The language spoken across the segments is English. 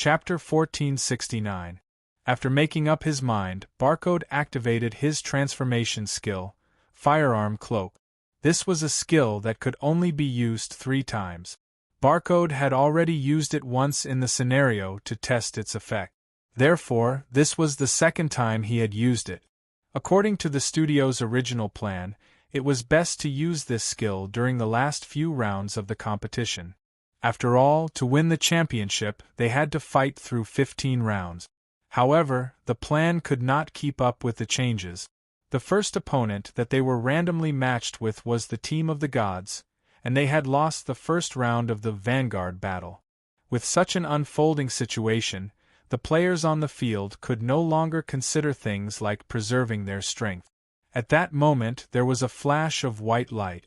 Chapter 1469. After making up his mind, Barcode activated his transformation skill, Firearm Cloak. This was a skill that could only be used 3 times. Barcode had already used it once in the scenario to test its effect. Therefore, this was the second time he had used it. According to the studio's original plan, it was best to use this skill during the last few rounds of the competition. After all, to win the championship, they had to fight through 15 rounds. However, the plan could not keep up with the changes. The first opponent that they were randomly matched with was the team of the gods, and they had lost the first round of the Vanguard battle. With such an unfolding situation, the players on the field could no longer consider things like preserving their strength. At that moment there was a flash of white light.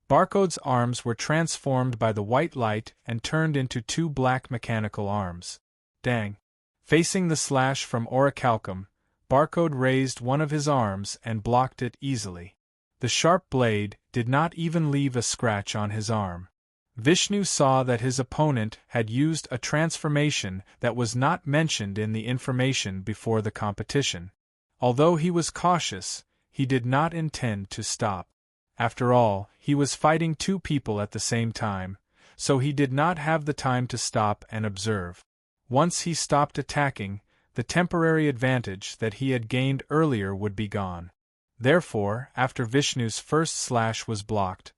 Barcode's arms were transformed by the white light and turned into 2 black mechanical arms. Dang! Facing the slash from Orichalcum, Barcode raised one of his arms and blocked it easily. The sharp blade did not even leave a scratch on his arm. Vishnu saw that his opponent had used a transformation that was not mentioned in the information before the competition. Although he was cautious, he did not intend to stop. After all, he was fighting 2 people at the same time, so he did not have the time to stop and observe. Once he stopped attacking, the temporary advantage that he had gained earlier would be gone. Therefore, after Vishnu's first slash was blocked,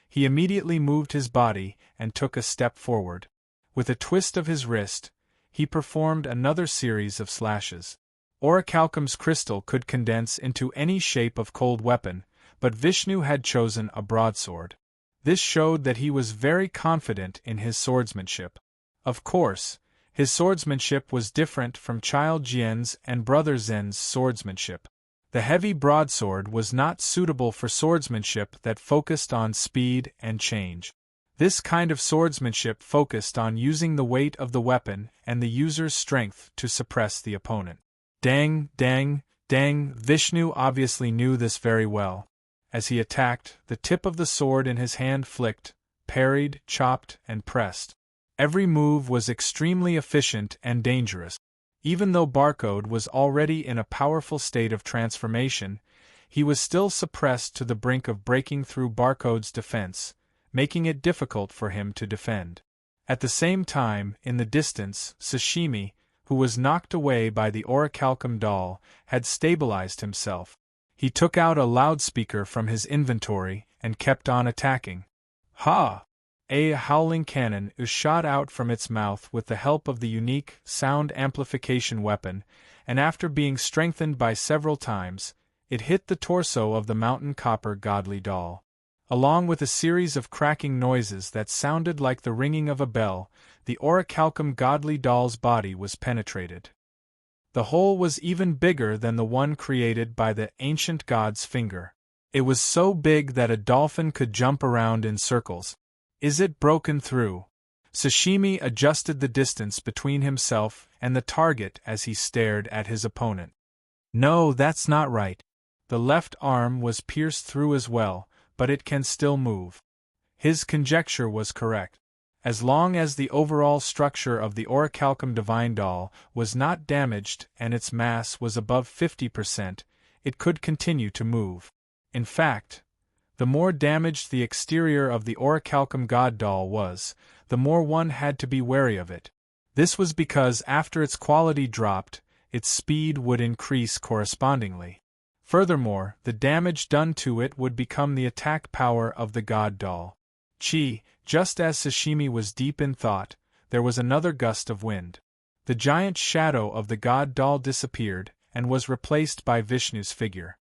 he immediately moved his body and took a step forward. With a twist of his wrist, he performed another series of slashes. Orichalcum's crystal could condense into any shape of cold weapon, but Vishnu had chosen a broadsword. This showed that he was very confident in his swordsmanship. Of course, his swordsmanship was different from Child Jian's and Brother Zhen's swordsmanship. The heavy broadsword was not suitable for swordsmanship that focused on speed and change. This kind of swordsmanship focused on using the weight of the weapon and the user's strength to suppress the opponent. Dang, dang, dang! Vishnu obviously knew this very well. As he attacked, the tip of the sword in his hand flicked, parried, chopped, and pressed. Every move was extremely efficient and dangerous. Even though Barcode was already in a powerful state of transformation, he was still suppressed to the brink of breaking through Barcode's defense, making it difficult for him to defend. At the same time, in the distance, Sashimi, who was knocked away by the Orichalcum doll, had stabilized himself. He took out a loudspeaker from his inventory and kept on attacking. Ha! A howling cannon is shot out from its mouth with the help of the unique sound amplification weapon, and after being strengthened by several times, it hit the torso of the mountain copper godly doll. Along with a series of cracking noises that sounded like the ringing of a bell, the Orichalcum godly doll's body was penetrated. The hole was even bigger than the one created by the ancient god's finger. It was so big that a dolphin could jump around in circles. Is it broken through? Sashimi adjusted the distance between himself and the target as he stared at his opponent. No, that's not right. The left arm was pierced through as well, but it can still move. His conjecture was correct. As long as the overall structure of the Orichalcum Divine Doll was not damaged and its mass was above 50%, it could continue to move. In fact, the more damaged the exterior of the Orichalcum God Doll was, the more one had to be wary of it. This was because after its quality dropped, its speed would increase correspondingly. Furthermore, the damage done to it would become the attack power of the God Doll. Just as Sashimi was deep in thought, there was another gust of wind. The giant shadow of the God Doll disappeared and was replaced by Vishnu's figure.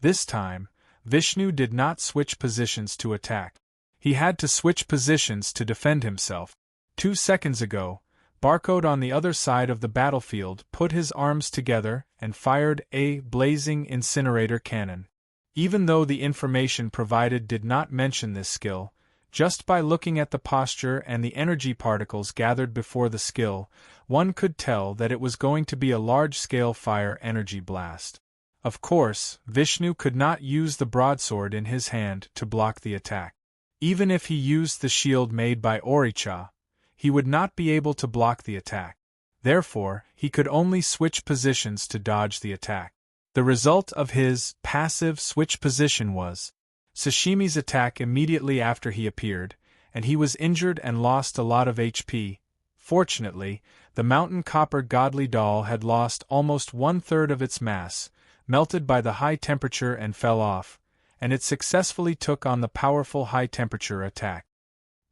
This time, Vishnu did not switch positions to attack. He had to switch positions to defend himself. 2 seconds ago, Barcode on the other side of the battlefield put his arms together and fired a blazing incinerator cannon. Even though the information provided did not mention this skill, just by looking at the posture and the energy particles gathered before the skill, one could tell that it was going to be a large-scale fire energy blast. Of course, Vishnu could not use the broadsword in his hand to block the attack. Even if he used the shield made by Oricha, he would not be able to block the attack. Therefore, he could only switch positions to dodge the attack. The result of his passive switch position was Sashimi's attack immediately after he appeared, and he was injured and lost a lot of HP. Fortunately, the mountain copper godly doll had lost almost 1/3 of its mass, melted by the high temperature and fell off, and it successfully took on the powerful high-temperature attack.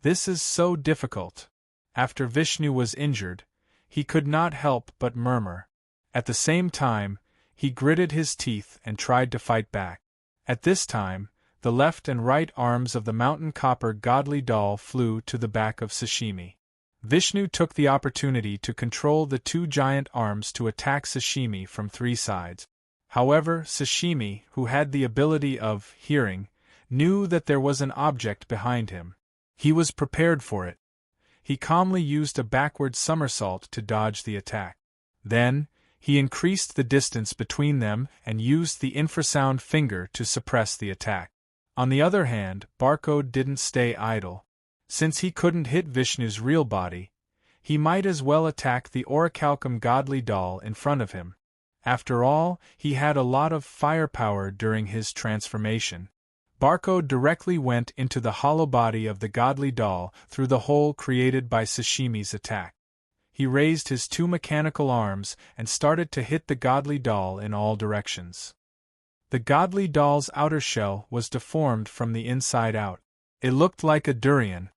This is so difficult. After Vishnu was injured, he could not help but murmur. At the same time, he gritted his teeth and tried to fight back. At this time, the left and right arms of the mountain copper godly doll flew to the back of Sashimi. Vishnu took the opportunity to control the two giant arms to attack Sashimi from 3 sides. However, Sashimi, who had the ability of hearing, knew that there was an object behind him. He was prepared for it. He calmly used a backward somersault to dodge the attack. Then, he increased the distance between them and used the infrasound finger to suppress the attack. On the other hand, Barcode didn't stay idle. Since he couldn't hit Vishnu's real body, he might as well attack the orichalcum godly doll in front of him. After all, he had a lot of firepower during his transformation. Barcode directly went into the hollow body of the godly doll through the hole created by Sashimi's attack. He raised his 2 mechanical arms and started to hit the godly doll in all directions. The godly doll's outer shell was deformed from the inside out. It looked like a durian.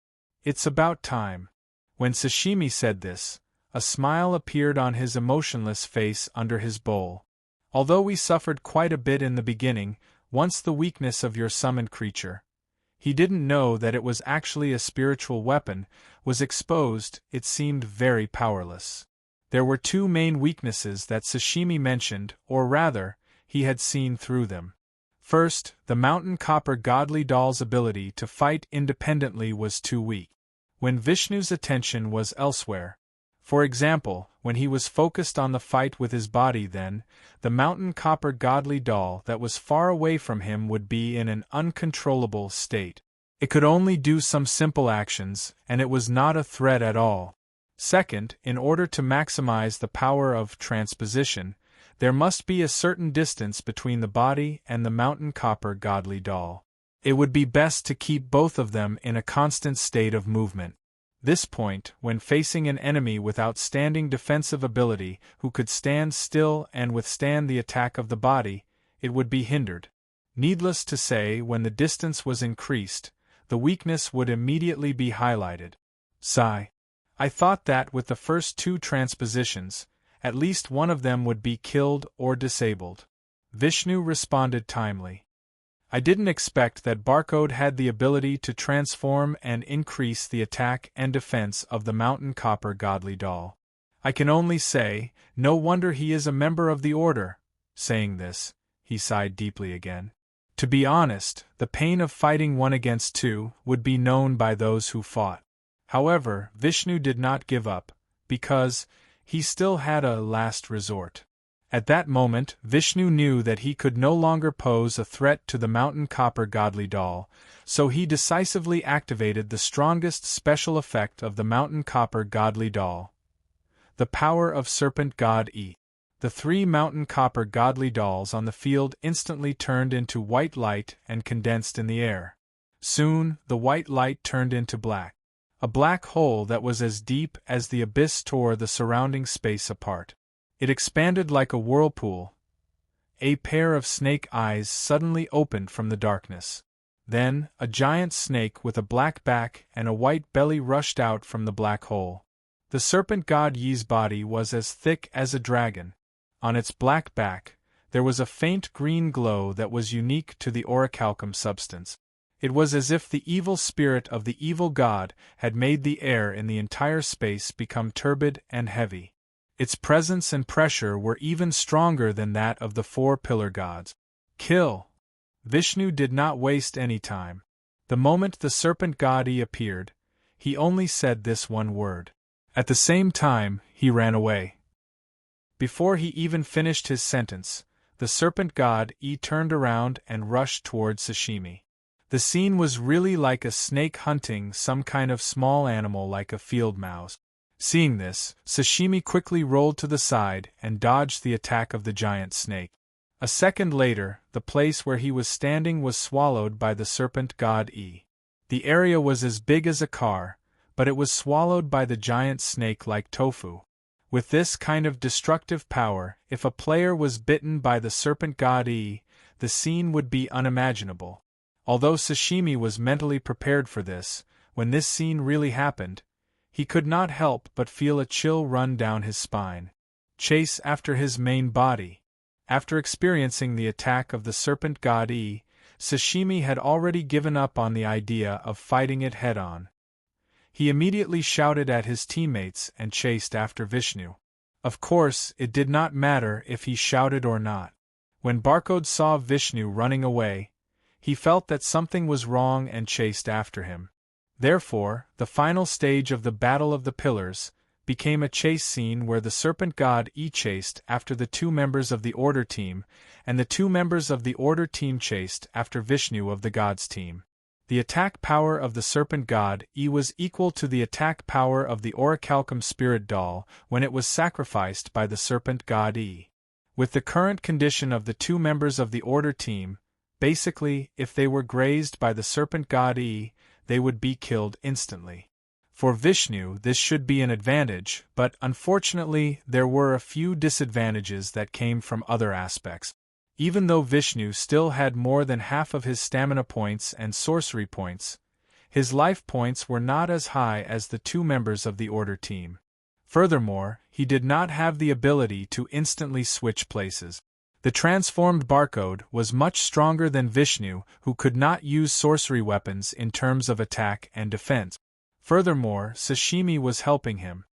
"It's about time." When Sashimi said this, a smile appeared on his emotionless face under his bowl. "Although we suffered quite a bit in the beginning, once the weakness of your summoned creature," he didn't know that it was actually a spiritual weapon, was exposed, it seemed very powerless. There were 2 main weaknesses that Sashimi mentioned, or rather, he had seen through them. First, the mountain copper godly doll's ability to fight independently was too weak. When Vishnu's attention was elsewhere, for example, when he was focused on the fight with his body, then, the mountain copper godly doll that was far away from him would be in an uncontrollable state. It could only do some simple actions, and it was not a threat at all. Second, in order to maximize the power of transposition, there must be a certain distance between the body and the mountain copper godly doll. It would be best to keep both of them in a constant state of movement. This point, when facing an enemy with outstanding defensive ability who could stand still and withstand the attack of the body, it would be hindered. Needless to say, when the distance was increased, the weakness would immediately be highlighted. Sigh. I thought that with the first 2 transpositions, at least one of them would be killed or disabled. Vishnu responded timely. I didn't expect that Barcode had the ability to transform and increase the attack and defense of the mountain copper godly doll. I can only say, no wonder he is a member of the order. Saying this, he sighed deeply again. To be honest, the pain of fighting 1 against 2 would be known by those who fought. However, Vishnu did not give up, because he still had a last resort. At that moment, Vishnu knew that he could no longer pose a threat to the mountain copper godly doll, so he decisively activated the strongest special effect of the mountain copper godly doll. The power of Serpent God E. The 3 mountain copper godly dolls on the field instantly turned into white light and condensed in the air. Soon, the white light turned into black. A black hole that was as deep as the abyss tore the surrounding space apart. It expanded like a whirlpool. A pair of snake eyes suddenly opened from the darkness. Then, a giant snake with a black back and a white belly rushed out from the black hole. The serpent god Yi's body was as thick as a dragon. On its black back, there was a faint green glow that was unique to the orichalcum substance. It was as if the evil spirit of the evil god had made the air in the entire space become turbid and heavy. Its presence and pressure were even stronger than that of the 4 pillar gods. Kill! Vishnu did not waste any time. The moment the serpent god E appeared, he only said this one word. At the same time, he ran away. Before he even finished his sentence, the serpent god E turned around and rushed towards Sashimi. The scene was really like a snake hunting some kind of small animal like a field mouse. Seeing this, Sashimi quickly rolled to the side and dodged the attack of the giant snake. A second later, the place where he was standing was swallowed by the serpent god E. The area was as big as a car, but it was swallowed by the giant snake like tofu. With this kind of destructive power, if a player was bitten by the serpent god E, the scene would be unimaginable. Although Sashimi was mentally prepared for this, when this scene really happened, he could not help but feel a chill run down his spine. Chase after his main body. After experiencing the attack of the serpent god E, Sashimi had already given up on the idea of fighting it head-on. He immediately shouted at his teammates and chased after Vishnu. Of course, it did not matter if he shouted or not. When Barcode saw Vishnu running away, he felt that something was wrong and chased after him. Therefore, the final stage of the Battle of the Pillars became a chase scene where the serpent god E chased after the two members of the Order team, and the two members of the Order team chased after Vishnu of the Gods team. The attack power of the serpent god E was equal to the attack power of the Orichalcum spirit doll when it was sacrificed by the serpent god E. With the current condition of the two members of the Order team, basically, if they were grazed by the serpent god E, they would be killed instantly. For Vishnu, this should be an advantage, but unfortunately, there were a few disadvantages that came from other aspects. Even though Vishnu still had more than half of his stamina points and sorcery points, his life points were not as high as the two members of the Order team. Furthermore, he did not have the ability to instantly switch places. The transformed Barcode was much stronger than Vishnu, who could not use sorcery weapons in terms of attack and defense. Furthermore, Sashimi was helping him.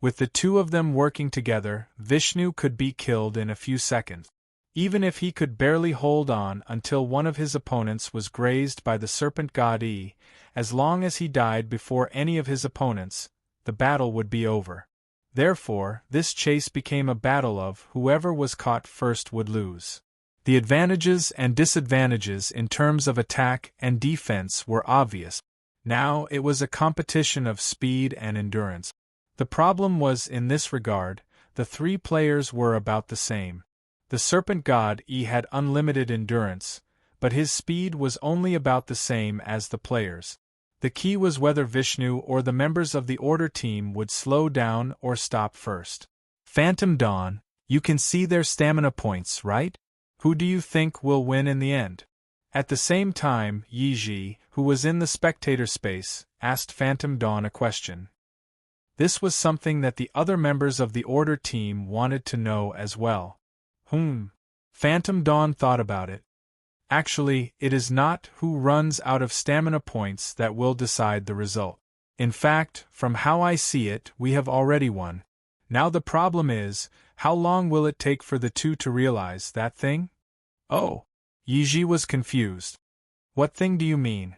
With the two of them working together, Vishnu could be killed in a few seconds. Even if he could barely hold on until one of his opponents was grazed by the serpent god E, as long as he died before any of his opponents, the battle would be over. Therefore, this chase became a battle of whoever was caught first would lose. The advantages and disadvantages in terms of attack and defense were obvious. Now it was a competition of speed and endurance. The problem was in this regard, the three players were about the same. The serpent god E had unlimited endurance, but his speed was only about the same as the players. The key was whether Vishnu or the members of the Order team would slow down or stop first. Phantom Dawn, you can see their stamina points, right? Who do you think will win in the end? At the same time, Yiji, who was in the spectator space, asked Phantom Dawn a question. This was something that the other members of the Order team wanted to know as well. Phantom Dawn thought about it. Actually, it is not who runs out of stamina points that will decide the result. In fact, from how I see it, we have already won. Now the problem is, how long will it take for the two to realize that thing? Oh. Yiji was confused. What thing do you mean?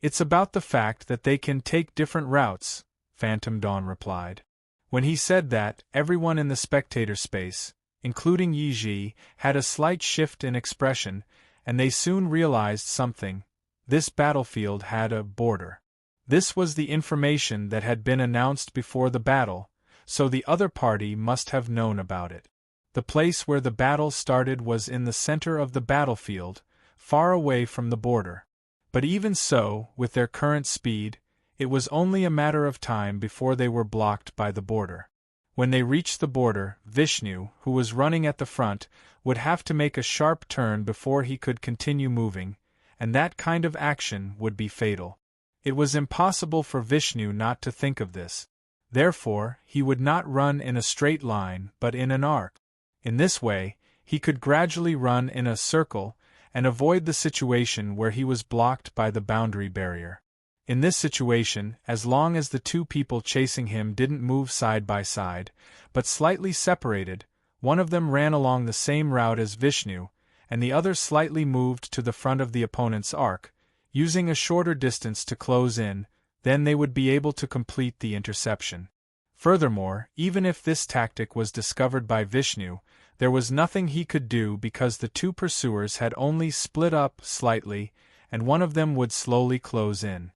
It's about the fact that they can take different routes, Phantom Dawn replied. When he said that, everyone in the spectator space, including Yiji, had a slight shift in expression, and they soon realized something. This battlefield had a border. This was the information that had been announced before the battle, so the other party must have known about it. The place where the battle started was in the center of the battlefield, far away from the border. But even so, with their current speed, it was only a matter of time before they were blocked by the border. When they reached the border, Vishnu, who was running at the front, would have to make a sharp turn before he could continue moving, and that kind of action would be fatal. It was impossible for Vishnu not to think of this. Therefore, he would not run in a straight line but in an arc. In this way, he could gradually run in a circle and avoid the situation where he was blocked by the boundary barrier. In this situation, as long as the two people chasing him didn't move side by side, but slightly separated, one of them ran along the same route as Vishnu, and the other slightly moved to the front of the opponent's arc, using a shorter distance to close in, then they would be able to complete the interception. Furthermore, even if this tactic was discovered by Vishnu, there was nothing he could do because the two pursuers had only split up slightly, and one of them would slowly close in.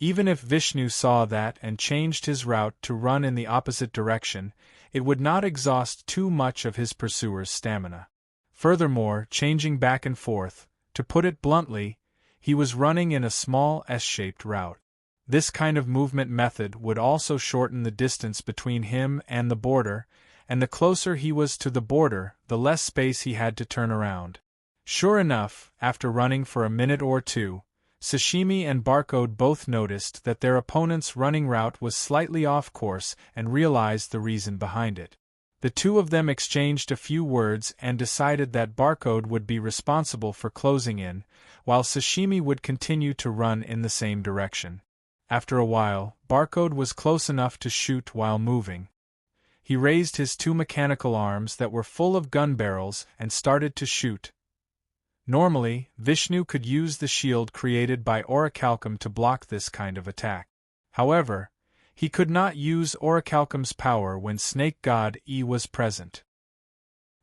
Even if Vishnu saw that and changed his route to run in the opposite direction, it would not exhaust too much of his pursuer's stamina. Furthermore, changing back and forth, to put it bluntly, he was running in a small S-shaped route. This kind of movement method would also shorten the distance between him and the border, and the closer he was to the border, the less space he had to turn around. Sure enough, after running for a minute or two, Sashimi and Barcode both noticed that their opponent's running route was slightly off course and realized the reason behind it. The two of them exchanged a few words and decided that Barcode would be responsible for closing in, while Sashimi would continue to run in the same direction. After a while, Barcode was close enough to shoot while moving. He raised his two mechanical arms that were full of gun barrels and started to shoot. Normally, Vishnu could use the shield created by orichalcum to block this kind of attack. However, he could not use orichalcum's power when Snake God E was present.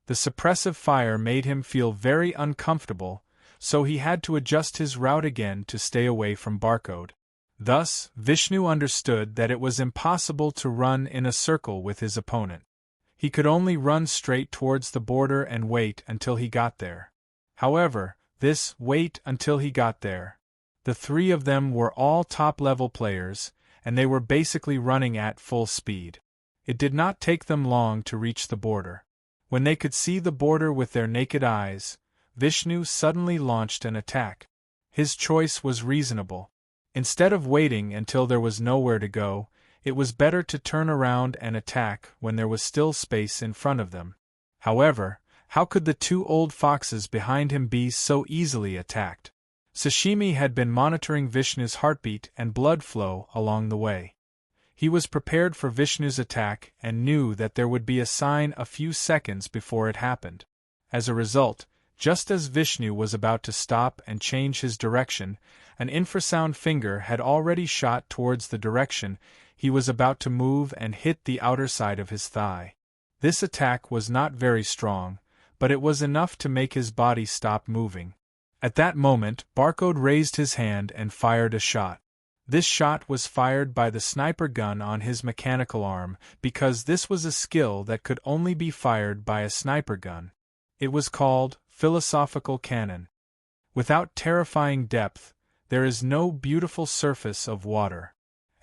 The suppressive fire made him feel very uncomfortable, so he had to adjust his route again to stay away from Barcode. Thus, Vishnu understood that it was impossible to run in a circle with his opponent. He could only run straight towards the border and wait until he got there. However, this wait until he got there. The three of them were all top-level players, and they were basically running at full speed. It did not take them long to reach the border. When they could see the border with their naked eyes, Vishnu suddenly launched an attack. His choice was reasonable. Instead of waiting until there was nowhere to go, it was better to turn around and attack when there was still space in front of them. However, how could the two old foxes behind him be so easily attacked? Sashimi had been monitoring Vishnu's heartbeat and blood flow along the way. He was prepared for Vishnu's attack and knew that there would be a sign a few seconds before it happened. As a result, just as Vishnu was about to stop and change his direction, an infrasound finger had already shot towards the direction he was about to move and hit the outer side of his thigh. This attack was not very strong, but it was enough to make his body stop moving. At that moment, Barcode raised his hand and fired a shot. This shot was fired by the sniper gun on his mechanical arm, because this was a skill that could only be fired by a sniper gun. It was called philosophical cannon. Without terrifying depth, there is no beautiful surface of water.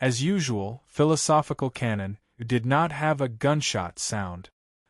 As usual, philosophical cannon did not have a gunshot sound.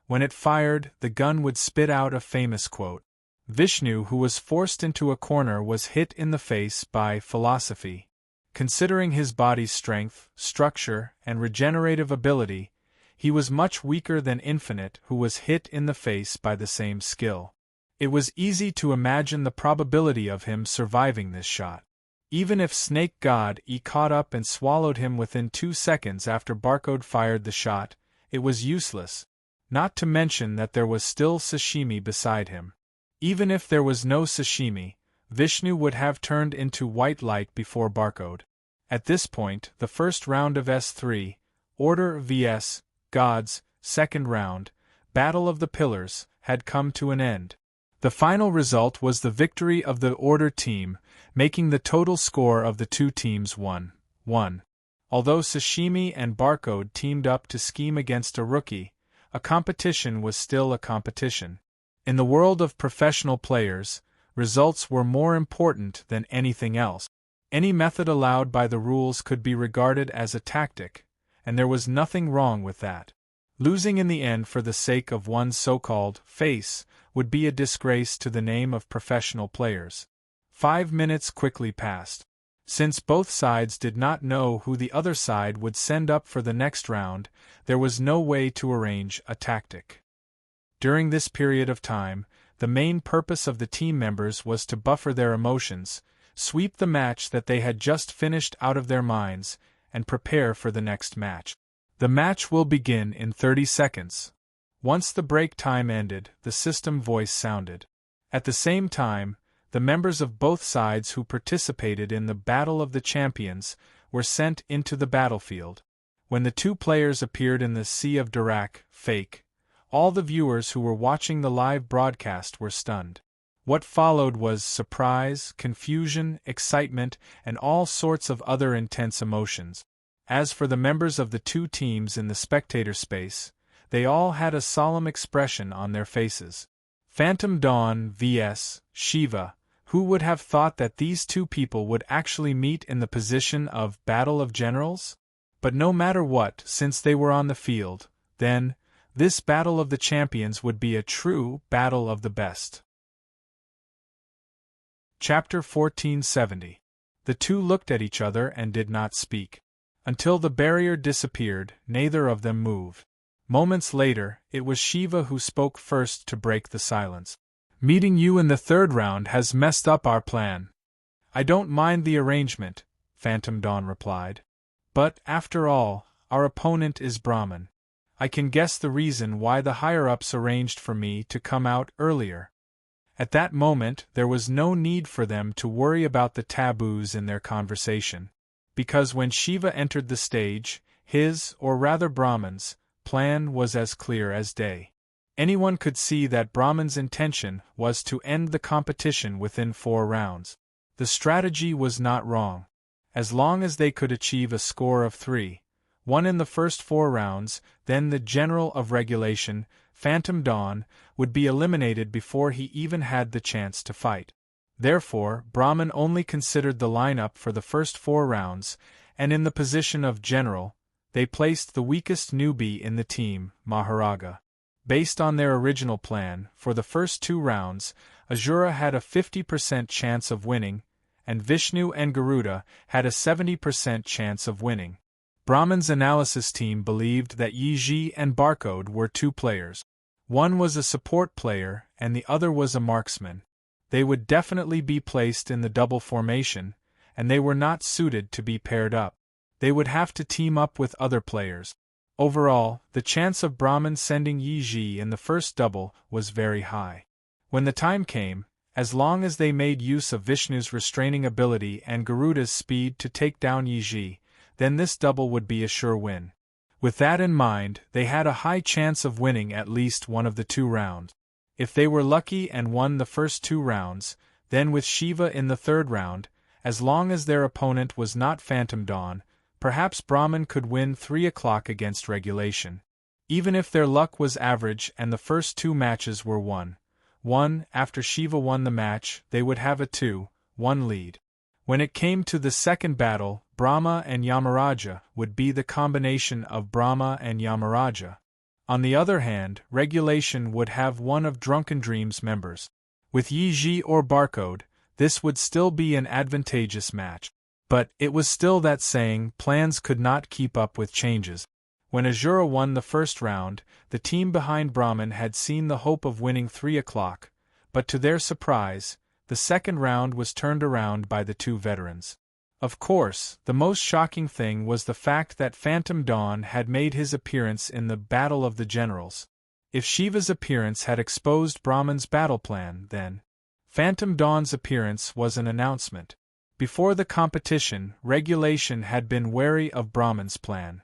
When it fired, the gun would spit out a famous quote. Vishnu, who was forced into a corner, was hit in the face by philosophy. Considering his body's strength, structure, and regenerative ability, he was much weaker than Infinite, who was hit in the face by the same skill. It was easy to imagine the probability of him surviving this shot. Even if Snake God E caught up and swallowed him within 2 seconds after Barcode fired the shot, it was useless. Not to mention that there was still Sashimi beside him. Even if there was no Sashimi, Vishnu would have turned into white light before Barcode. At this point, the first round of S3, Order vs. Gods, second round, Battle of the Pillars, had come to an end. The final result was the victory of the Order team, making the total score of the two teams 1-1. Although Sashimi and Barcode teamed up to scheme against a rookie, a competition was still a competition. In the world of professional players, results were more important than anything else. Any method allowed by the rules could be regarded as a tactic, and there was nothing wrong with that. Losing in the end for the sake of one's so-called face would be a disgrace to the name of professional players. 5 minutes quickly passed. Since both sides did not know who the other side would send up for the next round, there was no way to arrange a tactic. During this period of time, the main purpose of the team members was to buffer their emotions, sweep the match that they had just finished out of their minds, and prepare for the next match. The match will begin in 30 seconds. Once the break time ended, the system voice sounded. At the same time, the members of both sides who participated in the Battle of the Champions were sent into the battlefield. When the two players appeared in the Sea of Dirac, fake, all the viewers who were watching the live broadcast were stunned. What followed was surprise, confusion, excitement, and all sorts of other intense emotions. As for the members of the two teams in the spectator space, they all had a solemn expression on their faces. Phantom Dawn vs. Shiva. Who would have thought that these two people would actually meet in the position of Battle of Generals? But no matter what, since they were on the field, then, this Battle of the Champions would be a true Battle of the Best. Chapter 1470. The two looked at each other and did not speak. Until the barrier disappeared, neither of them moved. Moments later, it was Shiva who spoke first to break the silence. Meeting you in the third round has messed up our plan. I don't mind the arrangement, Phantom Dawn replied. But, after all, our opponent is Brahman. I can guess the reason why the higher-ups arranged for me to come out earlier. At that moment, there was no need for them to worry about the taboos in their conversation, because when Shiva entered the stage, his, or rather Brahman's, plan was as clear as day. Anyone could see that Brahman's intention was to end the competition within 4 rounds. The strategy was not wrong. As long as they could achieve a score of 3, 1 in the first 4 rounds, then the general of regulation, Phantom Dawn, would be eliminated before he even had the chance to fight. Therefore, Brahman only considered the lineup for the first 4 rounds, and in the position of general, they placed the weakest newbie in the team, Maharaja. Based on their original plan, for the first 2 rounds, Asura had a 50% chance of winning, and Vishnu and Garuda had a 70% chance of winning. Brahman's analysis team believed that Yiji and Barcode were 2 players. One was a support player and the other was a marksman. They would definitely be placed in the double formation, and they were not suited to be paired up. They would have to team up with other players. Overall, the chance of Brahman sending Yiji in the first double was very high. When the time came, as long as they made use of Vishnu's restraining ability and Garuda's speed to take down Yiji, then this double would be a sure win. With that in mind, they had a high chance of winning at least one of the 2 rounds. If they were lucky and won the first 2 rounds, then with Shiva in the third round, as long as their opponent was not Phantom Dawn, perhaps Brahman could win 3 o'clock against regulation. Even if their luck was average and the first 2 matches were won, after Shiva won the match, they would have a 2-1 lead. When it came to the second battle, Brahma and Yamaraja would be the combination of Brahma and Yamaraja. On the other hand, regulation would have one of Drunken Dream's members. With Yiji or Barcode, this would still be an advantageous match. But it was still that saying, plans could not keep up with changes. When Asura won the first round, the team behind Brahman had seen the hope of winning 3 o'clock, but to their surprise, the second round was turned around by the 2 veterans. Of course, the most shocking thing was the fact that Phantom Dawn had made his appearance in the Battle of the Generals. If Shiva's appearance had exposed Brahman's battle plan, then Phantom Dawn's appearance was an announcement. Before the competition, regulation had been wary of Brahman's plan.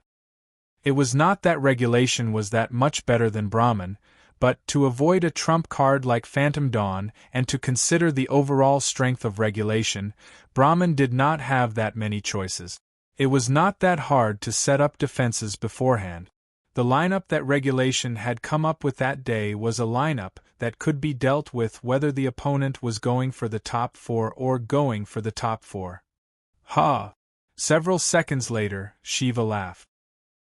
It was not that regulation was that much better than Brahman, but to avoid a trump card like Phantom Dawn and to consider the overall strength of regulation, Brahman did not have that many choices. It was not that hard to set up defenses beforehand. The lineup that regulation had come up with that day was a lineup that could be dealt with whether the opponent was going for the top 4 or going for the top 4. Ha! Several seconds later, Shiva laughed.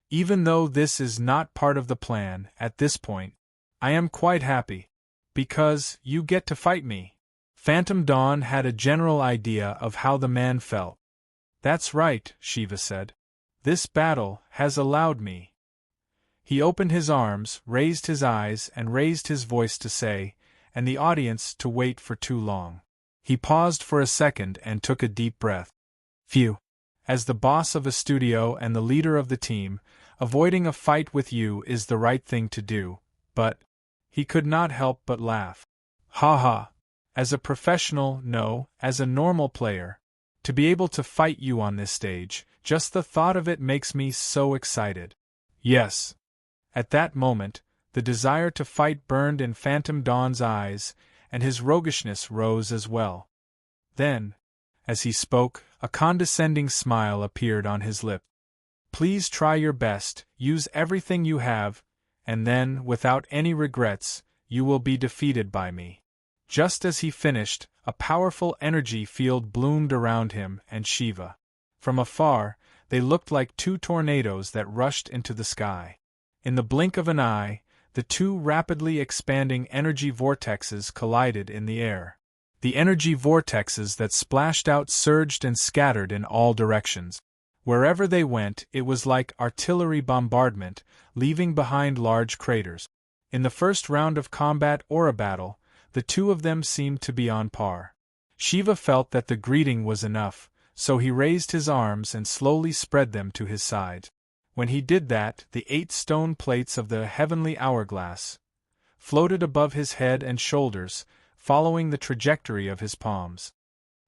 Even though this is not part of the plan at this point, I am quite happy. Because you get to fight me. Phantom Dawn had a general idea of how the man felt. That's right, Shiva said. This battle has allowed me. He opened his arms, raised his eyes, and raised his voice to say, and the audience to wait for too long. He paused for a second and took a deep breath. Phew. As the boss of a studio and the leader of the team, avoiding a fight with you is the right thing to do, but he could not help but laugh. Ha ha. As a professional, no, as a normal player. To be able to fight you on this stage, just the thought of it makes me so excited. Yes. At that moment, the desire to fight burned in Phantom Dawn's eyes, and his roguishness rose as well. Then, as he spoke, a condescending smile appeared on his lip. "Please try your best, use everything you have, and then, without any regrets, you will be defeated by me." Just as he finished, a powerful energy field bloomed around him and Shiva. From afar, they looked like two tornadoes that rushed into the sky. In the blink of an eye, the two rapidly expanding energy vortexes collided in the air. The energy vortexes that splashed out surged and scattered in all directions. Wherever they went, it was like artillery bombardment, leaving behind large craters. In the first round of combat or a battle, the two of them seemed to be on par. Shiva felt that the greeting was enough, so he raised his arms and slowly spread them to his sides. When he did that, the 8 stone plates of the heavenly hourglass floated above his head and shoulders, following the trajectory of his palms.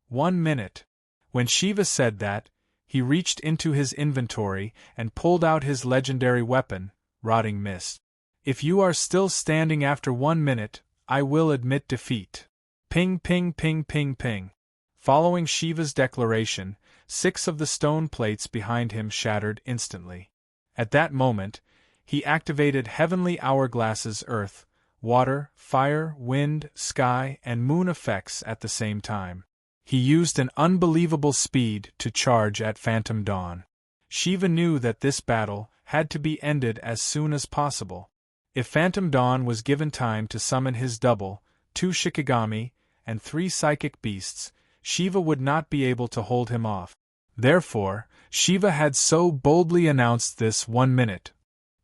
1 minute. When Shiva said that, he reached into his inventory and pulled out his legendary weapon, Rotting Mist. "If you are still standing after 1 minute, I will admit defeat." Ping ping ping ping ping. Following Shiva's declaration, 6 of the stone plates behind him shattered instantly. At that moment, he activated heavenly hourglasses earth, water, fire, wind, sky, and moon effects at the same time. He used an unbelievable speed to charge at Phantom Dawn. Shiva knew that this battle had to be ended as soon as possible. If Phantom Dawn was given time to summon his double, 2 Shikigami, and 3 psychic beasts, Shiva would not be able to hold him off. Therefore, Shiva had so boldly announced this 1 minute.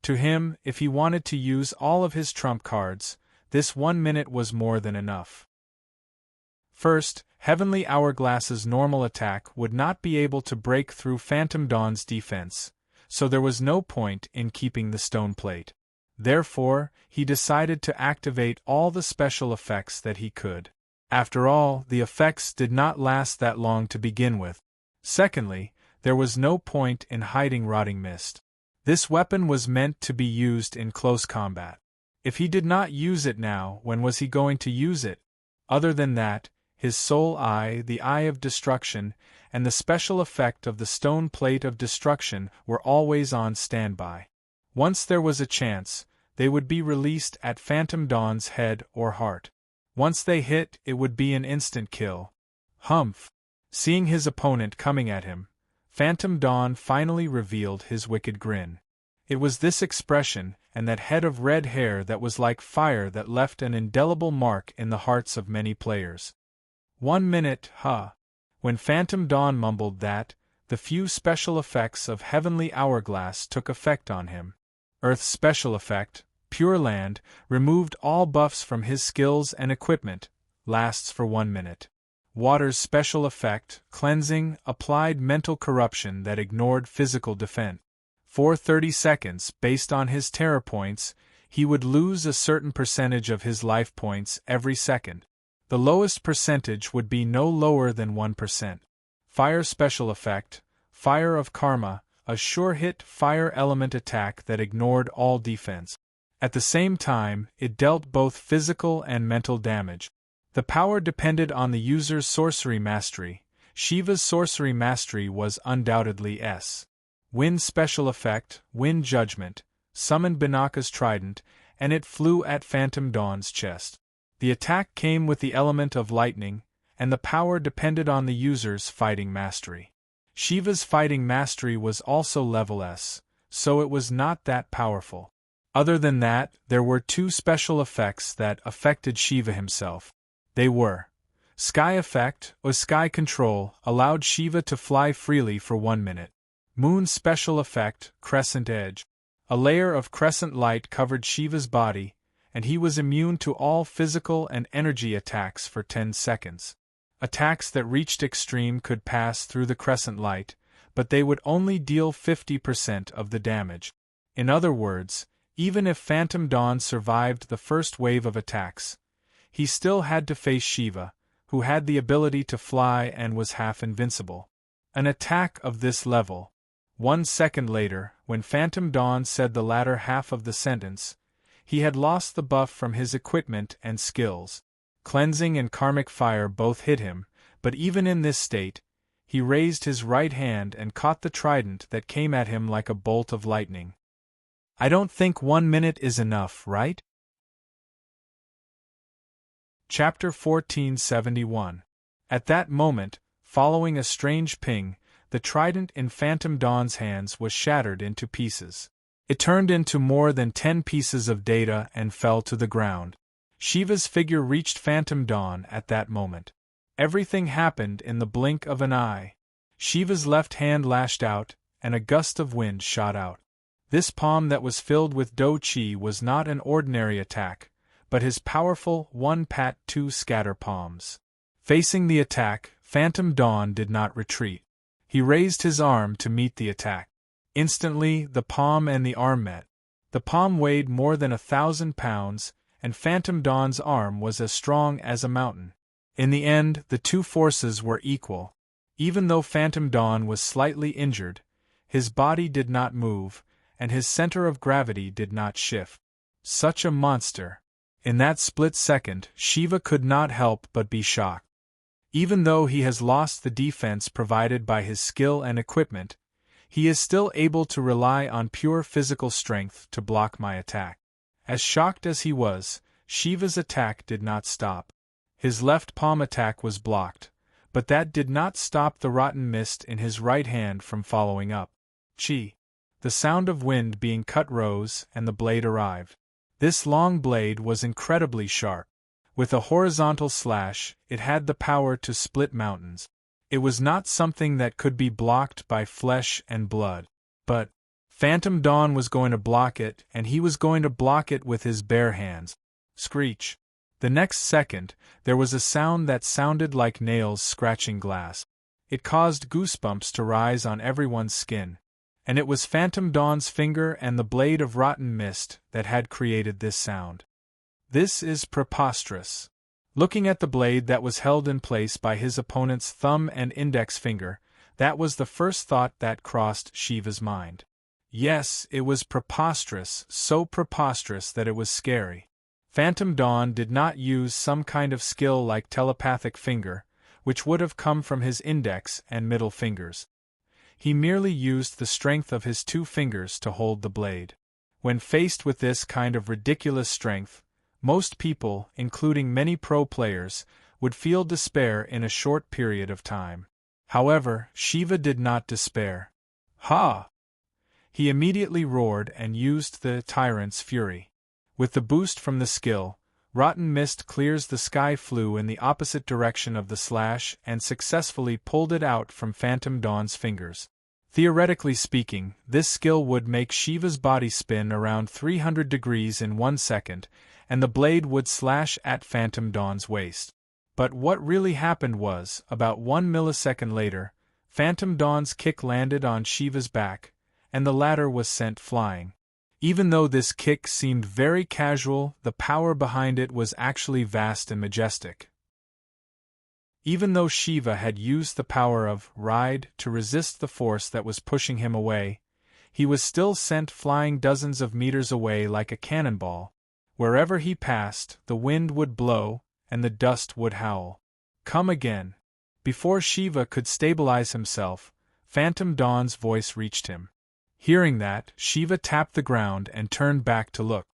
To him, if he wanted to use all of his trump cards, this 1 minute was more than enough. First, Heavenly Hourglass's normal attack would not be able to break through Phantom Dawn's defense, so there was no point in keeping the stone plate. Therefore, he decided to activate all the special effects that he could. After all, the effects did not last that long to begin with. Secondly, there was no point in hiding Rotting Mist. This weapon was meant to be used in close combat. If he did not use it now, when was he going to use it? Other than that, his soul eye, the Eye of Destruction, and the special effect of the Stone Plate of Destruction were always on standby. Once there was a chance, they would be released at Phantom Dawn's head or heart. Once they hit, it would be an instant kill. Humph! Seeing his opponent coming at him, Phantom Dawn finally revealed his wicked grin. It was this expression and that head of red hair that was like fire that left an indelible mark in the hearts of many players. 1 minute, huh? When Phantom Dawn mumbled that, the few special effects of Heavenly Hourglass took effect on him. Earth's special effect, Pure Land, removed all buffs from his skills and equipment, lasts for 1 minute. Water's special effect, Cleansing, applied mental corruption that ignored physical defense. For 30 seconds, based on his terror points, he would lose a certain percentage of his life points every second. The lowest percentage would be no lower than 1%. Fire special effect, Fire of Karma, a sure-hit fire element attack that ignored all defense. At the same time, it dealt both physical and mental damage. The power depended on the user's sorcery mastery. Shiva's sorcery mastery was undoubtedly S. Wind special effect, Wind Judgment, summoned Binaka's trident, and it flew at Phantom Dawn's chest. The attack came with the element of lightning, and the power depended on the user's fighting mastery. Shiva's fighting mastery was also level S, so it was not that powerful. Other than that, there were 2 special effects that affected Shiva himself. They were: Sky Effect, or Sky Control, allowed Shiva to fly freely for 1 minute. Moon Special Effect, Crescent Edge. A layer of crescent light covered Shiva's body, and he was immune to all physical and energy attacks for 10 seconds. Attacks that reached extreme could pass through the crescent light, but they would only deal 50% of the damage. In other words, even if Phantom Dawn survived the first wave of attacks, he still had to face Shiva, who had the ability to fly and was half invincible. An attack of this level. 1 second later, when Phantom Dawn said the latter half of the sentence, he had lost the buff from his equipment and skills. Cleansing and karmic fire both hit him, but even in this state, he raised his right hand and caught the trident that came at him like a bolt of lightning. I don't think 1 minute is enough, right? Chapter 1471. At that moment, following a strange ping, the trident in Phantom Dawn's hands was shattered into pieces. It turned into more than 10 pieces of data and fell to the ground. Shiva's figure reached Phantom Dawn at that moment. Everything happened in the blink of an eye. Shiva's left hand lashed out, and a gust of wind shot out. This palm that was filled with Do Chi was not an ordinary attack, but his powerful 1-pat-2 scatter palms. Facing the attack, Phantom Dawn did not retreat. He raised his arm to meet the attack. Instantly, the palm and the arm met. The palm weighed more than 1,000 pounds, and Phantom Dawn's arm was as strong as a mountain. In the end, the two forces were equal. Even though Phantom Dawn was slightly injured, his body did not move, and his center of gravity did not shift. Such a monster! In that split second, Shiva could not help but be shocked. Even though he has lost the defense provided by his skill and equipment, he is still able to rely on pure physical strength to block my attack. As shocked as he was, Shiva's attack did not stop. His left palm attack was blocked, but that did not stop the rotten mist in his right hand from following up. Chi! The sound of wind being cut rose, and the blade arrived. This long blade was incredibly sharp. With a horizontal slash, it had the power to split mountains. It was not something that could be blocked by flesh and blood. But Phantom Dawn was going to block it, and he was going to block it with his bare hands. Screech! The next second, there was a sound that sounded like nails scratching glass. It caused goosebumps to rise on everyone's skin. And it was Phantom Dawn's finger and the blade of rotten mist that had created this sound. This is preposterous. Looking at the blade that was held in place by his opponent's thumb and index finger, that was the first thought that crossed Shiva's mind. Yes, it was preposterous, so preposterous that it was scary. Phantom Dawn did not use some kind of skill like telepathic finger, which would have come from his index and middle fingers. He merely used the strength of his 2 fingers to hold the blade. When faced with this kind of ridiculous strength, most people, including many pro players, would feel despair in a short period of time. However, Shiva did not despair. Ha! He immediately roared and used the Tyrant's Fury. With the boost from the skill, rotten mist clears the sky flew in the opposite direction of the slash and successfully pulled it out from Phantom Dawn's fingers. Theoretically speaking, this skill would make Shiva's body spin around 300 degrees in 1 second, and the blade would slash at Phantom Dawn's waist. But what really happened was, about 1 millisecond later, Phantom Dawn's kick landed on Shiva's back, and the latter was sent flying. Even though this kick seemed very casual, the power behind it was actually vast and majestic. Even though Shiva had used the power of Ride to resist the force that was pushing him away, he was still sent flying dozens of meters away like a cannonball. Wherever he passed, the wind would blow, and the dust would howl. Come again. Before Shiva could stabilize himself, Phantom Dawn's voice reached him. Hearing that, Shiva tapped the ground and turned back to look.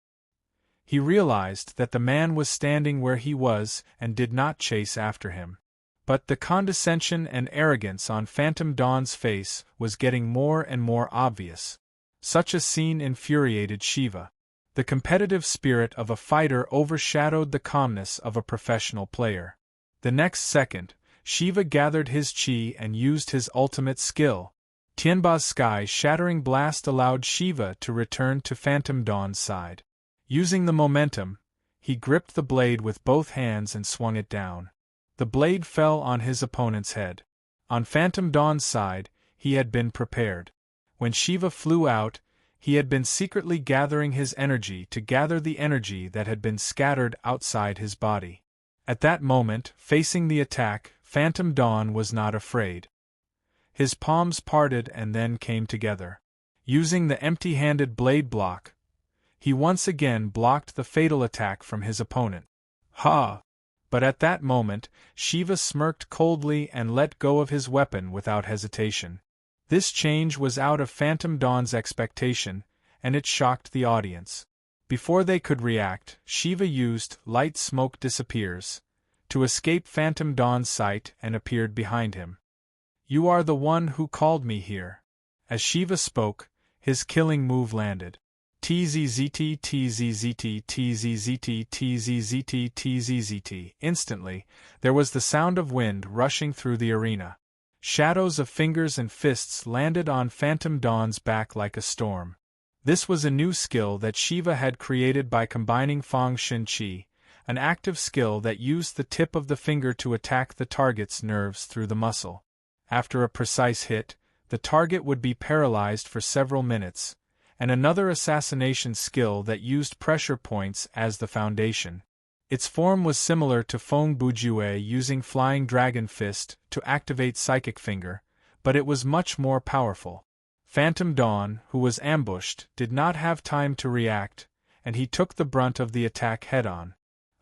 He realized that the man was standing where he was and did not chase after him. But the condescension and arrogance on Phantom Dawn's face was getting more and more obvious. Such a scene infuriated Shiva. The competitive spirit of a fighter overshadowed the calmness of a professional player. The next second, Shiva gathered his chi and used his ultimate skill. Tianba's sky-shattering blast allowed Shiva to return to Phantom Dawn's side. Using the momentum, he gripped the blade with both hands and swung it down. The blade fell on his opponent's head. On Phantom Dawn's side, he had been prepared. When Shiva flew out, he had been secretly gathering his energy to gather the energy that had been scattered outside his body. At that moment, facing the attack, Phantom Dawn was not afraid. His palms parted and then came together. Using the empty-handed blade block, he once again blocked the fatal attack from his opponent. Ha! But at that moment, Shiva smirked coldly and let go of his weapon without hesitation. This change was out of Phantom Dawn's expectation, and it shocked the audience. Before they could react, Shiva used light smoke disappears to escape Phantom Dawn's sight and appeared behind him. You are the one who called me here. As Shiva spoke, his killing move landed. TZZT TZZT TZZT TZZT TZZT. Instantly, there was the sound of wind rushing through the arena. Shadows of fingers and fists landed on Phantom Dawn's back like a storm. This was a new skill that Shiva had created by combining Feng Shin Qi, an active skill that used the tip of the finger to attack the target's nerves through the muscle. After a precise hit, the target would be paralyzed for several minutes, and another assassination skill that used pressure points as the foundation. Its form was similar to Feng Bujue using Flying Dragon Fist to activate Psychic Finger, but it was much more powerful. Phantom Dawn, who was ambushed, did not have time to react, and he took the brunt of the attack head-on.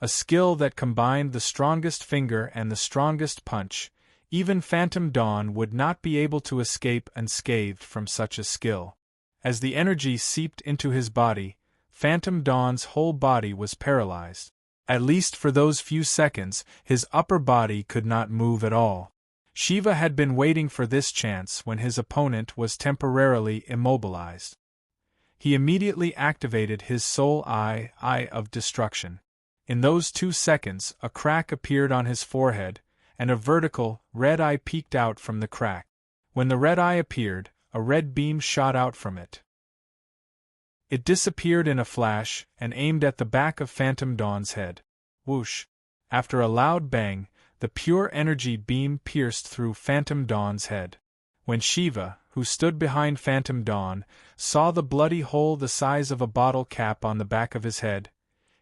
A skill that combined the strongest finger and the strongest punch. Even Phantom Dawn would not be able to escape unscathed from such a skill. As the energy seeped into his body, Phantom Dawn's whole body was paralyzed. At least for those few seconds, his upper body could not move at all. Shiva had been waiting for this chance when his opponent was temporarily immobilized. He immediately activated his soul eye of destruction. In those 2 seconds, a crack appeared on his forehead, and a vertical, red eye peeked out from the crack. When the red eye appeared, a red beam shot out from it. It disappeared in a flash and aimed at the back of Phantom Dawn's head. Whoosh! After a loud bang, the pure energy beam pierced through Phantom Dawn's head. When Shiva, who stood behind Phantom Dawn, saw the bloody hole the size of a bottle cap on the back of his head,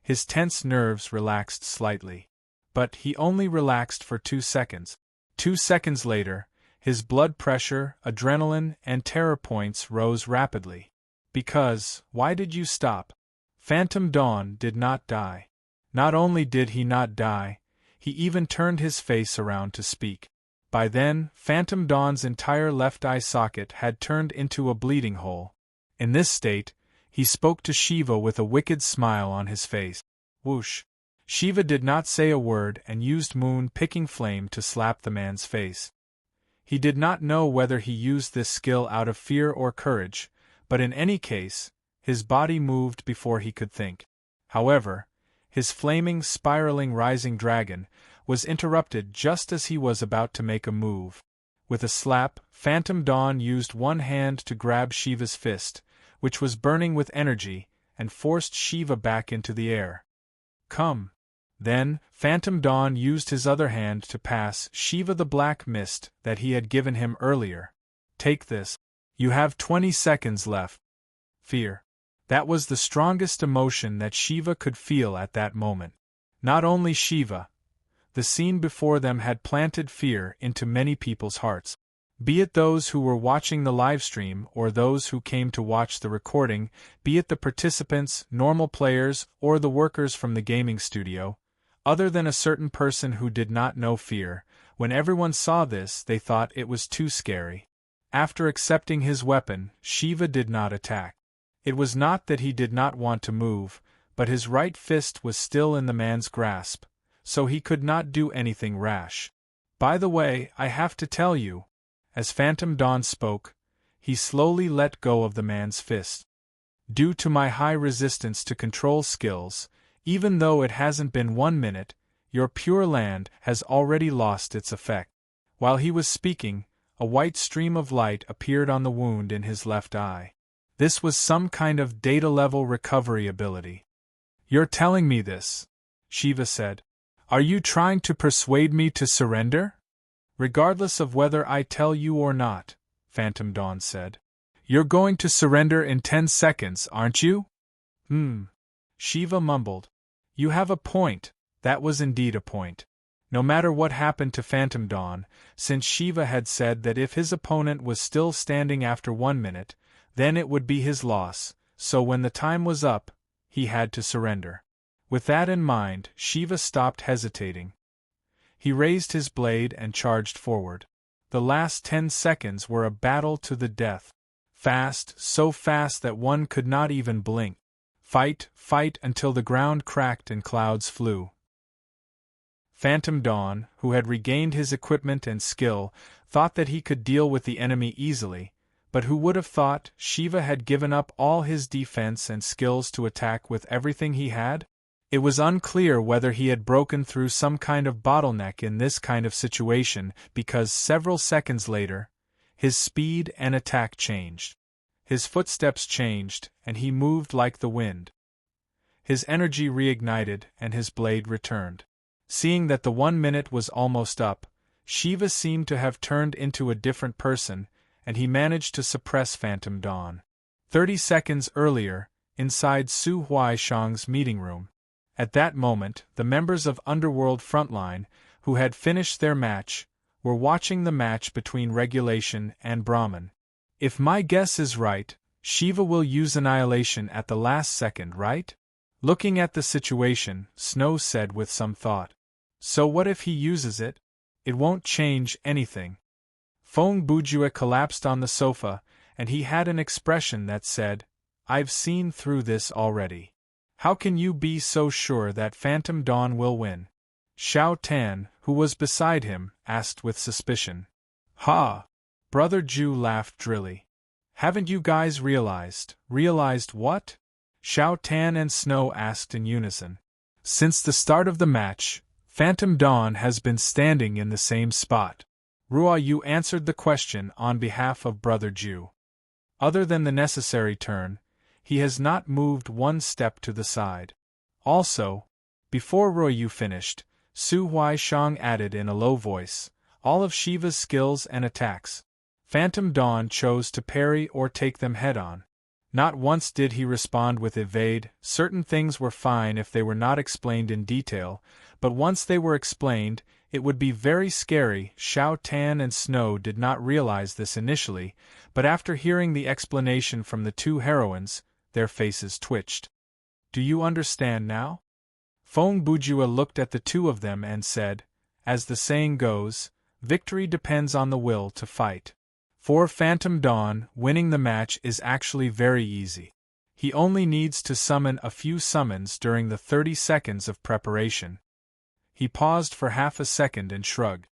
his tense nerves relaxed slightly. But he only relaxed for 2 seconds. 2 seconds later, his blood pressure, adrenaline, and terror points rose rapidly. Because, why did you stop? Phantom Dawn did not die. Not only did he not die, he even turned his face around to speak. By then, Phantom Dawn's entire left eye socket had turned into a bleeding hole. In this state, he spoke to Shiva with a wicked smile on his face. Whoosh! Shiva did not say a word and used moon-picking flame to slap the man's face. He did not know whether he used this skill out of fear or courage, but in any case, his body moved before he could think. However, his flaming, spiraling rising dragon was interrupted just as he was about to make a move. With a slap, Phantom Dawn used one hand to grab Shiva's fist, which was burning with energy, and forced Shiva back into the air. Come! Then, Phantom Dawn used his other hand to pass Shiva the black mist that he had given him earlier. Take this. You have 20 seconds left. Fear. That was the strongest emotion that Shiva could feel at that moment. Not only Shiva. The scene before them had planted fear into many people's hearts. Be it those who were watching the livestream or those who came to watch the recording, be it the participants, normal players, or the workers from the gaming studio. Other than a certain person who did not know fear, when everyone saw this they thought it was too scary. After accepting his weapon, Shiva did not attack. It was not that he did not want to move, but his right fist was still in the man's grasp, so he could not do anything rash. By the way, I have to tell you. As Phantom Dawn spoke, he slowly let go of the man's fist. Due to my high resistance to control skills, even though it hasn't been 1 minute, your Pure Land has already lost its effect. While he was speaking, a white stream of light appeared on the wound in his left eye. This was some kind of data-level recovery ability. You're telling me this, Shiva said. Are you trying to persuade me to surrender? Regardless of whether I tell you or not, Phantom Dawn said. You're going to surrender in 10 seconds, aren't you? Shiva mumbled. You have a point. That was indeed a point. No matter what happened to Phantom Dawn, since Shiva had said that if his opponent was still standing after 1 minute, then it would be his loss, so when the time was up, he had to surrender. With that in mind, Shiva stopped hesitating. He raised his blade and charged forward. The last 10 seconds were a battle to the death. Fast, so fast that one could not even blink. Fight, fight until the ground cracked and clouds flew. Phantom Dawn, who had regained his equipment and skill, thought that he could deal with the enemy easily, but who would have thought Shiva had given up all his defense and skills to attack with everything he had? It was unclear whether he had broken through some kind of bottleneck in this kind of situation, because several seconds later, his speed and attack changed. His footsteps changed, and he moved like the wind. His energy reignited, and his blade returned. Seeing that the 1 minute was almost up, Shiva seemed to have turned into a different person, and he managed to suppress Phantom Dawn. 30 seconds earlier, inside Su Huaishang's meeting room. At that moment, the members of Underworld Frontline, who had finished their match, were watching the match between Regulation and Brahman. If my guess is right, Shiva will use Annihilation at the last second, right? Looking at the situation, Snow said with some thought. So what if he uses it? It won't change anything. Feng Bujue collapsed on the sofa, and he had an expression that said, I've seen through this already. How can you be so sure that Phantom Dawn will win? Xiao Tan, who was beside him, asked with suspicion. Ha! Brother Ju laughed drily. Haven't you guys realized? Realized what? Xiao Tan and Snow asked in unison. Since the start of the match, Phantom Dawn has been standing in the same spot. Ruo Yu answered the question on behalf of Brother Ju. Other than the necessary turn, he has not moved one step to the side. Also, before Ruo Yu finished, Su Huaishang added in a low voice, all of Shiva's skills and attacks. Phantom Dawn chose to parry or take them head-on. Not once did he respond with evade. Certain things were fine if they were not explained in detail, but once they were explained, it would be very scary. Xiao Tan and Snow did not realize this initially, but after hearing the explanation from the two heroines, their faces twitched. Do you understand now? Feng Bujue looked at the two of them and said, as the saying goes, victory depends on the will to fight. For Phantom Dawn, winning the match is actually very easy. He only needs to summon a few summons during the 30 seconds of preparation. He paused for half a second and shrugged.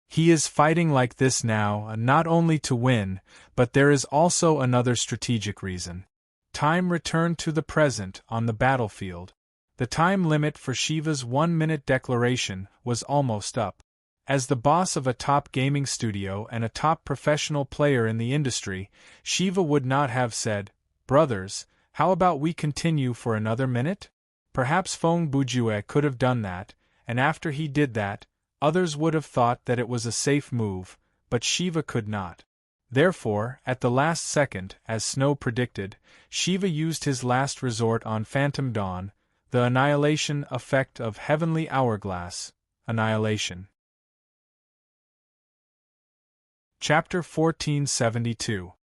He is fighting like this now, not only to win, but there is also another strategic reason. Time returned to the present on the battlefield. The time limit for Shiva's 1-minute declaration was almost up. As the boss of a top gaming studio and a top professional player in the industry, Shiva would not have said, brothers, how about we continue for another minute? Perhaps Feng Bujue could have done that, and after he did that, others would have thought that it was a safe move, but Shiva could not. Therefore, at the last second, as Snow predicted, Shiva used his last resort on Phantom Dawn, the Annihilation effect of Heavenly Hourglass, Annihilation. Chapter 1472.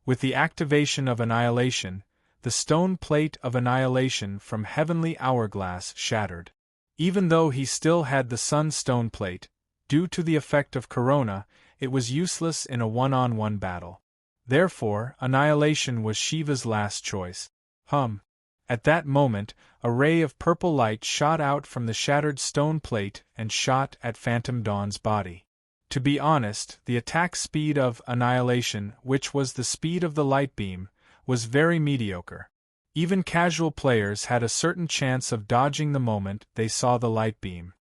With the activation of Annihilation, the stone plate of Annihilation from Heavenly Hourglass shattered. Even though he still had the Sun Stone Plate, due to the effect of Corona, it was useless in a one-on-one battle. Therefore, Annihilation was Shiva's last choice. At that moment, a ray of purple light shot out from the shattered stone plate and shot at Phantom Dawn's body. To be honest, the attack speed of Annihilation, which was the speed of the light beam, was very mediocre. Even casual players had a certain chance of dodging the moment they saw the light beam.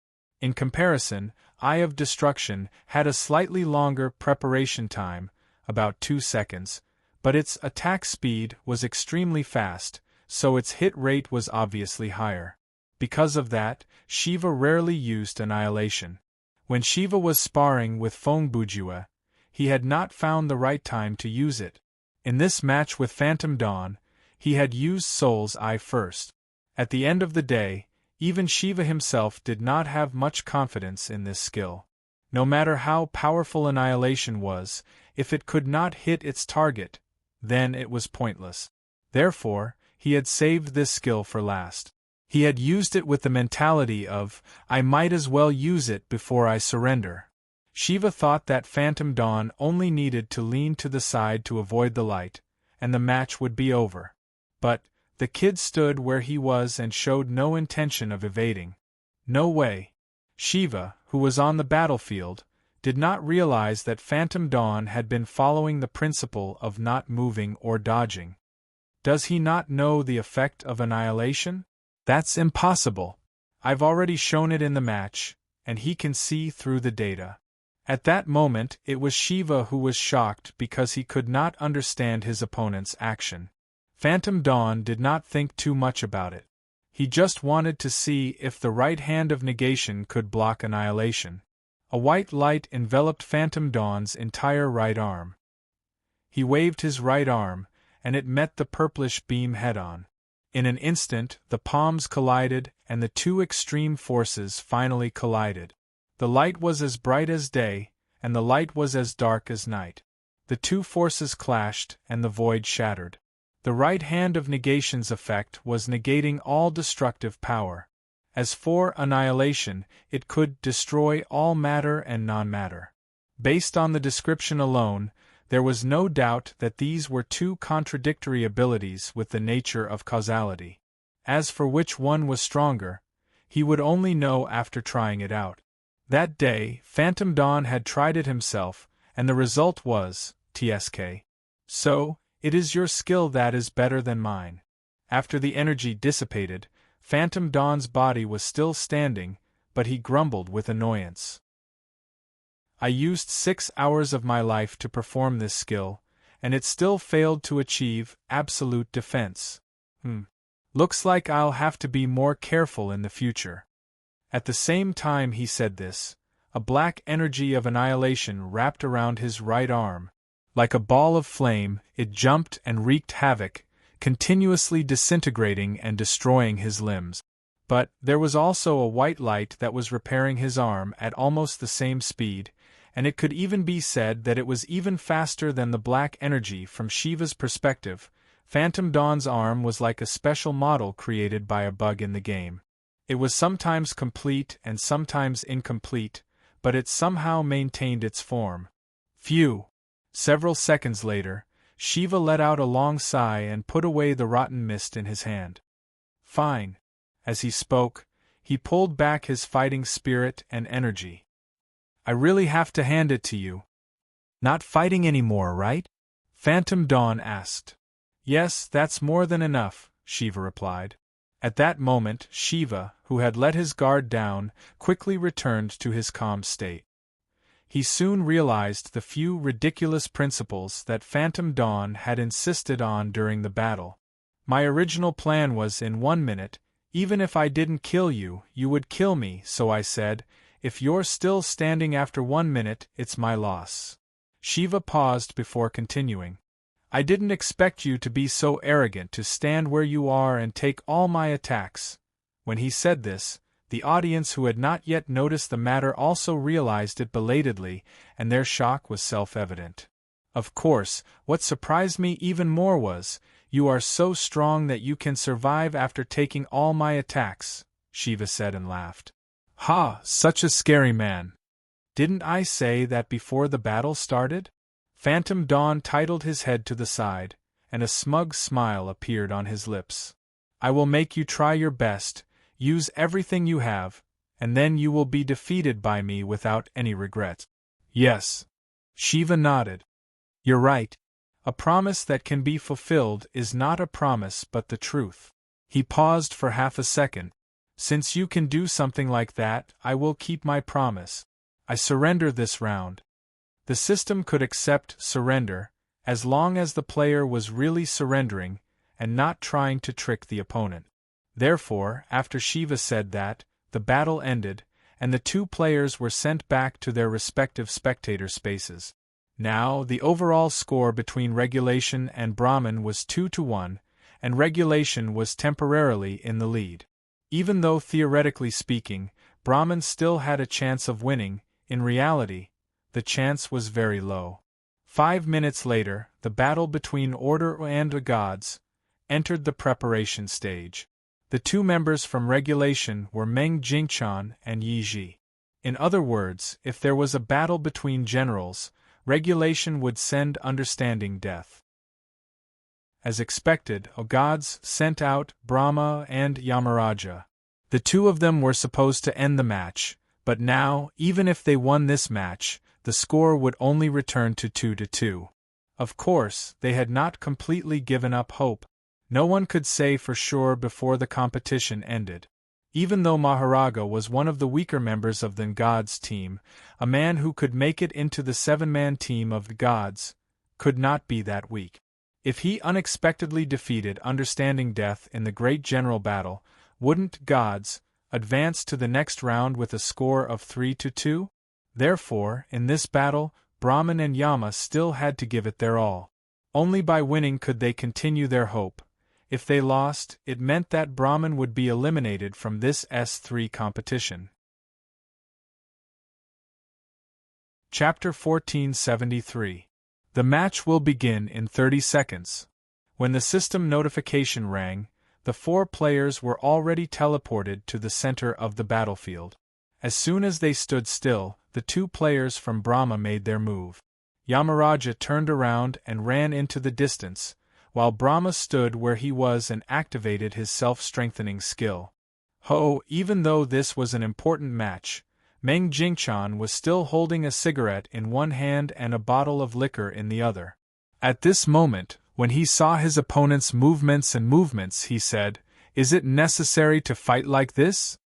In comparison, Eye of Destruction had a slightly longer preparation time, about 2 seconds, but its attack speed was extremely fast, so its hit rate was obviously higher. Because of that, Shiva rarely used Annihilation. When Shiva was sparring with Feng Bujue, he had not found the right time to use it. In this match with Phantom Dawn, he had used Soul's Eye first. At the end of the day, even Shiva himself did not have much confidence in this skill. No matter how powerful Annihilation was, if it could not hit its target, then it was pointless. Therefore, he had saved this skill for last. He had used it with the mentality of, I might as well use it before I surrender. Shiva thought that Phantom Dawn only needed to lean to the side to avoid the light, and the match would be over. But the kid stood where he was and showed no intention of evading. No way. Shiva, who was on the battlefield, did not realize that Phantom Dawn had been following the principle of not moving or dodging. Does he not know the effect of annihilation? That's impossible. I've already shown it in the match, and he can see through the data. At that moment, it was Shiva who was shocked because he could not understand his opponent's action. Phantom Dawn did not think too much about it. He just wanted to see if the right hand of negation could block annihilation. A white light enveloped Phantom Dawn's entire right arm. He waved his right arm, and it met the purplish beam head-on. In an instant, the palms collided, and the two extreme forces finally collided. The light was as bright as day, and the light was as dark as night. The two forces clashed, and the void shattered. The right hand of negation's effect was negating all destructive power. As for annihilation, it could destroy all matter and non-matter. Based on the description alone, there was no doubt that these were two contradictory abilities with the nature of causality. As for which one was stronger, he would only know after trying it out. That day, Phantom Dawn had tried it himself, and the result was, TSK. So, it is your skill that is better than mine. After the energy dissipated, Phantom Dawn's body was still standing, but he grumbled with annoyance. I used 6 hours of my life to perform this skill, and it still failed to achieve absolute defense. Looks like I'll have to be more careful in the future. At the same time he said this, a black energy of annihilation wrapped around his right arm. Like a ball of flame, it jumped and wreaked havoc, continuously disintegrating and destroying his limbs. But there was also a white light that was repairing his arm at almost the same speed, and it could even be said that it was even faster than the black energy. From Shiva's perspective, Phantom Dawn's arm was like a special model created by a bug in the game. It was sometimes complete and sometimes incomplete, but it somehow maintained its form. Phew! Several seconds later, Shiva let out a long sigh and put away the rotten mist in his hand. Fine. As he spoke, he pulled back his fighting spirit and energy. I really have to hand it to you. Not fighting anymore, right? Phantom Dawn asked. Yes, that's more than enough, Shiva replied. At that moment, Shiva, who had let his guard down, quickly returned to his calm state. He soon realized the few ridiculous principles that Phantom Dawn had insisted on during the battle. My original plan was in 1 minute, even if I didn't kill you, you would kill me, so I said, if you're still standing after 1 minute, it's my loss. Shiva paused before continuing. I didn't expect you to be so arrogant to stand where you are and take all my attacks. When he said this, the audience who had not yet noticed the matter also realized it belatedly, and their shock was self-evident. Of course, what surprised me even more was, you are so strong that you can survive after taking all my attacks, Shiva said and laughed. Ha, such a scary man. Didn't I say that before the battle started? Phantom Dawn titled his head to the side, and a smug smile appeared on his lips. I will make you try your best, use everything you have, and then you will be defeated by me without any regret. Yes. Shiva nodded. You're right. A promise that can be fulfilled is not a promise but the truth. He paused for half a second. Since you can do something like that, I will keep my promise. I surrender this round. The system could accept surrender, as long as the player was really surrendering, and not trying to trick the opponent. Therefore, after Shiva said that, the battle ended, and the two players were sent back to their respective spectator spaces. Now, the overall score between Regulation and Brahman was 2-1, and Regulation was temporarily in the lead. Even though theoretically speaking, Brahman still had a chance of winning, in reality, the chance was very low. 5 minutes later, the battle between Order and the gods entered the preparation stage. The two members from regulation were Meng Jingquan and Yi Ji. In other words, if there was a battle between generals, regulation would send understanding death. As expected, gods sent out Brahma and Yamaraja. The two of them were supposed to end the match, but now, even if they won this match, the score would only return to 2-2. Of course, they had not completely given up hope. No one could say for sure before the competition ended. Even though Maharaga was one of the weaker members of the gods team, a man who could make it into the 7-man team of the gods could not be that weak. If he unexpectedly defeated Understanding Death in the great general battle, wouldn't gods advance to the next round with a score of 3-2? Therefore, in this battle, Brahman and Yama still had to give it their all. Only by winning could they continue their hope. If they lost, it meant that Brahman would be eliminated from this S3 competition. Chapter 1473. The match will begin in 30 seconds. When the system notification rang, the 4 players were already teleported to the center of the battlefield. As soon as they stood still, the 2 players from Brahma made their move. Yamaraja turned around and ran into the distance, while Brahma stood where he was and activated his self-strengthening skill. Even though this was an important match, Meng Jingquan was still holding a cigarette in one hand and a bottle of liquor in the other. At this moment, when he saw his opponent's movements, he said, "Is it necessary to fight like this?"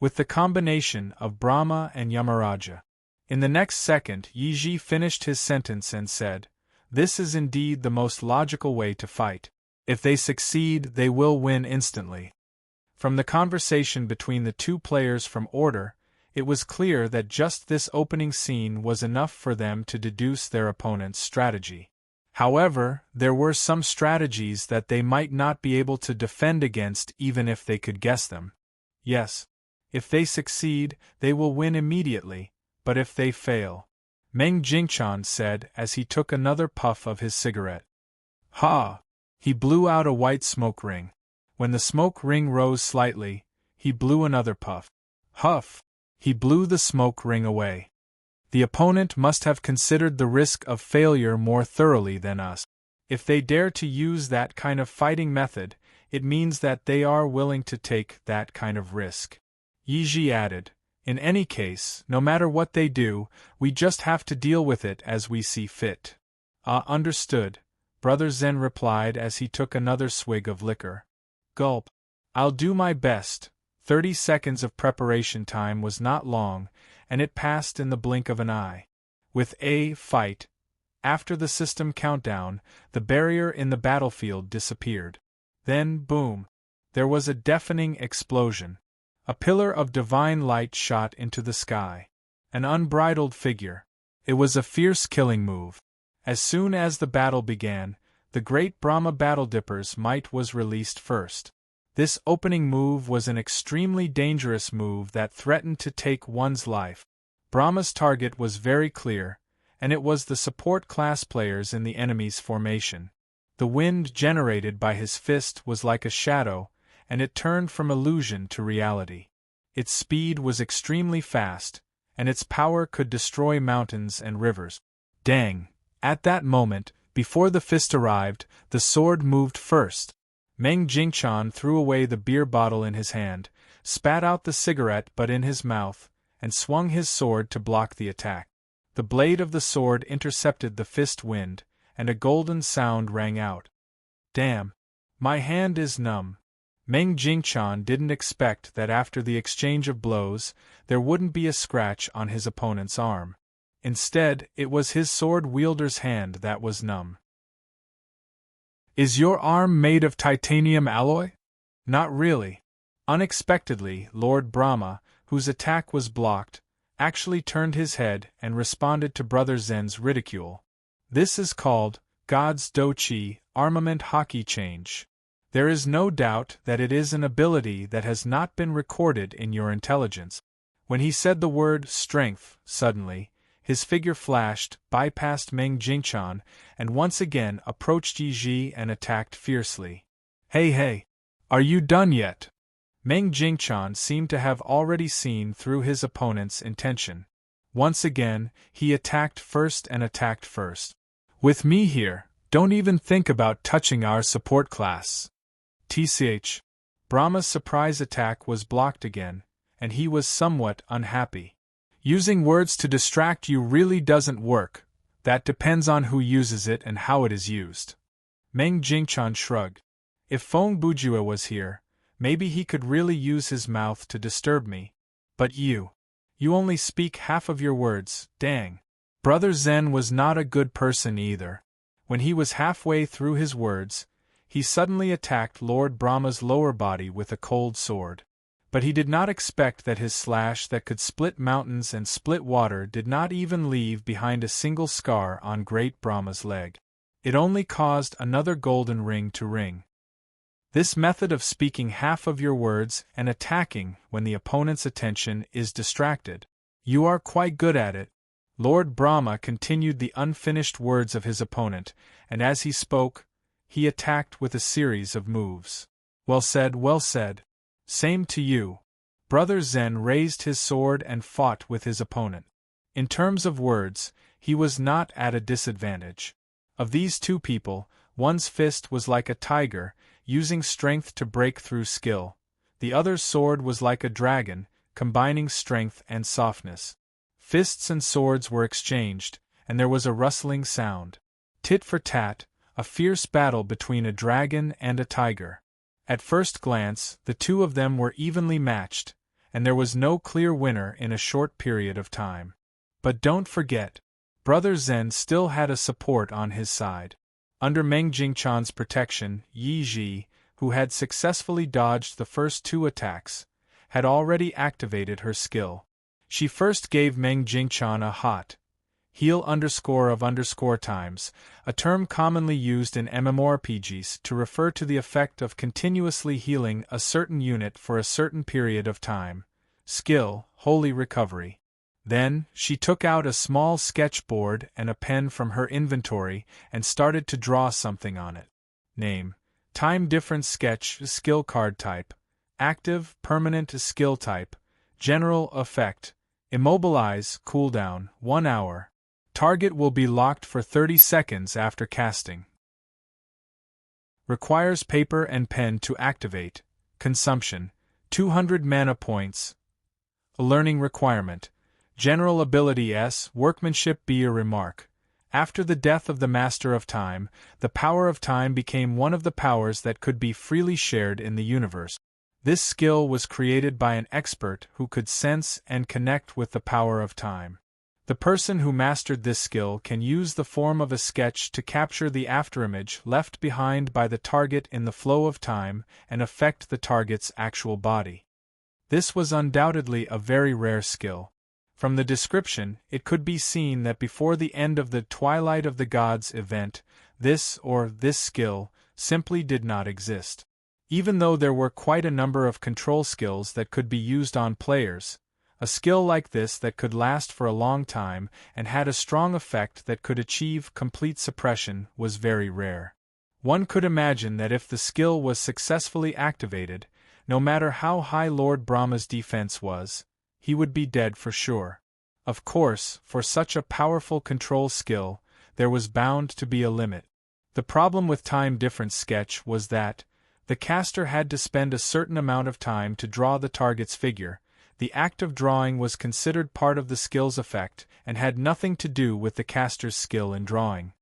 With the combination of Brahma and Yamaraja. In the next second, Yi Ji finished his sentence and said, "This is indeed the most logical way to fight. If they succeed, they will win instantly." From the conversation between the 2 players from Order, it was clear that just this opening scene was enough for them to deduce their opponent's strategy. However, there were some strategies that they might not be able to defend against even if they could guess them. Yes, if they succeed, they will win immediately, but if they fail, Meng Jingquan said as he took another puff of his cigarette. He blew out a white smoke ring. When the smoke ring rose slightly, he blew another puff. Huff! He blew the smoke ring away. The opponent must have considered the risk of failure more thoroughly than us. If they dare to use that kind of fighting method, it means that they are willing to take that kind of risk. Yi Ji added, "In any case, no matter what they do, we just have to deal with it as we see fit." Understood, Brother Zen replied as he took another swig of liquor. Gulp. "I'll do my best." 30 seconds of preparation time was not long, and it passed in the blink of an eye. With a fight, after the system countdown, the barrier in the battlefield disappeared. Then, boom! There was a deafening explosion. A pillar of divine light shot into the sky. An unbridled figure. It was a fierce killing move. As soon as the battle began, the great Brahma Battle Dipper's might was released first. This opening move was an extremely dangerous move that threatened to take one's life. Brahma's target was very clear, and it was the support class players in the enemy's formation. The wind generated by his fist was like a shadow, and it turned from illusion to reality. Its speed was extremely fast, and its power could destroy mountains and rivers. Dang! At that moment, before the fist arrived, the sword moved first. Meng Jingquan threw away the beer bottle in his hand, spat out the cigarette butt in his mouth, and swung his sword to block the attack. The blade of the sword intercepted the fist wind, and a golden sound rang out. "Damn! My hand is numb." Meng Jingquan didn't expect that after the exchange of blows, there wouldn't be a scratch on his opponent's arm. Instead, it was his sword-wielder's hand that was numb. "Is your arm made of titanium alloy?" "Not really." Unexpectedly, Lord Brahma, whose attack was blocked, actually turned his head and responded to Brother Zen's ridicule. "This is called God's Do-Chi armament hockey change. There is no doubt that it is an ability that has not been recorded in your intelligence." When he said the word strength, suddenly, his figure flashed, bypassed Meng Jingquan, and once again approached Yi Ji and attacked fiercely. Hey! Are you done yet?" Meng Jingchan seemed to have already seen through his opponent's intention. Once again, he attacked first. With me here, don't even think about touching our support class. TCH. Brahma's surprise attack was blocked again, and he was somewhat unhappy. Using words to distract you really doesn't work. That depends on who uses it and how it is used. Meng Jingchan shrugged. If Feng Bujue was here, maybe he could really use his mouth to disturb me. But you only speak half of your words, dang. Brother Zen was not a good person either. When he was halfway through his words, he suddenly attacked Lord Brahma's lower body with a cold sword. But he did not expect that his slash that could split mountains and split water did not even leave behind a single scar on Great Brahma's leg. It only caused another golden ring to ring. This method of speaking half of your words and attacking when the opponent's attention is distracted. You are quite good at it. Lord Brahma continued the unfinished words of his opponent, and as he spoke, he attacked with a series of moves. Well said, well said. Same to you. Brother Zen raised his sword and fought with his opponent. In terms of words, he was not at a disadvantage. Of these two people, one's fist was like a tiger, using strength to break through skill. The other's sword was like a dragon, combining strength and softness. Fists and swords were exchanged, and there was a rustling sound. Tit for tat, a fierce battle between a dragon and a tiger. At first glance, the two of them were evenly matched, and there was no clear winner in a short period of time. But don't forget, Brother Zen still had a support on his side. Under Meng Jingchan's protection, Yi Ji, who had successfully dodged the first two attacks, had already activated her skill. She first gave Meng Jingchan a hot heal _of_ times, a term commonly used in MMORPGs to refer to the effect of continuously healing a certain unit for a certain period of time. Skill, Holy Recovery. Then, she took out a small sketchboard and a pen from her inventory and started to draw something on it. Name: Time Difference Sketch Skill Card Type. Active, Permanent Skill Type. General Effect. Immobilize, cooldown, 1 hour. Target will be locked for 30 seconds after casting. Requires paper and pen to activate. Consumption: 200 mana points. A learning requirement. General ability S, workmanship B. A remark. After the death of the Master of Time, the power of time became one of the powers that could be freely shared in the universe. This skill was created by an expert who could sense and connect with the power of time. The person who mastered this skill can use the form of a sketch to capture the afterimage left behind by the target in the flow of time and affect the target's actual body. This was undoubtedly a very rare skill. From the description, it could be seen that before the end of the Twilight of the Gods event, this skill simply did not exist. Even though there were quite a number of control skills that could be used on players, a skill like this that could last for a long time and had a strong effect that could achieve complete suppression was very rare. One could imagine that if the skill was successfully activated, no matter how high Lord Brahma's defense was, he would be dead for sure. Of course, for such a powerful control skill, there was bound to be a limit. The problem with Time Difference Sketch was that the caster had to spend a certain amount of time to draw the target's figure. The act of drawing was considered part of the skill's effect and had nothing to do with the caster's skill in drawing.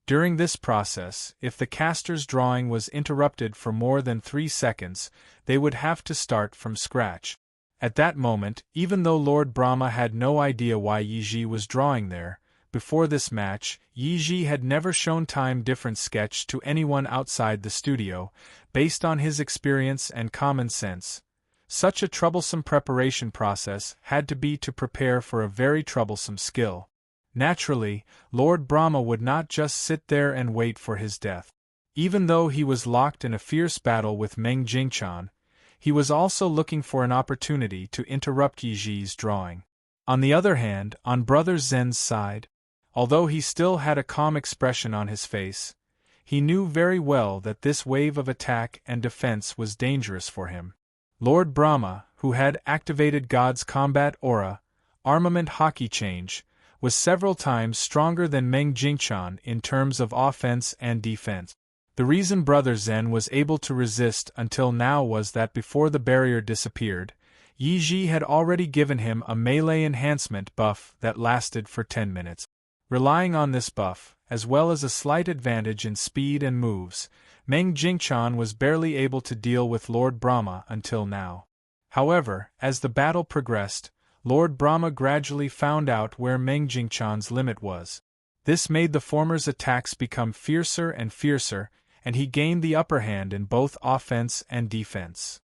During this process, if the caster's drawing was interrupted for more than 3 seconds, they would have to start from scratch. At that moment, even though Lord Brahma had no idea why Yi Ji was drawing there, before this match, Yi Ji had never shown Time Difference Sketch to anyone outside the studio. Based on his experience and common sense, such a troublesome preparation process had to be to prepare for a very troublesome skill. Naturally, Lord Brahma would not just sit there and wait for his death. Even though he was locked in a fierce battle with Meng Jingchan, he was also looking for an opportunity to interrupt Yi Ji's drawing. On the other hand, on Brother Zen's side, although he still had a calm expression on his face, he knew very well that this wave of attack and defense was dangerous for him. Lord Brahma, who had activated God's combat aura, armament hockey change, was several times stronger than Meng Jingqian in terms of offense and defense. The reason Brother Zen was able to resist until now was that before the barrier disappeared, Yi Ji had already given him a melee enhancement buff that lasted for 10 minutes. Relying on this buff, as well as a slight advantage in speed and moves, Meng Jingqian was barely able to deal with Lord Brahma until now. However, as the battle progressed, Lord Brahma gradually found out where Meng Jingqian's limit was. This made the former's attacks become fiercer and fiercer, and he gained the upper hand in both offense and defense.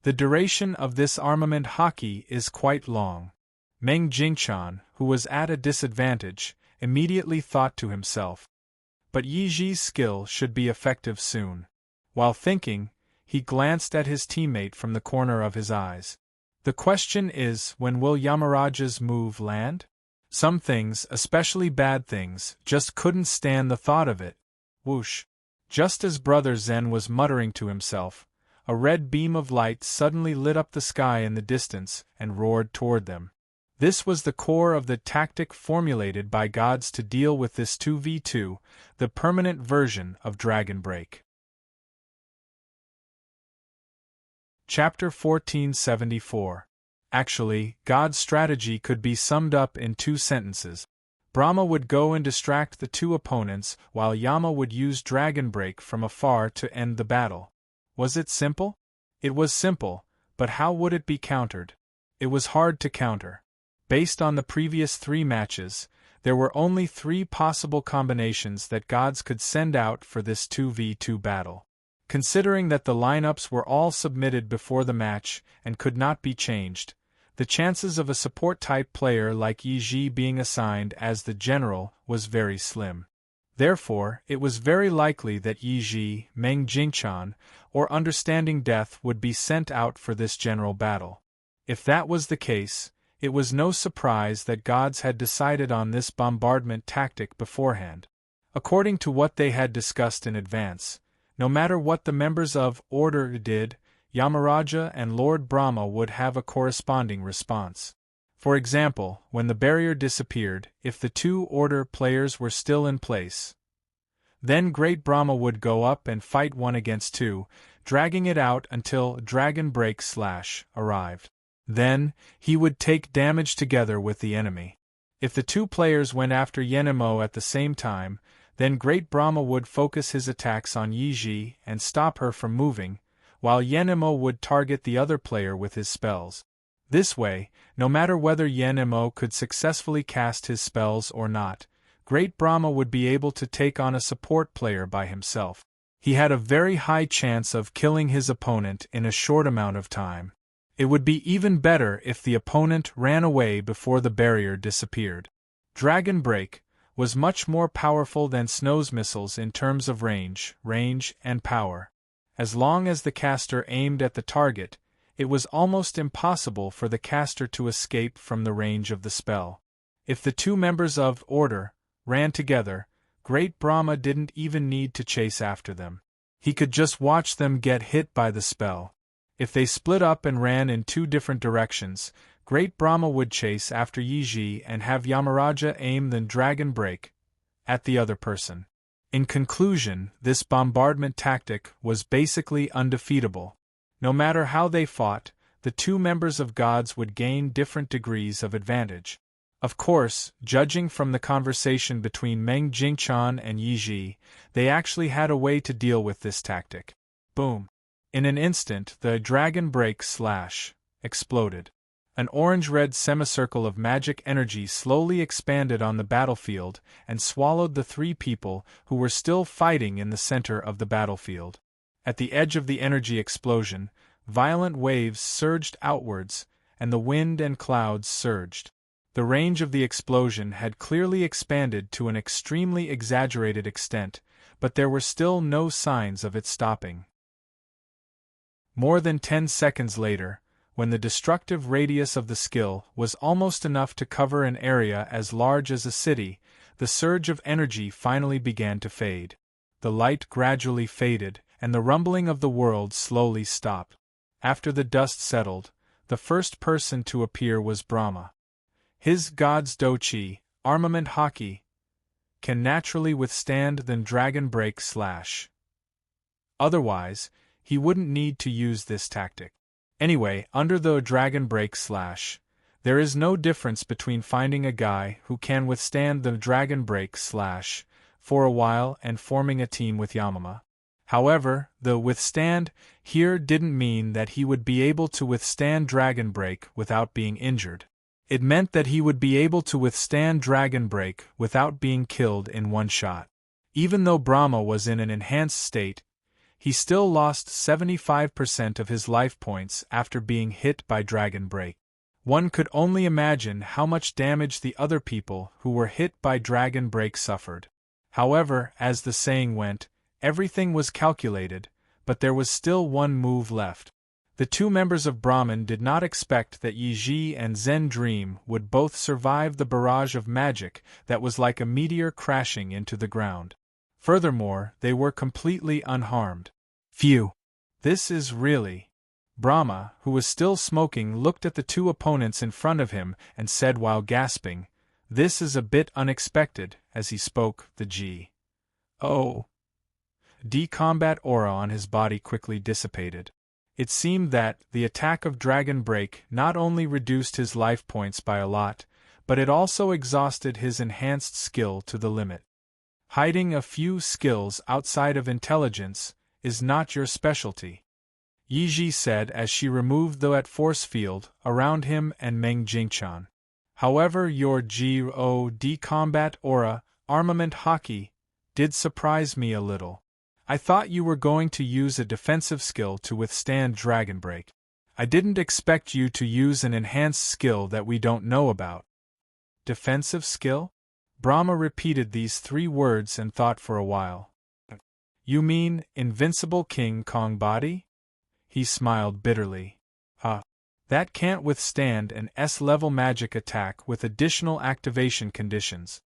The duration of this armament hockey is quite long. Meng Jingqian, who was at a disadvantage, immediately thought to himself, "But Yi Ji's skill should be effective soon." While thinking, he glanced at his teammate from the corner of his eyes. The question is, when will Yamaraja's move land? Some things, especially bad things, just couldn't stand the thought of it. Whoosh! Just as Brother Zen was muttering to himself, a red beam of light suddenly lit up the sky in the distance and roared toward them. This was the core of the tactic formulated by gods to deal with this 2v2, the permanent version of Dragon Break. Chapter 1474. Actually, God's strategy could be summed up in 2 sentences. Brahma would go and distract the 2 opponents, while Yama would use Dragon Break from afar to end the battle. Was it simple? It was simple, but how would it be countered? It was hard to counter. Based on the previous 3 matches, there were only 3 possible combinations that gods could send out for this 2v2 battle. Considering that the lineups were all submitted before the match and could not be changed, the chances of a support-type player like Yi Ji being assigned as the general was very slim. Therefore, it was very likely that Yi Ji, Meng Jingqian, or Understanding Death would be sent out for this general battle. If that was the case, it was no surprise that gods had decided on this bombardment tactic beforehand. According to what they had discussed in advance, no matter what the members of Order did, Yamaraja and Lord Brahma would have a corresponding response. For example, when the barrier disappeared, if the 2 Order players were still in place, then Great Brahma would go up and fight 1 against 2, dragging it out until Dragon Break / arrived. Then, he would take damage together with the enemy. If the 2 players went after Yenemo at the same time, then Great Brahma would focus his attacks on Yi Ji and stop her from moving, while Yenemo would target the other player with his spells. This way, no matter whether Yenemo could successfully cast his spells or not, Great Brahma would be able to take on a support player by himself. He had a very high chance of killing his opponent in a short amount of time. It would be even better if the opponent ran away before the barrier disappeared. Dragon Break was much more powerful than Snow's missiles in terms of range, and power. As long as the caster aimed at the target, it was almost impossible for the caster to escape from the range of the spell. If the 2 members of Order ran together, Great Brahma didn't even need to chase after them. He could just watch them get hit by the spell. If they split up and ran in 2 different directions, Great Brahma would chase after Yi Ji and have Yamaraja aim the Dragon Break at the other person. In conclusion, this bombardment tactic was basically undefeatable. No matter how they fought, the 2 members of gods would gain different degrees of advantage. Of course, judging from the conversation between Meng Jingqian and Yi Ji, they actually had a way to deal with this tactic. Boom! In an instant, the Dragon Break / exploded. An orange-red semicircle of magic energy slowly expanded on the battlefield and swallowed the 3 people who were still fighting in the center of the battlefield. At the edge of the energy explosion, violent waves surged outwards, and the wind and clouds surged. The range of the explosion had clearly expanded to an extremely exaggerated extent, but there were still no signs of it stopping. More than 10 seconds later, when the destructive radius of the skill was almost enough to cover an area as large as a city, the surge of energy finally began to fade. The light gradually faded, and the rumbling of the world slowly stopped. After the dust settled, the first person to appear was Brahma. His god's dochi, armament haki, can naturally withstand the dragon break slash. Otherwise, he wouldn't need to use this tactic. Anyway, under the dragon break slash, there is no difference between finding a guy who can withstand the dragon break slash for a while and forming a team with Yamama. However, the withstand here didn't mean that he would be able to withstand dragon break without being injured. It meant that he would be able to withstand dragon break without being killed in one shot. Even though Brahma was in an enhanced state, he still lost 75% of his life points after being hit by dragon break. One could only imagine how much damage the other people who were hit by dragon break suffered. However, as the saying went, everything was calculated, but there was still one move left. The two members of Brahman did not expect that Yiji and Zen Dream would both survive the barrage of magic that was like a meteor crashing into the ground. Furthermore, they were completely unharmed. Phew! This is really... Brahma, who was still smoking, looked at the two opponents in front of him and said while gasping, "This is a bit unexpected." As he spoke, the D combat aura on his body quickly dissipated. It seemed that the attack of Dragon Break not only reduced his life points by a lot, but it also exhausted his enhanced skill to the limit. Hiding a few skills outside of intelligence is not your specialty, Yiji said as she removed the force field around him and Meng Jingchan. However, your D combat aura, armament haki, did surprise me a little. I thought you were going to use a defensive skill to withstand Dragon Break. I didn't expect you to use an enhanced skill that we don't know about. Defensive skill? Brahma repeated these three words and thought for a while. You mean, invincible King Kong body? He smiled bitterly. That can't withstand an S-level magic attack with additional activation conditions.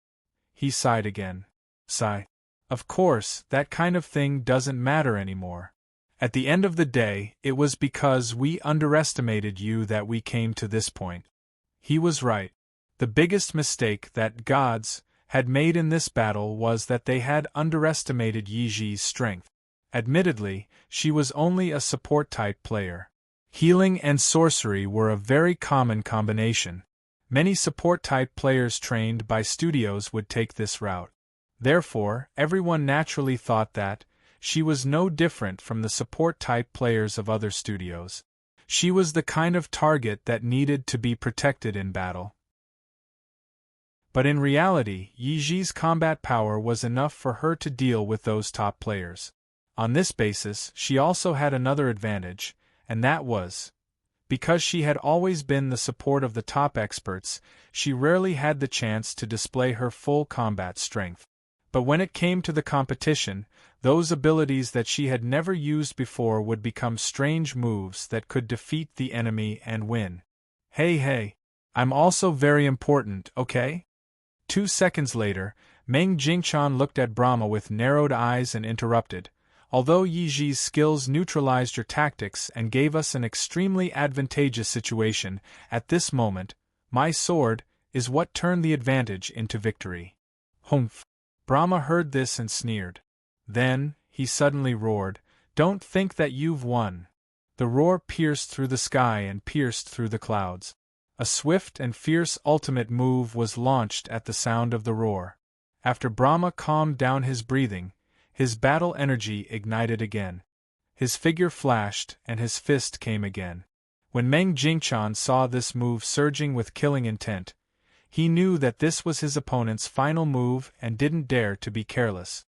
He sighed again. Sigh. Of course, that kind of thing doesn't matter anymore. At the end of the day, it was because we underestimated you that we came to this point. He was right. The biggest mistake that gods had made in this battle was that they had underestimated Yiji's strength. Admittedly, she was only a support-type player. Healing and sorcery were a very common combination. Many support-type players trained by studios would take this route. Therefore, everyone naturally thought that she was no different from the support-type players of other studios. She was the kind of target that needed to be protected in battle. But in reality, Yiji's combat power was enough for her to deal with those top players. On this basis, she also had another advantage, and that was, because she had always been the support of the top experts, she rarely had the chance to display her full combat strength. But when it came to the competition, those abilities that she had never used before would become strange moves that could defeat the enemy and win. Hey, I'm also very important, okay? 2 seconds later, Meng Jingchan looked at Brahma with narrowed eyes and interrupted. Although Yiji's skills neutralized your tactics and gave us an extremely advantageous situation, at this moment, my sword is what turned the advantage into victory. Humph! Brahma heard this and sneered. Then, he suddenly roared, "Don't think that you've won." The roar pierced through the sky and pierced through the clouds. A swift and fierce ultimate move was launched at the sound of the roar. After Brahma calmed down his breathing, his battle energy ignited again. His figure flashed and his fist came again. When Meng Jingchan saw this move surging with killing intent, he knew that this was his opponent's final move and didn't dare to be careless.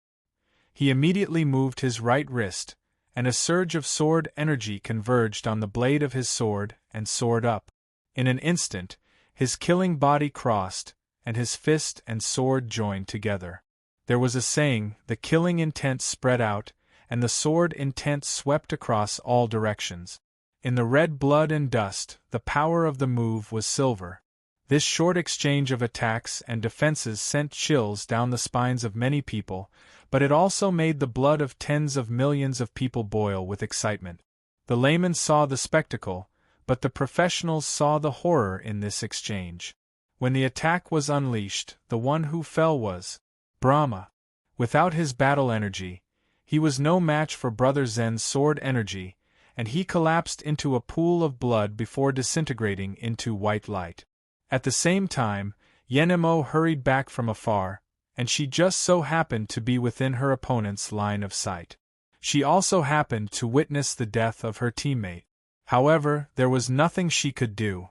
He immediately moved his right wrist, and a surge of sword energy converged on the blade of his sword and soared up. In an instant, his killing body crossed, and his fist and sword joined together. There was a saying, the killing intent spread out, and the sword intent swept across all directions. In the red blood and dust, the power of the move was silver. This short exchange of attacks and defenses sent chills down the spines of many people, but it also made the blood of tens of millions of people boil with excitement. The layman saw the spectacle, but the professionals saw the horror in this exchange. When the attack was unleashed, the one who fell was Brahma. Without his battle energy, he was no match for Brother Zen's sword energy, and he collapsed into a pool of blood before disintegrating into white light. At the same time, Yenemo hurried back from afar, and she just so happened to be within her opponent's line of sight. She also happened to witness the death of her teammate. However, there was nothing she could do.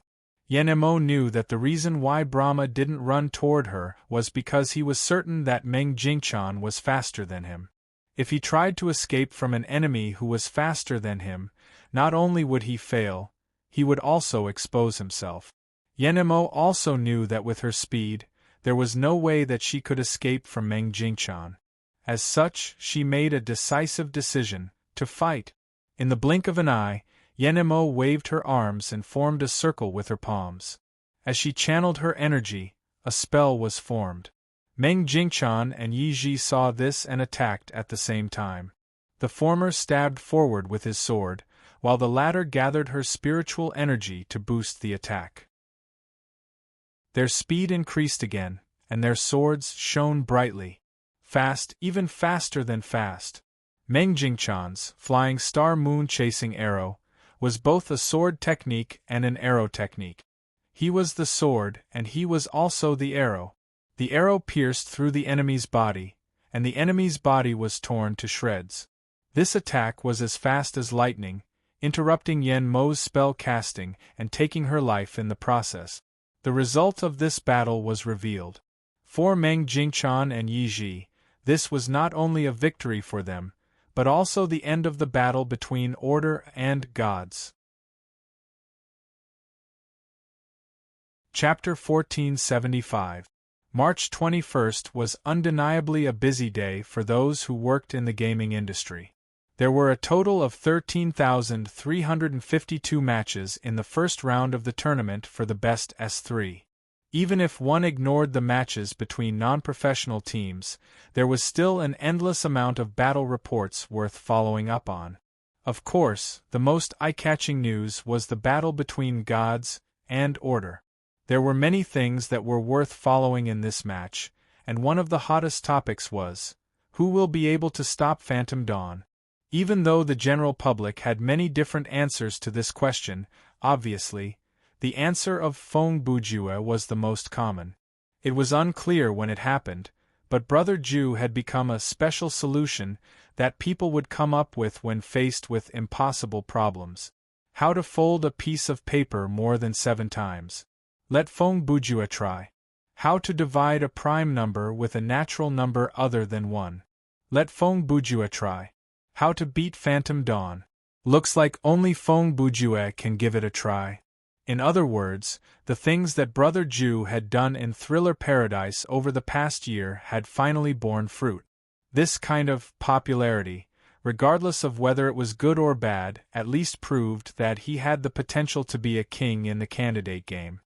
Yenemo knew that the reason why Brahma didn't run toward her was because he was certain that Meng Jingchan was faster than him. If he tried to escape from an enemy who was faster than him, not only would he fail, he would also expose himself. Yenemo also knew that with her speed, there was no way that she could escape from Meng Jingchan. As such, she made a decisive decision to fight. In the blink of an eye, Yenemo waved her arms and formed a circle with her palms. As she channeled her energy, a spell was formed. Meng Jingchan and Yi Ji saw this and attacked at the same time. The former stabbed forward with his sword, while the latter gathered her spiritual energy to boost the attack. Their speed increased again, and their swords shone brightly. Fast, even faster than fast. Meng Jingchan's flying star moon-chasing arrow was both a sword technique and an arrow technique. He was the sword, and he was also the arrow. The arrow pierced through the enemy's body, and the enemy's body was torn to shreds. This attack was as fast as lightning, interrupting Yen Mo's spell casting and taking her life in the process. The result of this battle was revealed. For Meng Jingchan and Yi Ji, this was not only a victory for them, but also the end of the battle between order and gods. Chapter 1475. March 21st was undeniably a busy day for those who worked in the gaming industry. There were a total of 13,352 matches in the first round of the tournament for the best S3. Even if one ignored the matches between non-professional teams, there was still an endless amount of battle reports worth following up on. Of course, the most eye-catching news was the battle between gods and order. There were many things that were worth following in this match, and one of the hottest topics was, who will be able to stop Phantom Dawn? Even though the general public had many different answers to this question, obviously, the answer of Feng Bujue was the most common. It was unclear when it happened, but Brother Ju had become a special solution that people would come up with when faced with impossible problems. How to fold a piece of paper more than 7 times. Let Feng Bujue try. How to divide a prime number with a natural number other than 1. Let Feng Bujue try. How to beat Phantom Dawn. Looks like only Feng Bujue can give it a try. In other words, the things that Brother Ju had done in Thriller Paradise over the past year had finally borne fruit. This kind of popularity, regardless of whether it was good or bad, at least proved that he had the potential to be a king in the candidate game.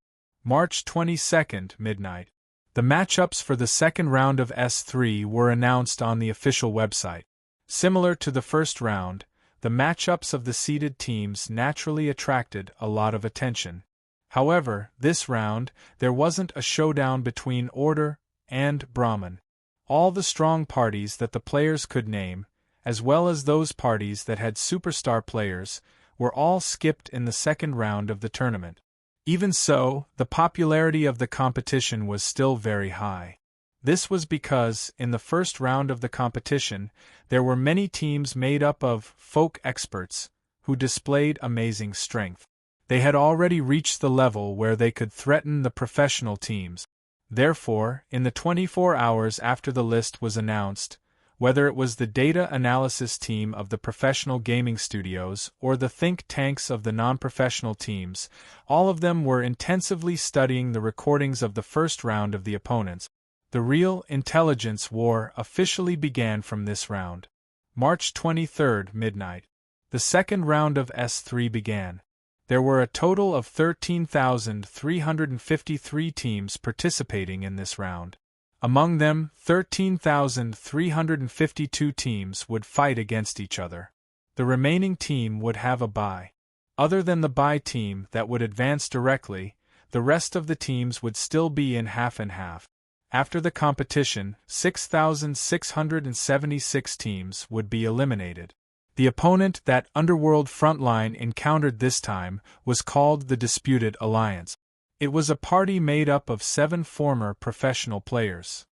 March 22nd, midnight. The matchups for the second round of S3 were announced on the official website. Similar to the first round, the matchups of the seeded teams naturally attracted a lot of attention. However, this round, there wasn't a showdown between Order and Brahman. All the strong parties that the players could name, as well as those parties that had superstar players, were all skipped in the second round of the tournament. Even so, the popularity of the competition was still very high. This was because, in the first round of the competition, there were many teams made up of folk experts, who displayed amazing strength. They had already reached the level where they could threaten the professional teams. Therefore, in the 24 hours after the list was announced, whether it was the data analysis team of the professional gaming studios or the think tanks of the non-professional teams, all of them were intensively studying the recordings of the first round of the opponents. The real intelligence war officially began from this round. March 23rd, midnight. The second round of S3 began. There were a total of 13,353 teams participating in this round. Among them, 13,352 teams would fight against each other. The remaining team would have a bye. Other than the bye team that would advance directly, the rest of the teams would still be in half and half. After the competition, 6,676 teams would be eliminated. The opponent that Underworld Frontline encountered this time was called the Disputed Alliance. It was a party made up of 7 former professional players.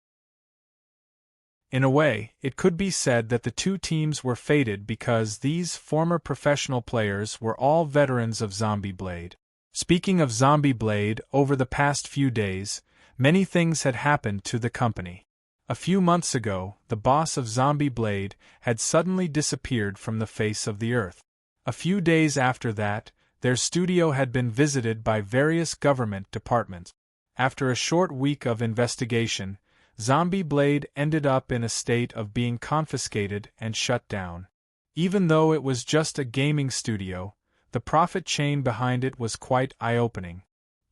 In a way, it could be said that the two teams were fated because these former professional players were all veterans of Zombie Blade. Speaking of Zombie Blade, over the past few days, many things had happened to the company. A few months ago, the boss of Zombie Blade had suddenly disappeared from the face of the earth. A few days after that, their studio had been visited by various government departments. After a short week of investigation, Zombie Blade ended up in a state of being confiscated and shut down. Even though it was just a gaming studio, the profit chain behind it was quite eye-opening.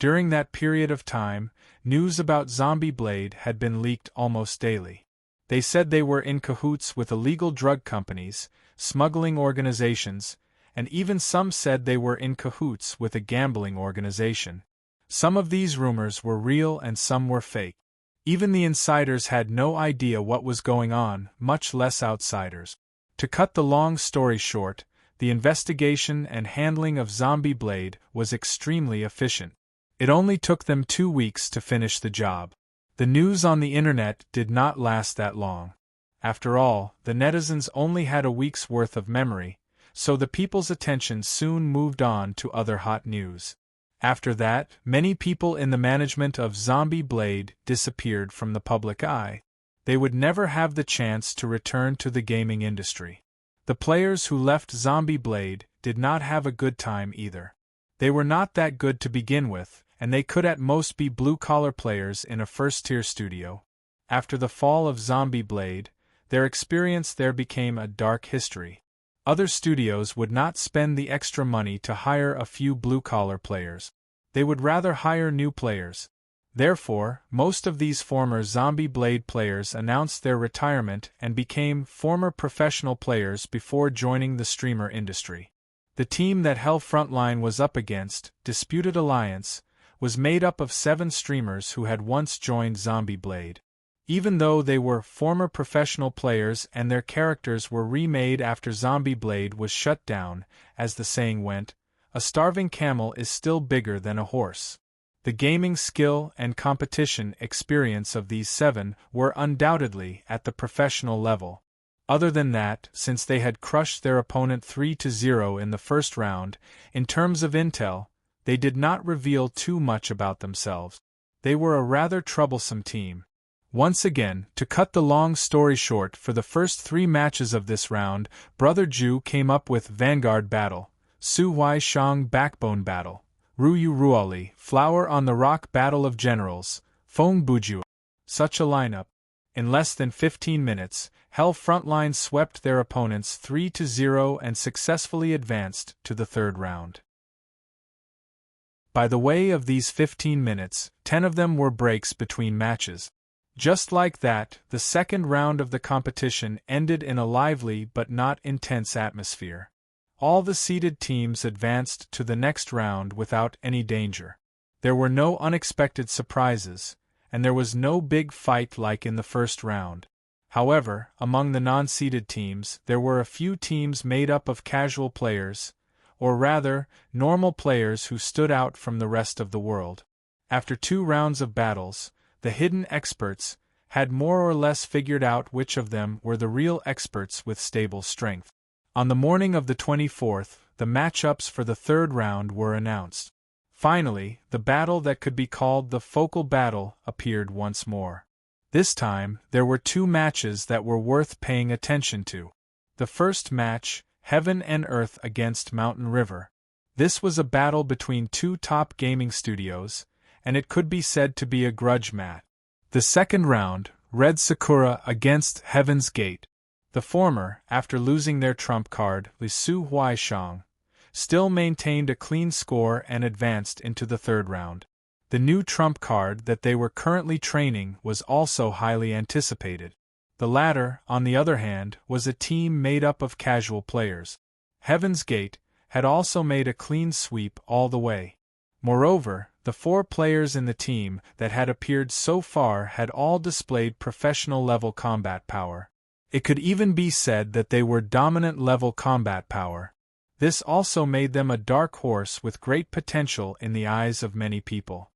During that period of time, news about Zombie Blade had been leaked almost daily. They said they were in cahoots with illegal drug companies, smuggling organizations, and even some said they were in cahoots with a gambling organization. Some of these rumors were real and some were fake. Even the insiders had no idea what was going on, much less outsiders. To cut the long story short, the investigation and handling of Zombie Blade was extremely efficient. It only took them 2 weeks to finish the job. The news on the internet did not last that long. After all, the netizens only had a week's worth of memory, so the people's attention soon moved on to other hot news. After that, many people in the management of Zombie Blade disappeared from the public eye. They would never have the chance to return to the gaming industry. The players who left Zombie Blade did not have a good time either. They were not that good to begin with, and they could at most be blue-collar players in a first-tier studio. After the fall of Zombie Blade, their experience there became a dark history. Other studios would not spend the extra money to hire a few blue-collar players. They would rather hire new players. Therefore, most of these former Zombie Blade players announced their retirement and became former professional players before joining the streamer industry. The team that Hell Frontline was up against, Disputed Alliance, was made up of 7 streamers who had once joined Zombie Blade. Even though they were former professional players and their characters were remade after Zombie Blade was shut down, as the saying went, a starving camel is still bigger than a horse. The gaming skill and competition experience of these 7 were undoubtedly at the professional level. Other than that, since they had crushed their opponent 3-0 in the first round, in terms of intel, they did not reveal too much about themselves. They were a rather troublesome team. Once again, to cut the long story short, for the first 3 matches of this round, Brother Ju came up with Vanguard Battle, Su Wai Shang Backbone Battle, Ruyu Ruoli, Flower on the Rock Battle of Generals, Feng Buju. Such a lineup. In less than 15 minutes, Hell Frontline swept their opponents 3-0 and successfully advanced to the 3rd round. By the way of these 15 minutes, 10 of them were breaks between matches. Just like that, the 2nd round of the competition ended in a lively but not intense atmosphere. All the seeded teams advanced to the next round without any danger. There were no unexpected surprises, and there was no big fight like in the first round. However, among the non-seeded teams, there were a few teams made up of casual players, or rather, normal players who stood out from the rest of the world. After 2 rounds of battles, the hidden experts had more or less figured out which of them were the real experts with stable strength. On the morning of the 24th, the matchups for the 3rd round were announced. Finally, the battle that could be called the focal battle appeared once more. This time, there were 2 matches that were worth paying attention to. The first match, Heaven and Earth against Mountain River. This was a battle between 2 top gaming studios, and it could be said to be a grudge match. The second round, Red Sakura against Heaven's Gate. The former, after losing their trump card, Li Su Huaishang, still maintained a clean score and advanced into the 3rd round. The new trump card that they were currently training was also highly anticipated. The latter, on the other hand, was a team made up of casual players. Heaven's Gate had also made a clean sweep all the way. Moreover, the 4 players in the team that had appeared so far had all displayed professional-level combat power. It could even be said that they were dominant-level combat power. This also made them a dark horse with great potential in the eyes of many people.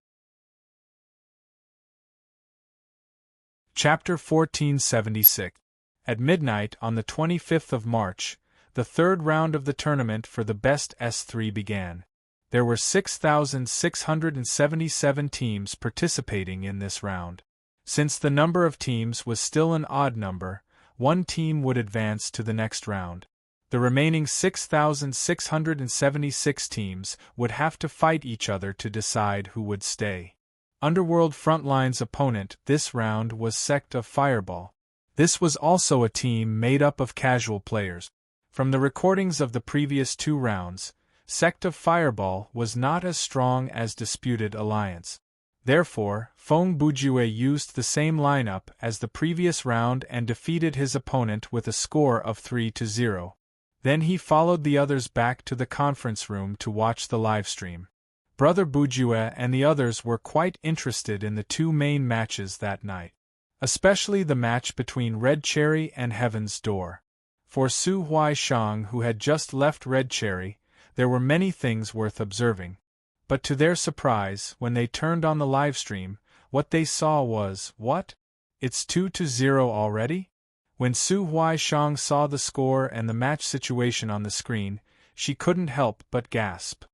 Chapter 1476. At midnight on the 25th of March, the third round of the tournament for the best S3 began. There were 6,677 teams participating in this round. Since the number of teams was still an odd number, one team would advance to the next round. The remaining 6,676 teams would have to fight each other to decide who would stay. Underworld Frontline's opponent this round was Sect of Fireball. This was also a team made up of casual players. From the recordings of the previous 2 rounds, Sect of Fireball was not as strong as Disputed Alliance. Therefore, Feng Bujue used the same lineup as the previous round and defeated his opponent with a score of 3-0. Then he followed the others back to the conference room to watch the livestream. Brother Bujue and the others were quite interested in the 2 main matches that night, especially the match between Red Cherry and Heaven's Door. For Su Huaishang, who had just left Red Cherry, there were many things worth observing. But to their surprise, when they turned on the livestream, what they saw was, what? It's 2-0 already? When Su Huaishang saw the score and the match situation on the screen, she couldn't help but gasp.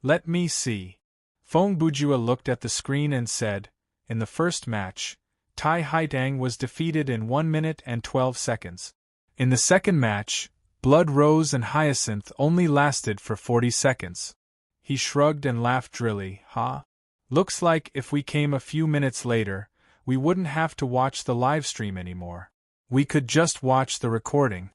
Let me see. Feng Bujue looked at the screen and said, in the first match, Tai Haitang was defeated in 1 minute and 12 seconds. In the second match, Blood Rose and Hyacinth only lasted for 40 seconds. He shrugged and laughed drily. Looks like if we came a few minutes later, we wouldn't have to watch the livestream anymore. We could just watch the recording.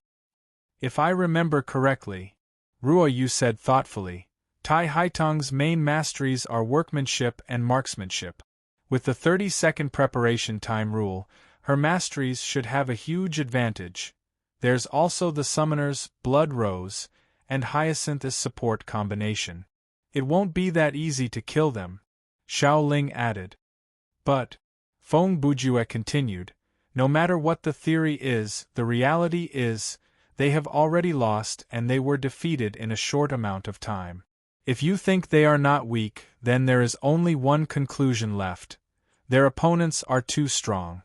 If I remember correctly, Ruoyu said thoughtfully, Tai Haitang's main masteries are workmanship and marksmanship. With the 30-second preparation time rule, her masteries should have a huge advantage. There's also the summoner's Blood Rose and Hyacinth as support combination. It won't be that easy to kill them, Xiao Ling added. But, Feng Bujue continued, no matter what the theory is, the reality is, they have already lost and they were defeated in a short amount of time. If you think they are not weak, then there is only one conclusion left. Their opponents are too strong.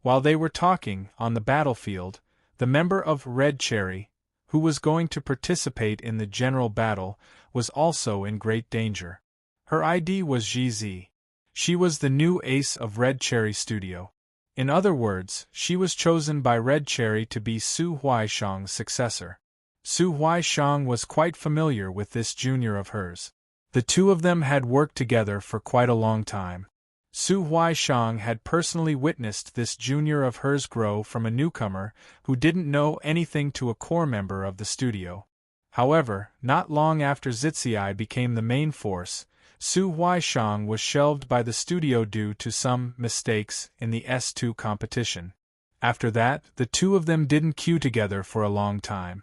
While they were talking, on the battlefield, the member of Red Cherry, who was going to participate in the general battle, was also in great danger. Her ID was GZ. She was the new ace of Red Cherry Studio. In other words, she was chosen by Red Cherry to be Su Huaishang's successor. Su Huaishang was quite familiar with this junior of hers. The 2 of them had worked together for quite a long time. Su Huaishang had personally witnessed this junior of hers grow from a newcomer who didn't know anything to a core member of the studio. However, not long after Zixiai became the main force, Su Huaishang was shelved by the studio due to some mistakes in the S2 competition. After that, the 2 of them didn't queue together for a long time.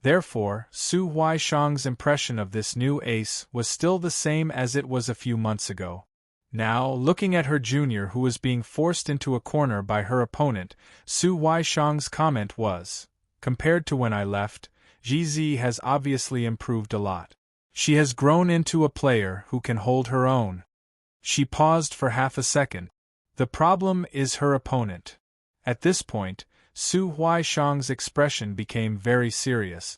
Therefore, Su Huaishang's impression of this new ace was still the same as it was a few months ago. Now, looking at her junior who was being forced into a corner by her opponent, Su Huaishang's comment was, compared to when I left, GZ has obviously improved a lot. She has grown into a player who can hold her own. She paused for half a second. The problem is her opponent. At this point, Su Huaishang's expression became very serious.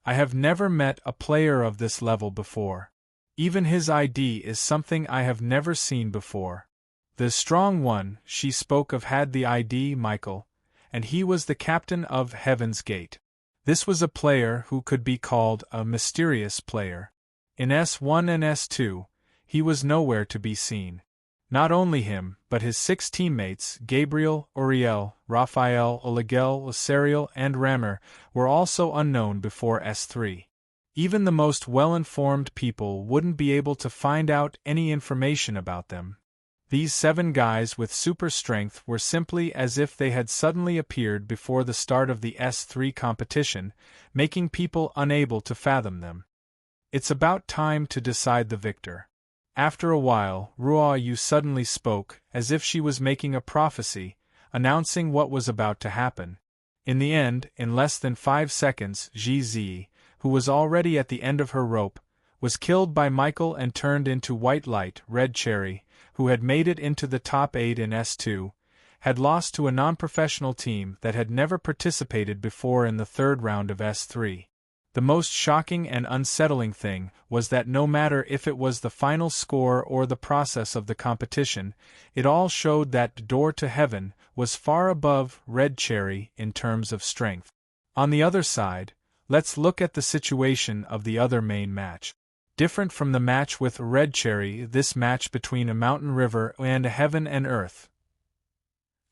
I have never met a player of this level before. Even his ID is something I have never seen before. The strong one she spoke of had the ID Michael, and he was the captain of Heaven's Gate. This was a player who could be called a mysterious player. In S1 and S2, he was nowhere to be seen. Not only him, but his 6 teammates, Gabriel, Uriel, Raphael, Olegel, Serial, and Rammer, were also unknown before S3. Even the most well-informed people wouldn't be able to find out any information about them. These 7 guys with super strength were simply as if they had suddenly appeared before the start of the S3 competition, making people unable to fathom them. It's about time to decide the victor. After a while, Ruo Yu suddenly spoke, as if she was making a prophecy, announcing what was about to happen. In the end, in less than 5 seconds, Ji Zi, who was already at the end of her rope, was killed by Michael and turned into White Light, Red Cherry, who had made it into the top 8 in S2, had lost to a non-professional team that had never participated before in the 3rd round of S3. The most shocking and unsettling thing was that no matter if it was the final score or the process of the competition, it all showed that Door to Heaven was far above Red Cherry in terms of strength. On the other side, let's look at the situation of the other main match. Different from the match with Red Cherry, this match between a mountain river and a heaven and earth.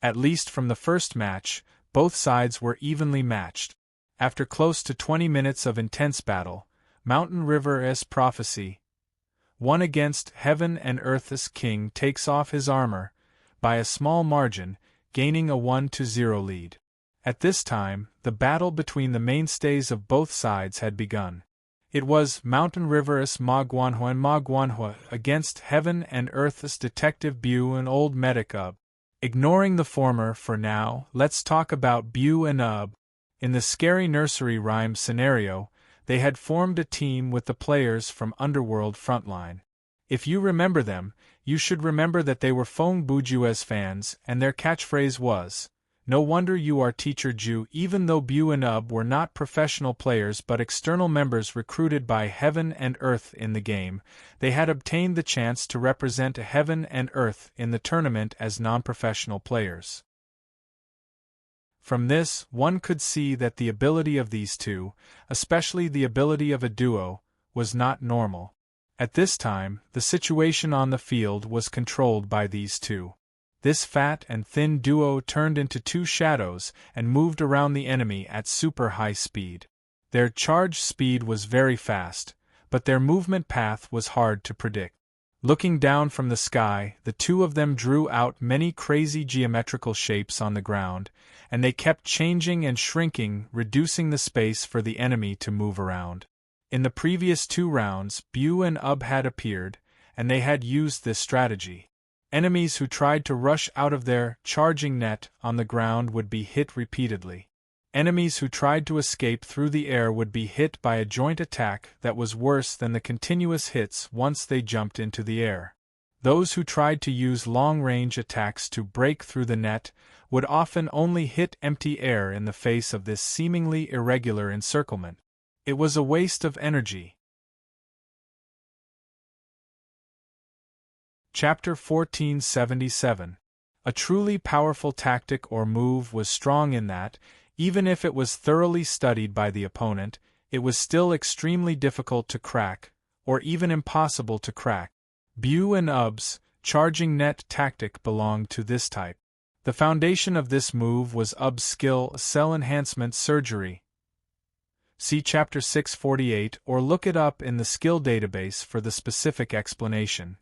At least from the first match, both sides were evenly matched. After close to 20 minutes of intense battle, Mountain River's prophecy, one against Heaven and Earth's king, takes off his armor, by a small margin, gaining a 1-0 lead. At this time, the battle between the mainstays of both sides had begun. It was Mountain River's Ma Guanhua and Ma Guanhua against Heaven and Earth's Detective Bu and Old Medic Ub. Ignoring the former for now, let's talk about Bu and Ub. In the scary nursery rhyme scenario, they had formed a team with the players from Underworld Frontline. If you remember them, you should remember that they were Feng Buju's fans, and their catchphrase was, "No wonder you are Teacher Ju." Even though Bu and Ub were not professional players but external members recruited by Heaven and Earth in the game, they had obtained the chance to represent Heaven and Earth in the tournament as non-professional players. From this, one could see that the ability of these two, especially the ability of a duo, was not normal. At this time, the situation on the field was controlled by these two. This fat and thin duo turned into 2 shadows and moved around the enemy at super high speed. Their charge speed was very fast, but their movement path was hard to predict. Looking down from the sky, the two of them drew out many crazy geometrical shapes on the ground, and they kept changing and shrinking, reducing the space for the enemy to move around. In the previous 2 rounds, Bu and Ub had appeared, and they had used this strategy. Enemies who tried to rush out of their charging net on the ground would be hit repeatedly. Enemies who tried to escape through the air would be hit by a joint attack that was worse than the continuous hits once they jumped into the air. Those who tried to use long-range attacks to break through the net would often only hit empty air in the face of this seemingly irregular encirclement. It was a waste of energy. Chapter 1477. A truly powerful tactic or move was strong in that, even if it was thoroughly studied by the opponent, it was still extremely difficult to crack, or even impossible to crack. Bu and Ub's charging net tactic belonged to this type. The foundation of this move was Ub's skill cell enhancement surgery. See Chapter 648 or look it up in the skill database for the specific explanation.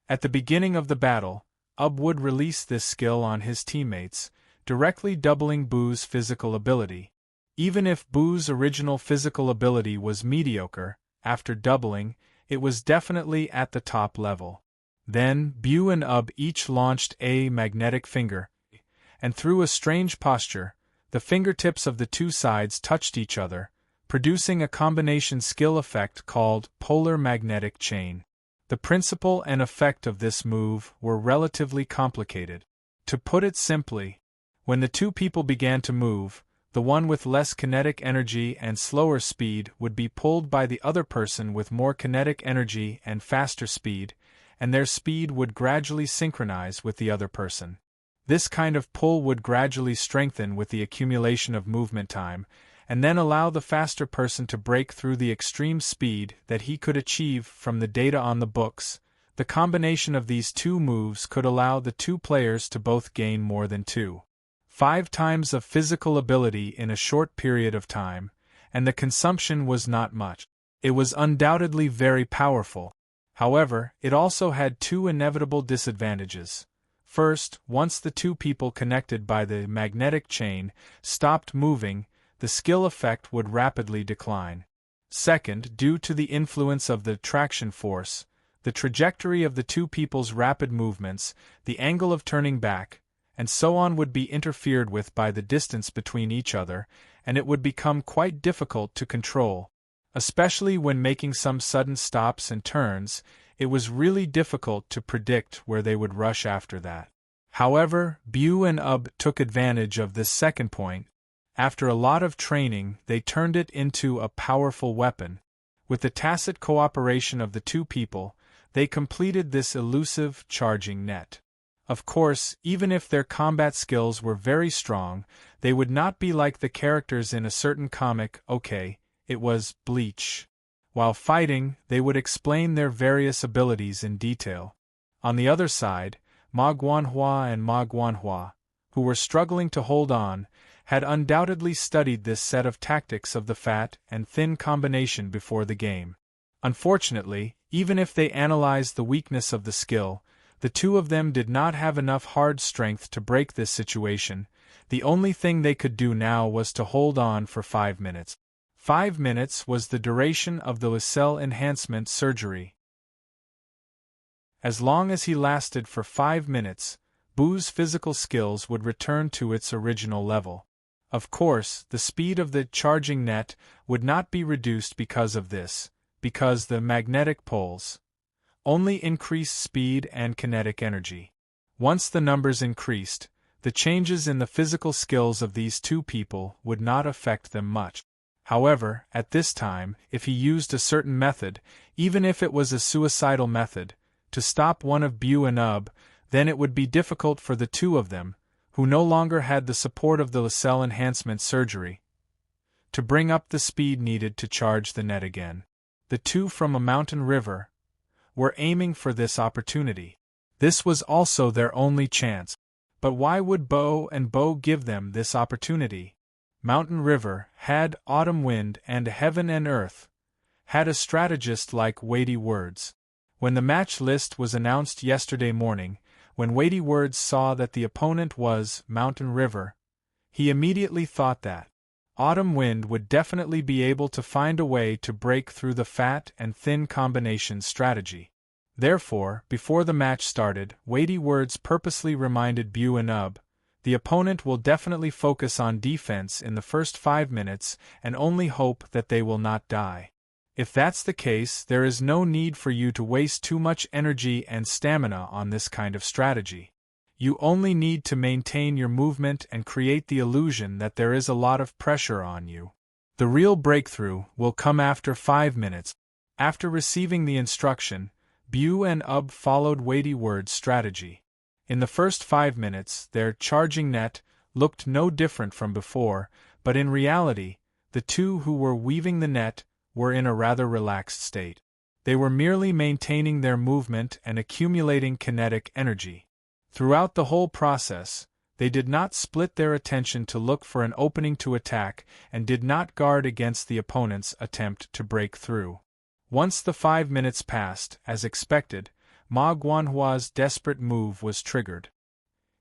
At the beginning of the battle, Ub would release this skill on his teammates, directly doubling Bu's physical ability. Even if Bu's original physical ability was mediocre, after doubling, it was definitely at the top level. Then, Bu and Ub each launched a magnetic finger, and through a strange posture, the fingertips of the two sides touched each other, producing a combination skill effect called polar magnetic chain. The principle and effect of this move were relatively complicated. To put it simply, when the two people began to move, the one with less kinetic energy and slower speed would be pulled by the other person with more kinetic energy and faster speed, and their speed would gradually synchronize with the other person. This kind of pull would gradually strengthen with the accumulation of movement time, and then allow the faster person to break through the extreme speed that he could achieve from the data on the books. The combination of these two moves could allow the two players to both gain more than 2.5 times of physical ability in a short period of time, and the consumption was not much. It was undoubtedly very powerful. However, it also had two inevitable disadvantages. First, once the two people connected by the magnetic chain stopped moving, the skill effect would rapidly decline. Second, due to the influence of the traction force, the trajectory of the two people's rapid movements, the angle of turning back, and so on would be interfered with by the distance between each other, and it would become quite difficult to control. Especially when making some sudden stops and turns, it was really difficult to predict where they would rush after that. However, Bu and Ub took advantage of this second point. After a lot of training, they turned it into a powerful weapon. With the tacit cooperation of the two people, they completed this elusive charging net. Of course, even if their combat skills were very strong, they would not be like the characters in a certain comic, okay, it was Bleach. While fighting, they would explain their various abilities in detail. On the other side, Ma Guanhua and Ma Guanhua, who were struggling to hold on, had undoubtedly studied this set of tactics of the fat and thin combination before the game. Unfortunately, even if they analyzed the weakness of the skill, the two of them did not have enough hard strength to break this situation. The only thing they could do now was to hold on for 5 minutes. 5 minutes was the duration of the cell enhancement surgery. As long as he lasted for 5 minutes, Bu's physical skills would return to its original level. Of course, the speed of the charging net would not be reduced because of this, because the magnetic poles only increase speed and kinetic energy. Once the numbers increased, the changes in the physical skills of these two people would not affect them much. However, at this time, if he used a certain method, even if it was a suicidal method, to stop one of Bu and Ub, then it would be difficult for the two of them, who no longer had the support of the cell enhancement surgery, to bring up the speed needed to charge the net again. The two from a mountain river were aiming for this opportunity. This was also their only chance. But why would Bo and Bo give them this opportunity? Mountain River had Autumn Wind and Heaven and Earth had a strategist like Weighty Words. When the match list was announced yesterday morning, when Weighty Words saw that the opponent was Mountain River, he immediately thought that Autumn Wind would definitely be able to find a way to break through the fat and thin combination strategy. Therefore, before the match started, Weighty Words purposely reminded Bu and Ub, the opponent will definitely focus on defense in the first 5 minutes and only hope that they will not die. If that's the case, there is no need for you to waste too much energy and stamina on this kind of strategy. You only need to maintain your movement and create the illusion that there is a lot of pressure on you. The real breakthrough will come after 5 minutes. After receiving the instruction, Bu and Ub followed Weighty Words' strategy. In the first 5 minutes, their charging net looked no different from before, but in reality, the two who were weaving the net were in a rather relaxed state. They were merely maintaining their movement and accumulating kinetic energy. Throughout the whole process, they did not split their attention to look for an opening to attack and did not guard against the opponent's attempt to break through. Once the 5 minutes passed, as expected, Ma Guanhua's desperate move was triggered.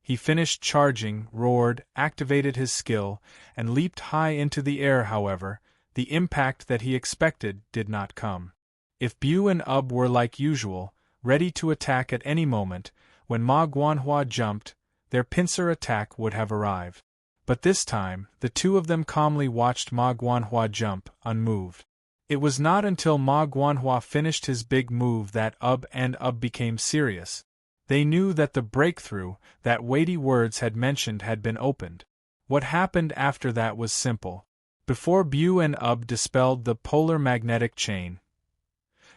He finished charging, roared, activated his skill, and leaped high into the air. However, the impact that he expected did not come. If Bu and Ub were like usual, ready to attack at any moment, when Ma Guanhua jumped, their pincer attack would have arrived. But this time, the two of them calmly watched Ma Guanhua jump, unmoved. It was not until Ma Guanhua finished his big move that Ub became serious. They knew that the breakthrough that Weighty Words had mentioned had been opened. What happened after that was simple. Before Bu and Ub dispelled the polar magnetic chain,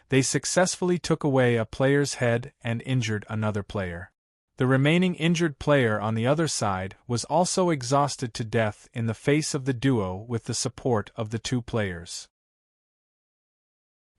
they successfully took away a player's head and injured another player. The remaining injured player on the other side was also exhausted to death in the face of the duo with the support of the two players.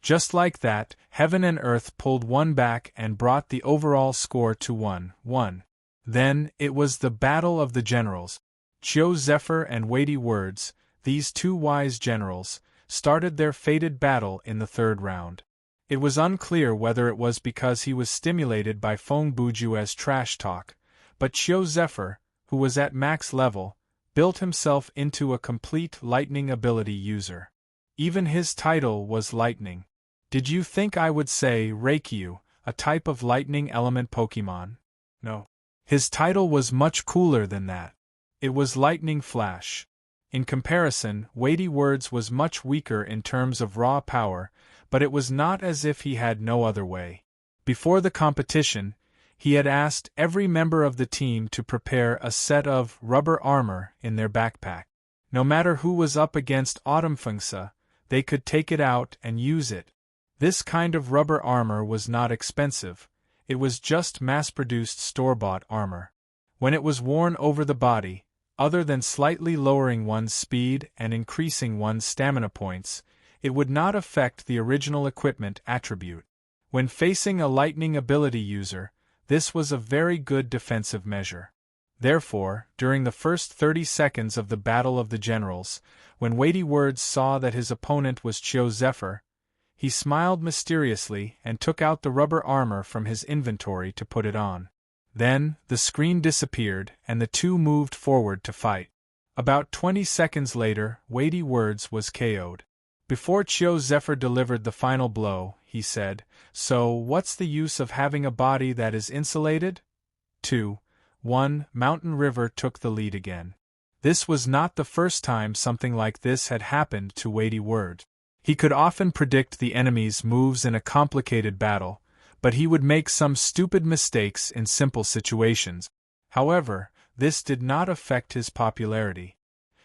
Just like that, Heaven and Earth pulled one back and brought the overall score to 1-1. Then, it was the Battle of the Generals. Chiu Zephyr and Weighty Words, these two wise generals, started their fated battle in the third round. It was unclear whether it was because he was stimulated by Feng Bujue's trash talk, but Qiu Zephyr, who was at max level, built himself into a complete lightning ability user. Even his title was Lightning. Did you think I would say Reikyu, a type of lightning element Pokemon? No. His title was much cooler than that. It was Lightning Flash. In comparison, Weighty Words was much weaker in terms of raw power, but it was not as if he had no other way. Before the competition, he had asked every member of the team to prepare a set of rubber armor in their backpack. No matter who was up against Autumnfengsa, they could take it out and use it. This kind of rubber armor was not expensive, it was just mass-produced store-bought armor. When it was worn over the body, other than slightly lowering one's speed and increasing one's stamina points, it would not affect the original equipment attribute. When facing a lightning ability user, this was a very good defensive measure. Therefore, during the first 30 seconds of the Battle of the Generals, when Weighty Words saw that his opponent was Qiu Zephyr, he smiled mysteriously and took out the rubber armor from his inventory to put it on. Then, the screen disappeared and the two moved forward to fight. About 20 seconds later, Weighty Words was KO'd. Before Qiu Zephyr delivered the final blow, he said, "So, what's the use of having a body that is insulated?" 2-1, Mountain River took the lead again. This was not the first time something like this had happened to Weighty Word. He could often predict the enemy's moves in a complicated battle, but he would make some stupid mistakes in simple situations. However, this did not affect his popularity.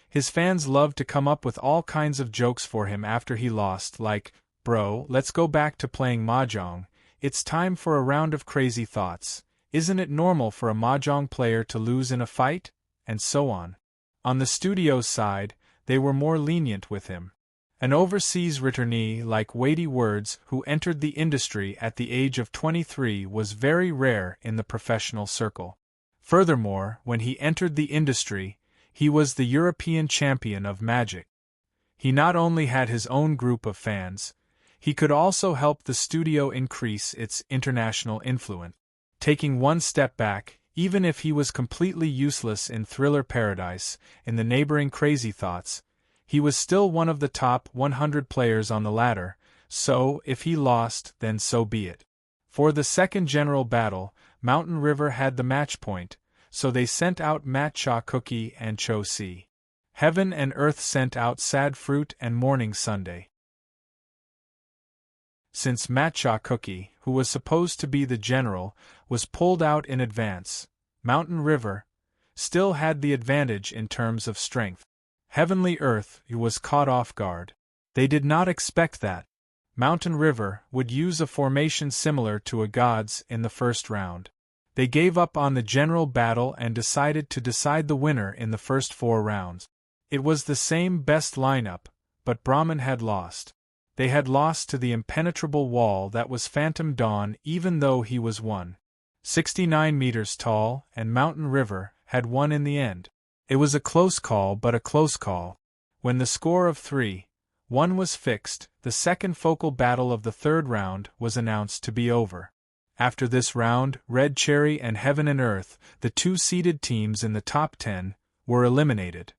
His fans loved to come up with all kinds of jokes for him after he lost, like, "Bro, let's go back to playing mahjong, it's time for a round of crazy thoughts, isn't it normal for a mahjong player to lose in a fight?" and so on. On the studio's side, they were more lenient with him. An overseas returnee like Weighty Words who entered the industry at the age of 23 was very rare in the professional circle. Furthermore, when he entered the industry, he was the European champion of Magic. He not only had his own group of fans, he could also help the studio increase its international influence. Taking one step back, even if he was completely useless in Thriller Paradise, in the neighboring Crazy Thoughts, he was still one of the top 100 players on the ladder, so if he lost, then so be it. For the second general battle, Mountain River had the match point, so they sent out Matcha Cookie and Cho Si. Heaven and Earth sent out Sad Fruit and Morning Sunday. Since Matcha Cookie, who was supposed to be the general, was pulled out in advance, Mountain River still had the advantage in terms of strength. Heavenly Earth was caught off guard. They did not expect that Mountain River would use a formation similar to a god's in the first round. They gave up on the general battle and decided to decide the winner in the first 4 rounds. It was the same best lineup, but Brahman had lost. They had lost to the impenetrable wall that was Phantom Dawn even though he was 169 meters tall, and Mountain River had won in the end. It was a close call, but a close call. When the score of 3-1 was fixed, the second focal battle of the third round was announced to be over. After this round, Red Cherry and Heaven and Earth, the 2 seeded teams in the top 10, were eliminated.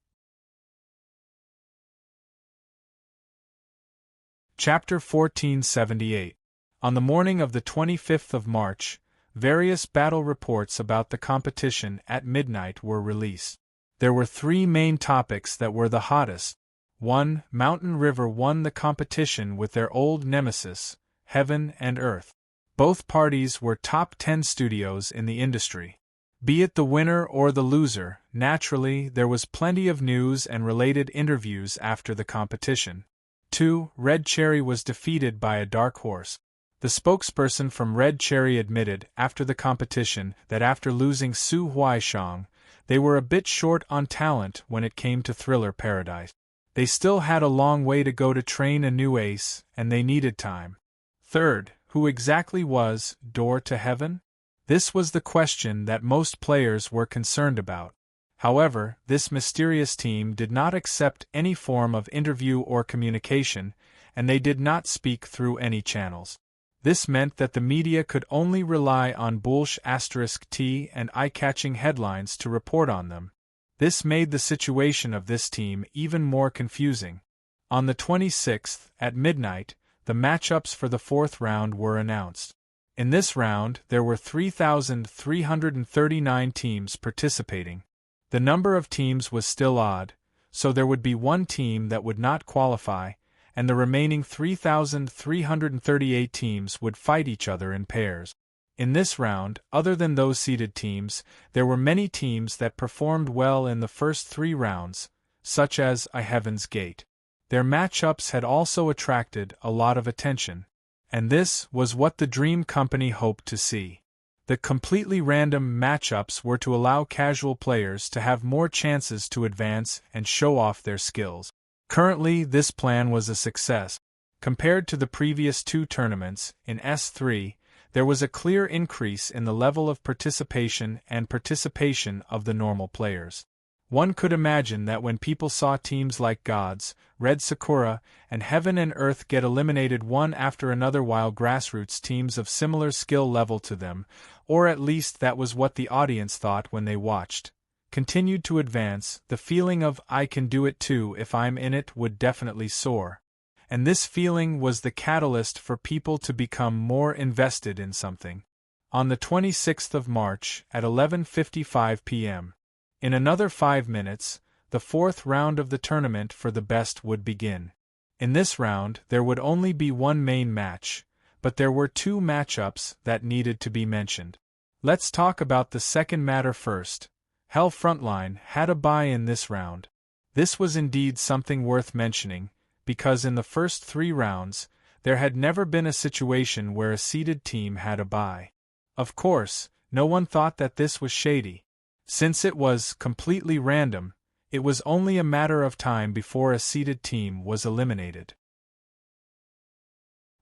Chapter 1478. On the morning of the 25th of March, various battle reports about the competition at midnight were released. There were 3 main topics that were the hottest. 1. Mountain River won the competition with their old nemesis, Heaven and Earth. Both parties were top 10 studios in the industry. Be it the winner or the loser, naturally, there was plenty of news and related interviews after the competition. 2. Red Cherry was defeated by a dark horse. The spokesperson from Red Cherry admitted after the competition that after losing Su Huaishang, they were a bit short on talent when it came to Thriller Paradise. They still had a long way to go to train a new ace, and they needed time. Third, who exactly was Door to Heaven? This was the question that most players were concerned about. However, this mysterious team did not accept any form of interview or communication, and they did not speak through any channels. This meant that the media could only rely on **T and eye-catching headlines to report on them. This made the situation of this team even more confusing. On the 26th, at midnight, the matchups for the fourth round were announced. In this round, there were 3,339 teams participating. The number of teams was still odd, so there would be one team that would not qualify, and the remaining 3,338 teams would fight each other in pairs. In this round, other than those seeded teams, there were many teams that performed well in the first 3 rounds, such as A Heaven's Gate. Their matchups had also attracted a lot of attention, and this was what the Dream Company hoped to see. The completely random matchups were to allow casual players to have more chances to advance and show off their skills. Currently, this plan was a success. Compared to the previous 2 tournaments, in S3, there was a clear increase in the level of participation of the normal players. One could imagine that when people saw teams like Gods, Red Sakura, and Heaven and Earth get eliminated one after another while grassroots teams of similar skill level to them, or at least that was what the audience thought when they watched, continued to advance, the feeling of "I can do it too if I'm in it" would definitely soar. And this feeling was the catalyst for people to become more invested in something. On the 26th of March, at 11:55 p.m., in another 5 minutes, the fourth round of the tournament for the best would begin. In this round, there would only be one main match, but there were 2 matchups that needed to be mentioned. Let's talk about the second matter first. Hell Frontline had a bye in this round. This was indeed something worth mentioning, because in the first 3 rounds, there had never been a situation where a seeded team had a bye. Of course, no one thought that this was shady. Since it was completely random, it was only a matter of time before a seeded team was eliminated.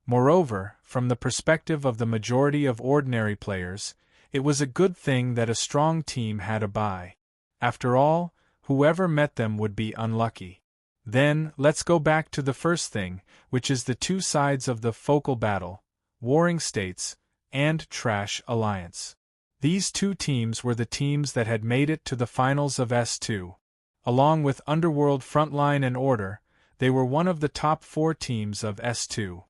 Moreover, from the perspective of the majority of ordinary players, it was a good thing that a strong team had a bye. After all, whoever met them would be unlucky. Then, let's go back to the first thing, which is the 2 sides of the focal battle, Warring States and Trash Alliance. These 2 teams were the teams that had made it to the finals of S2. Along with Underworld Frontline and Order, they were one of the top 4 teams of S2.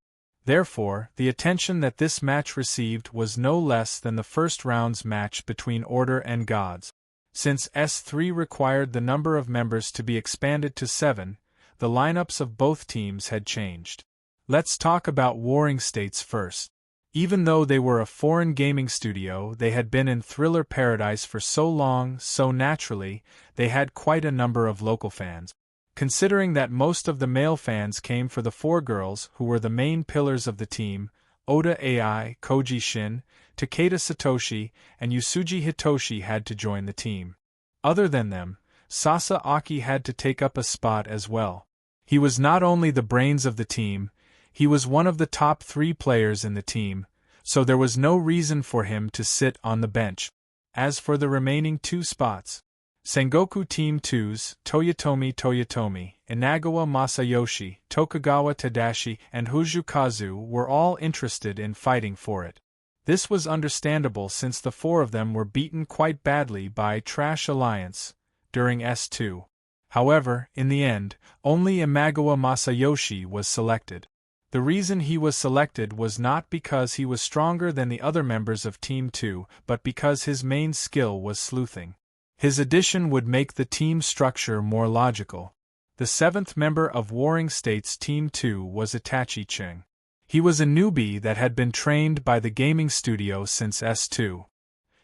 Therefore, the attention that this match received was no less than the first round's match between Order and Gods. Since S3 required the number of members to be expanded to 7, the lineups of both teams had changed. Let's talk about Warring States first. Even though they were a foreign gaming studio, they had been in thriller paradise for so long, so naturally, they had quite a number of local fans. Considering that most of the male fans came for the 4 girls who were the main pillars of the team, Oda Ai, Koji Shin, Takeda Satoshi, and Yusuji Hitoshi had to join the team. Other than them, Sasa Aki had to take up a spot as well. He was not only the brains of the team, he was one of the top 3 players in the team, so there was no reason for him to sit on the bench. As for the remaining 2 spots, Sengoku Team 2's Toyotomi, Inagawa Masayoshi, Tokugawa Tadashi, and Hujukazu were all interested in fighting for it. This was understandable since the 4 of them were beaten quite badly by Trash Alliance during S2. However, in the end, only Imagawa Masayoshi was selected. The reason he was selected was not because he was stronger than the other members of Team 2, but because his main skill was sleuthing. His addition would make the team structure more logical. The 7th member of Warring States Team 2 was Itachi Cheng. He was a newbie that had been trained by the gaming studio since S2.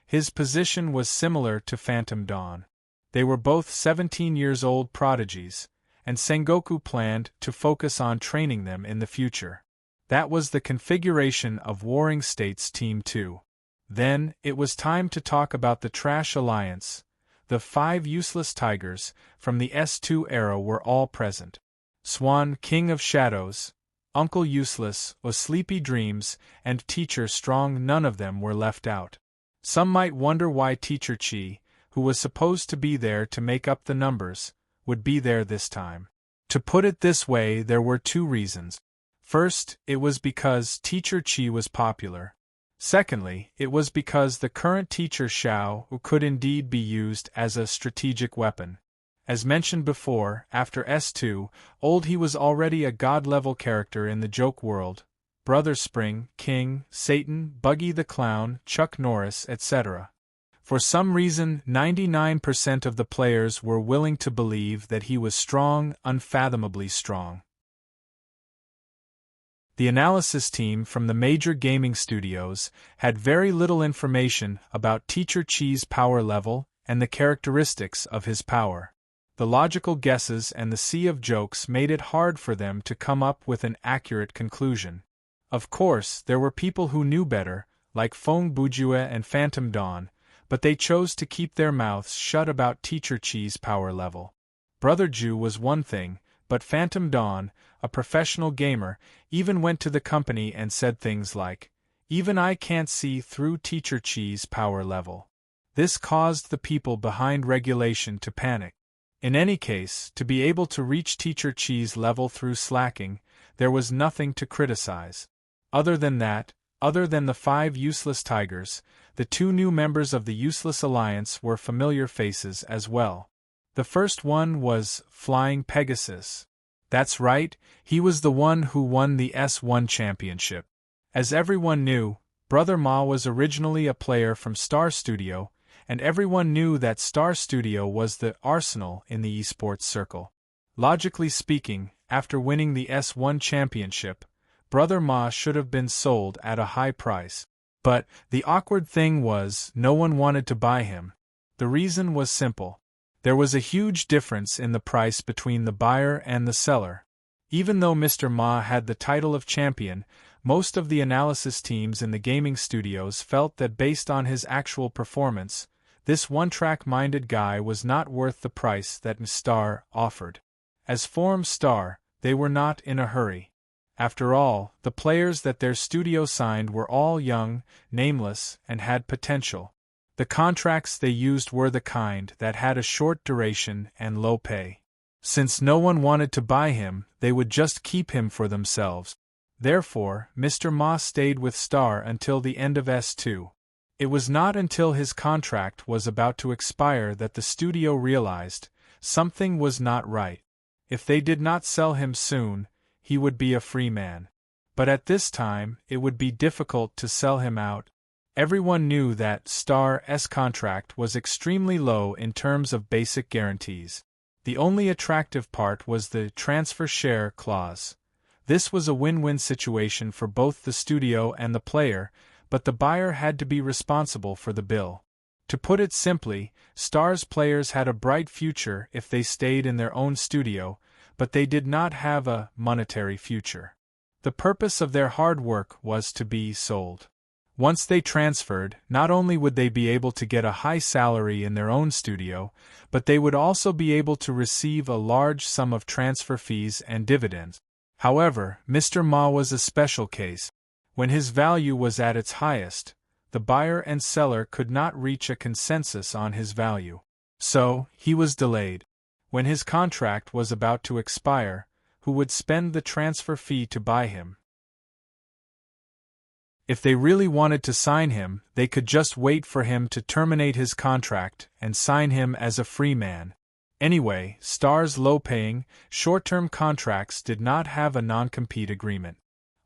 His position was similar to Phantom Dawn. They were both 17-year-old prodigies, and Sengoku planned to focus on training them in the future. That was the configuration of Warring States Team 2. Then, it was time to talk about the Trash Alliance. The 5 useless tigers from the S2 era were all present. Swan, King of Shadows, Uncle Useless, O Sleepy Dreams, and Teacher Strong, none of them were left out. Some might wonder why Teacher Chi, who was supposed to be there to make up the numbers, would be there this time. To put it this way, there were 2 reasons. First, it was because Teacher Qi was popular. Secondly, it was because the current teacher Xiao could indeed be used as a strategic weapon. As mentioned before, after S2, Old he was already a god-level character in the joke world. Brother Spring, King, Satan, Buggy the Clown, Chuck Norris, etc. For some reason, 99% of the players were willing to believe that he was strong, unfathomably strong. The analysis team from the major gaming studios had very little information about Teacher Qi's power level and the characteristics of his power. The logical guesses and the sea of jokes made it hard for them to come up with an accurate conclusion. Of course, there were people who knew better, like Feng Bujue and Phantom Dawn, but they chose to keep their mouths shut about Teacher Qi's power level. Brother Ju was one thing, but Phantom Dawn, a professional gamer, even went to the company and said things like, "Even I can't see through Teacher Qi's power level." This caused the people behind regulation to panic. In any case, to be able to reach Teacher Qi's level through slacking, there was nothing to criticize. Other than the 5 useless tigers, the 2 new members of the Useless Alliance were familiar faces as well. The first one was Flying Pegasus. That's right, he was the one who won the S1 championship. As everyone knew, Brother Ma was originally a player from Star Studio, and everyone knew that Star Studio was the arsenal in the esports circle. Logically speaking, after winning the S1 championship, Brother Ma should have been sold at a high price. But the awkward thing was, no one wanted to buy him. The reason was simple. There was a huge difference in the price between the buyer and the seller. Even though Mr. Ma had the title of champion, most of the analysis teams in the gaming studios felt that based on his actual performance, this one-track-minded guy was not worth the price that Star offered. As for Star, they were not in a hurry. After all, the players that their studio signed were all young, nameless, and had potential. The contracts they used were the kind that had a short duration and low pay. Since no one wanted to buy him, they would just keep him for themselves. Therefore, Mr. Ma stayed with Star until the end of S2. It was not until his contract was about to expire that the studio realized something was not right. If they did not sell him soon, he would be a free man. But at this time, it would be difficult to sell him out. Everyone knew that Star's contract was extremely low in terms of basic guarantees. The only attractive part was the transfer share clause. This was a win-win situation for both the studio and the player, but the buyer had to be responsible for the bill. To put it simply, Star's players had a bright future if they stayed in their own studio, but they did not have a monetary future. The purpose of their hard work was to be sold. Once they transferred, not only would they be able to get a high salary in their own studio, but they would also be able to receive a large sum of transfer fees and dividends. However, Mr. Ma was a special case. When his value was at its highest, the buyer and seller could not reach a consensus on his value. So, he was delayed. When his contract was about to expire, who would spend the transfer fee to buy him? If they really wanted to sign him, they could just wait for him to terminate his contract and sign him as a free man. Anyway, Star's low-paying, short-term contracts did not have a non-compete agreement.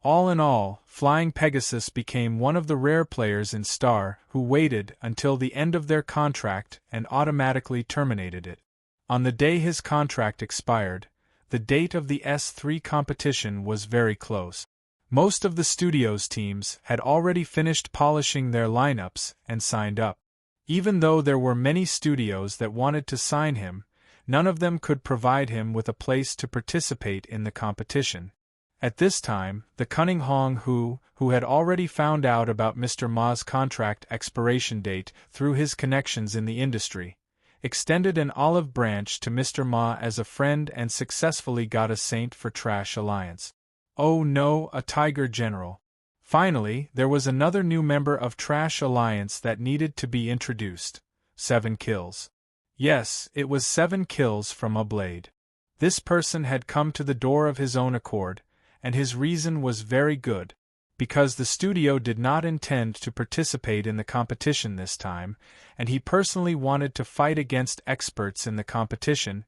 All in all, Flying Pegasus became one of the rare players in Star who waited until the end of their contract and automatically terminated it. On the day his contract expired, the date of the S3 competition was very close. Most of the studio's teams had already finished polishing their lineups and signed up. Even though there were many studios that wanted to sign him, none of them could provide him with a place to participate in the competition. At this time, the cunning Hong who had already found out about Mr. Ma's contract expiration date through his connections in the industry, extended an olive branch to Mr. Ma as a friend and successfully got a Saint for Trash Alliance. Oh no, a Tiger General. Finally, there was another new member of Trash Alliance that needed to be introduced. 7 kills. Yes, it was 7 kills from a blade. This person had come to the door of his own accord, and his reason was very good. Because the studio did not intend to participate in the competition this time, and he personally wanted to fight against experts in the competition,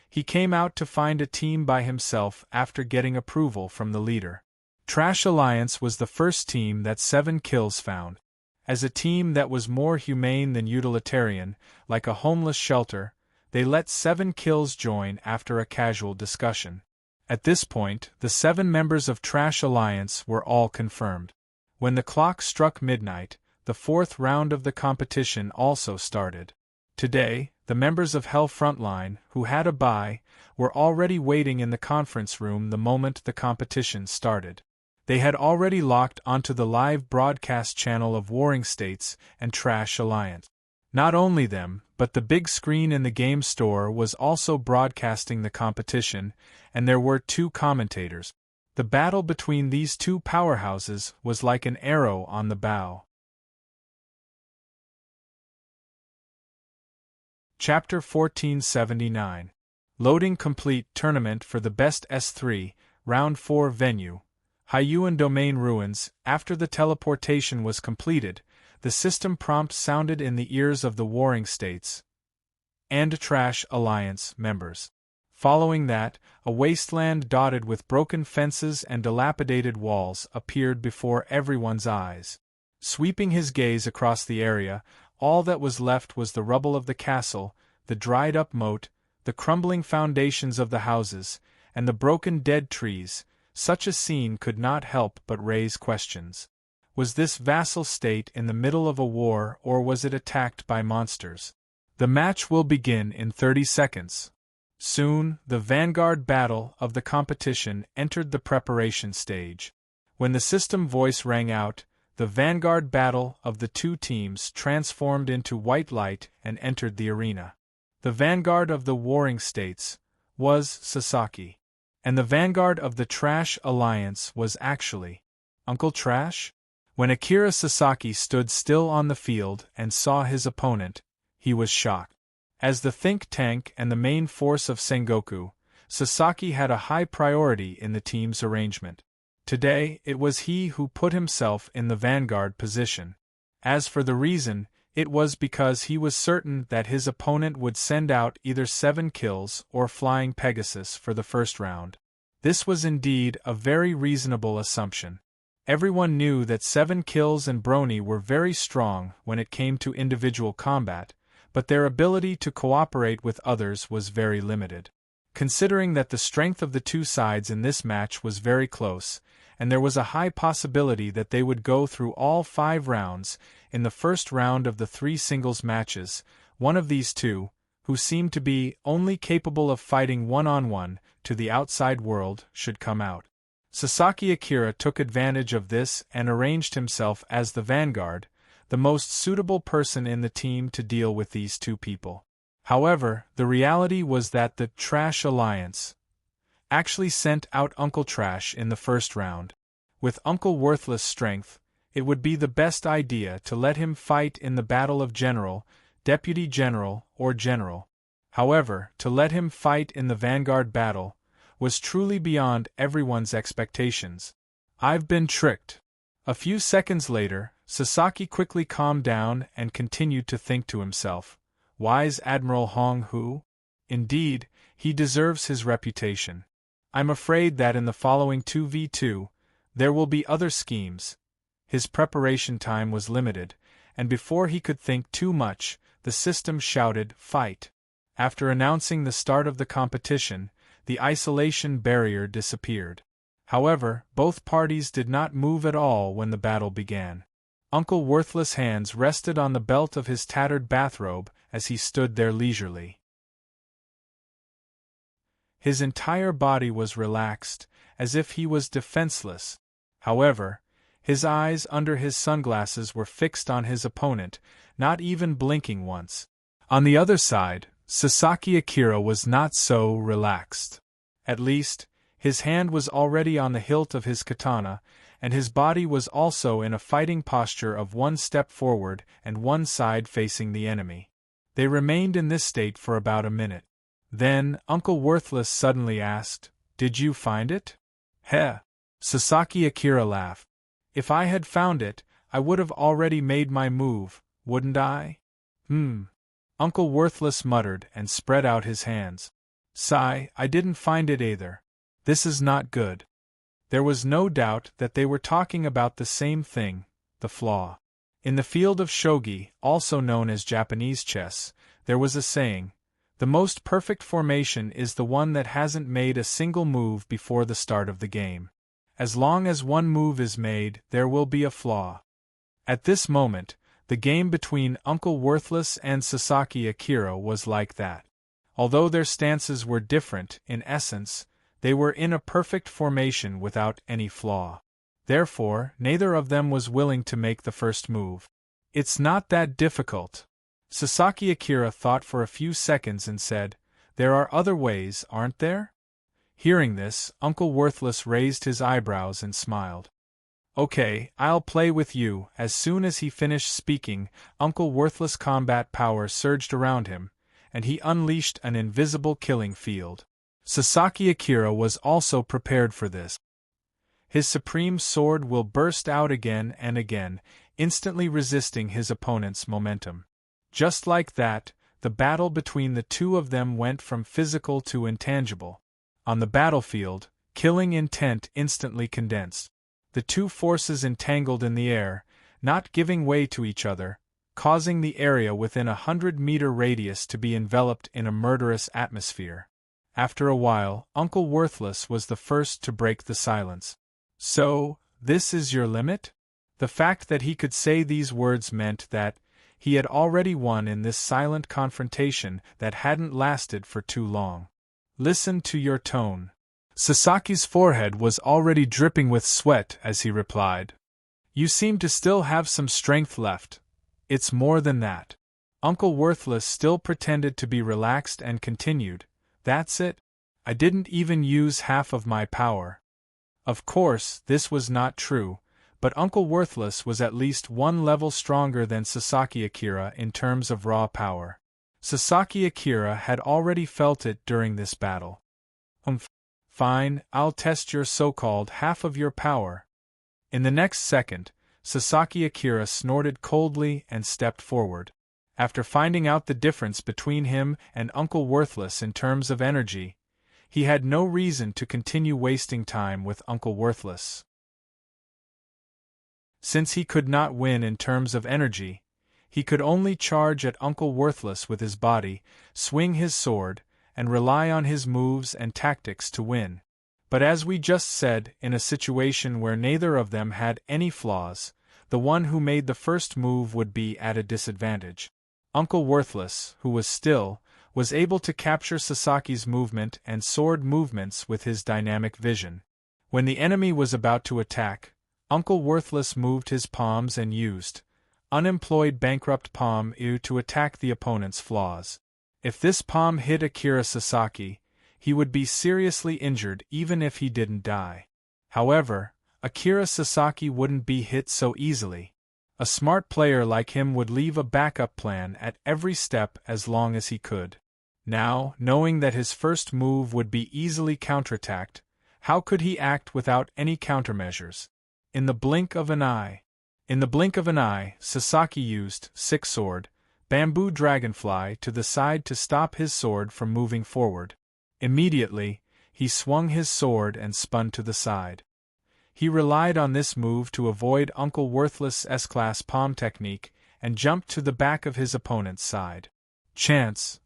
he came out to find a team by himself after getting approval from the leader. Trash Alliance was the first team that 7 kills found. As a team that was more humane than utilitarian, like a homeless shelter, they let 7 kills join after a casual discussion. At this point, the 7 members of Trash Alliance were all confirmed. When the clock struck midnight, the 4th round of the competition also started. Today, the members of Hell Frontline, who had a bye, were already waiting in the conference room the moment the competition started. They had already locked onto the live broadcast channel of Warring States and Trash Alliance. Not only them, but the big screen in the game store was also broadcasting the competition, and there were 2 commentators. The battle between these 2 powerhouses was like an arrow on the bow. Chapter 1479. Loading complete tournament for the best S3, Round 4 venue. Hyuan Domain Ruins. After the teleportation was completed, the system prompt sounded in the ears of the Warring States and Trash Alliance members. Following that, a wasteland dotted with broken fences and dilapidated walls appeared before everyone's eyes. Sweeping his gaze across the area, all that was left was the rubble of the castle, the dried-up moat, the crumbling foundations of the houses, and the broken dead trees. Such a scene could not help but raise questions. Was this vassal state in the middle of a war, or was it attacked by monsters? The match will begin in 30 seconds. Soon, the vanguard battle of the competition entered the preparation stage. When the system voice rang out, the vanguard battle of the 2 teams transformed into white light and entered the arena. The vanguard of the Warring States was Sasaki. And the vanguard of the Trash Alliance was actually Uncle Trash? When Akira Sasaki stood still on the field and saw his opponent, he was shocked. As the think tank and the main force of Sengoku, Sasaki had a high priority in the team's arrangement. Today, it was he who put himself in the vanguard position. As for the reason, it was because he was certain that his opponent would send out either 7 kills or Flying Pegasus for the first round. This was indeed a very reasonable assumption. Everyone knew that 7 kills and Brony were very strong when it came to individual combat, but their ability to cooperate with others was very limited. Considering that the strength of the 2 sides in this match was very close, and there was a high possibility that they would go through all 5 rounds, in the first round of the 3 singles matches, one of these 2, who seemed to be only capable of fighting one-on-one to the outside world, should come out. Sasaki Akira took advantage of this and arranged himself as the vanguard, the most suitable person in the team to deal with these 2 people. However, the reality was that the Trash Alliance actually sent out Uncle Trash in the first round. With Uncle Worthless' strength, it would be the best idea to let him fight in the battle of General, Deputy General, or General. However, to let him fight in the vanguard battle was truly beyond everyone's expectations. I've been tricked. A few seconds later, Sasaki quickly calmed down and continued to think to himself, wise Admiral Hong Hu? Indeed, he deserves his reputation. I'm afraid that in the following 2v2, there will be other schemes. His preparation time was limited, and before he could think too much, the system shouted, "Fight!" After announcing the start of the competition, the isolation barrier disappeared. However, both parties did not move at all when the battle began. Uncle Worthless' hands rested on the belt of his tattered bathrobe as he stood there leisurely. His entire body was relaxed, as if he was defenseless. However, his eyes under his sunglasses were fixed on his opponent, not even blinking once. On the other side, Sasaki Akira was not so relaxed. At least, his hand was already on the hilt of his katana, and his body was also in a fighting posture of 1 step forward and 1 side facing the enemy. They remained in this state for about a minute. Then, Uncle Worthless suddenly asked, "Did you find it?" "Heh." Sasaki Akira laughed. If I had found it, I would have already made my move, wouldn't I? Uncle Worthless muttered and spread out his hands. Sigh, I didn't find it either. This is not good. There was no doubt that they were talking about the same thing, the flaw. In the field of shogi, also known as Japanese chess, there was a saying, the most perfect formation is the one that hasn't made a single move before the start of the game. As long as one move is made, there will be a flaw. At this moment, the game between Uncle Worthless and Sasaki Akira was like that. Although their stances were different, in essence, they were in a perfect formation without any flaw. Therefore, neither of them was willing to make the first move. It's not that difficult. Sasaki Akira thought for a few seconds and said, there are other ways, aren't there? Hearing this, Uncle Worthless raised his eyebrows and smiled. Okay, I'll play with you. As soon as he finished speaking, Uncle Worthless' combat power surged around him, and he unleashed an invisible killing field. Sasaki Akira was also prepared for this. His supreme sword will burst out again and again, instantly resisting his opponent's momentum. Just like that, the battle between the two of them went from physical to intangible. On the battlefield, killing intent instantly condensed. The two forces entangled in the air, not giving way to each other, causing the area within 100-meter radius to be enveloped in a murderous atmosphere. After a while, Uncle Worthless was the first to break the silence. So, this is your limit? The fact that he could say these words meant that he had already won in this silent confrontation that hadn't lasted for too long. Listen to your tone. Sasaki's forehead was already dripping with sweat as he replied. You seem to still have some strength left. It's more than that. Uncle Worthless still pretended to be relaxed and continued. That's it. I didn't even use half of my power. Of course, this was not true, but Uncle Worthless was at least one level stronger than Sasaki Akira in terms of raw power. Sasaki Akira had already felt it during this battle. Fine, I'll test your so-called half of your power. In the next second, Sasaki Akira snorted coldly and stepped forward. After finding out the difference between him and Uncle Worthless in terms of energy, he had no reason to continue wasting time with Uncle Worthless. Since he could not win in terms of energy, he could only charge at Uncle Worthless with his body, swing his sword, and rely on his moves and tactics to win. But as we just said, in a situation where neither of them had any flaws, the one who made the first move would be at a disadvantage. Uncle Worthless, who was still, was able to capture Sasaki's movement and sword movements with his dynamic vision. When the enemy was about to attack, Uncle Worthless moved his palms and used unemployed bankrupt palm to attack the opponent's flaws. If this palm hit Akira Sasaki, he would be seriously injured even if he didn't die. However, Akira Sasaki wouldn't be hit so easily. A smart player like him would leave a backup plan at every step as long as he could. Now, knowing that his first move would be easily counterattacked, how could he act without any countermeasures? In the blink of an eye, Sasaki used six sword, bamboo dragonfly to the side to stop his sword from moving forward. Immediately, he swung his sword and spun to the side. He relied on this move to avoid Uncle Worthless' S-class palm technique and jumped to the back of his opponent's side. Chance.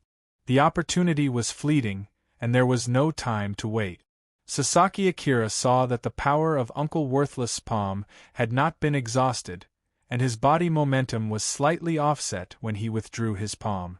The opportunity was fleeting, and there was no time to wait. Sasaki Akira saw that the power of Uncle Worthless' palm had not been exhausted, and his body momentum was slightly offset when he withdrew his palm.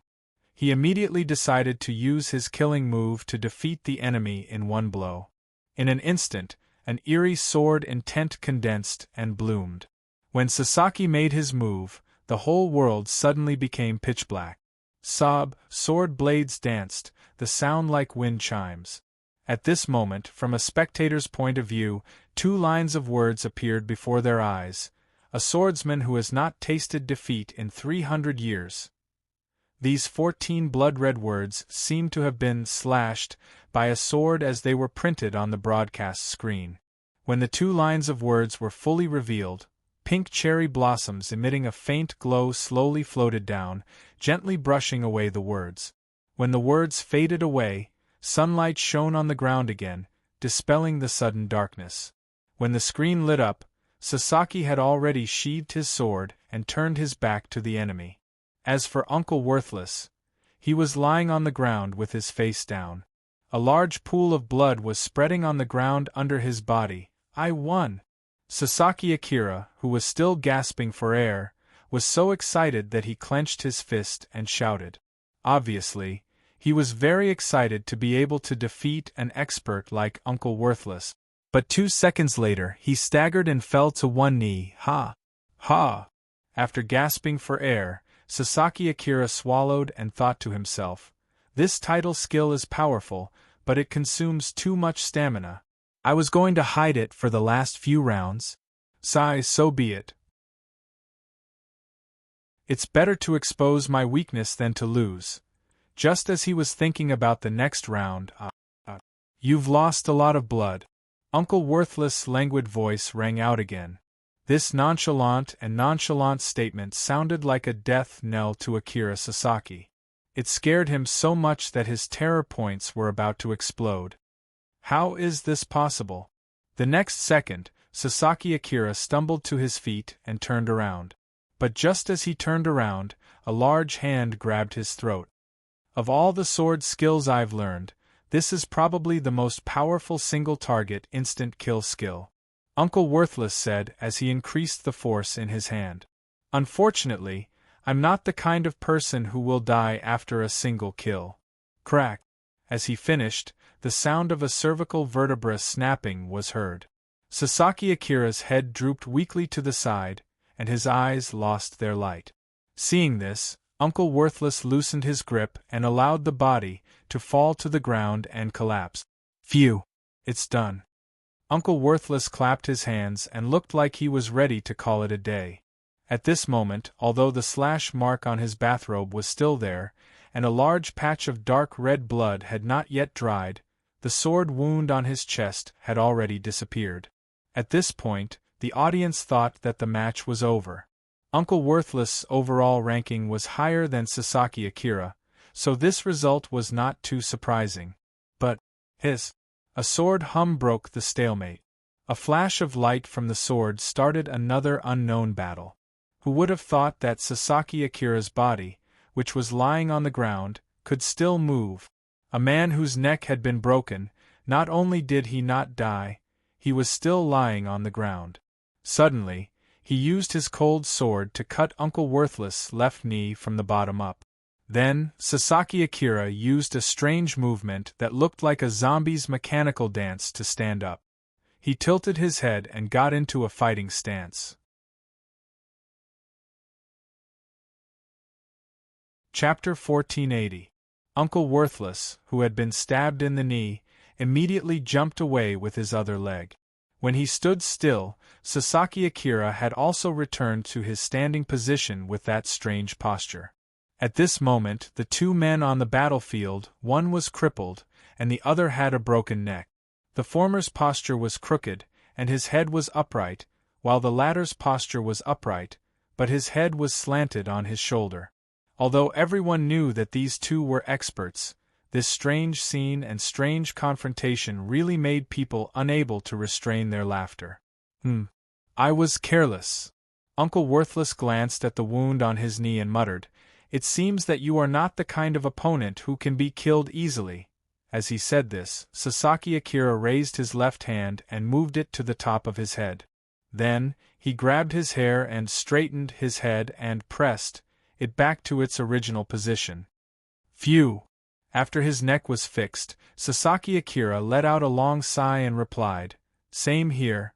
He immediately decided to use his killing move to defeat the enemy in one blow. In an instant, an eerie sword intent condensed and bloomed. When Sasaki made his move, the whole world suddenly became pitch black. Sob, sword blades danced, the sound like wind chimes. At this moment, from a spectator's point of view, two lines of words appeared before their eyes. A swordsman who has not tasted defeat in 300 years. These 14 blood-red words seemed to have been slashed by a sword as they were printed on the broadcast screen. When the 2 lines of words were fully revealed, pink cherry blossoms emitting a faint glow slowly floated down, gently brushing away the words. When the words faded away, sunlight shone on the ground again, dispelling the sudden darkness. When the screen lit up, Sasaki had already sheathed his sword and turned his back to the enemy. As for Uncle Worthless, he was lying on the ground with his face down. A large pool of blood was spreading on the ground under his body. "I won!" Sasaki Akira, who was still gasping for air, was so excited that he clenched his fist and shouted. Obviously, he was very excited to be able to defeat an expert like Uncle Worthless. But 2 seconds later he staggered and fell to one knee. Ha! Ha! After gasping for air, Sasaki Akira swallowed and thought to himself, "This title skill is powerful, but it consumes too much stamina. I was going to hide it for the last few rounds. Sigh, so be it. It's better to expose my weakness than to lose." Just as he was thinking about the next round, "You've lost a lot of blood." Uncle Worthless' languid voice rang out again. This nonchalant statement sounded like a death knell to Akira Sasaki. It scared him so much that his terror points were about to explode. How is this possible? The next second, Sasaki Akira stumbled to his feet and turned around. But just as he turned around, a large hand grabbed his throat. Of all the sword skills I've learned, this is probably the most powerful single-target instant kill skill, Uncle Worthless said as he increased the force in his hand. "Unfortunately, I'm not the kind of person who will die after a single kill." Crack! As he finished, the sound of a cervical vertebra snapping was heard. Sasaki Akira's head drooped weakly to the side, and his eyes lost their light. Seeing this, Uncle Worthless loosened his grip and allowed the body to fall to the ground and collapse. "Phew! It's done." Uncle Worthless clapped his hands and looked like he was ready to call it a day. At this moment, although the slash mark on his bathrobe was still there, and a large patch of dark red blood had not yet dried, the sword wound on his chest had already disappeared. At this point, the audience thought that the match was over. Uncle Worthless' overall ranking was higher than Sasaki Akira, so this result was not too surprising. But, a sword hum broke the stalemate. A flash of light from the sword started another unknown battle. Who would have thought that Sasaki Akira's body, which was lying on the ground, could still move? A man whose neck had been broken, not only did he not die, he was still lying on the ground. Suddenly, he used his cold sword to cut Uncle Worthless' left knee from the bottom up. Then, Sasaki Akira used a strange movement that looked like a zombie's mechanical dance to stand up. He tilted his head and got into a fighting stance. Chapter 1480. Uncle Worthless, who had been stabbed in the knee, immediately jumped away with his other leg. When he stood still, Sasaki Akira had also returned to his standing position with that strange posture. At this moment, the 2 men on the battlefield, one was crippled, and the other had a broken neck. The former's posture was crooked, and his head was upright, while the latter's posture was upright, but his head was slanted on his shoulder. Although everyone knew that these 2 were experts, this strange scene and strange confrontation really made people unable to restrain their laughter. I was careless." Uncle Worthless glanced at the wound on his knee and muttered, "It seems that you are not the kind of opponent who can be killed easily." As he said this, Sasaki Akira raised his left hand and moved it to the top of his head. Then, he grabbed his hair and straightened his head and pressed it back to its original position. Phew! After his neck was fixed, Sasaki Akira let out a long sigh and replied, "Same here."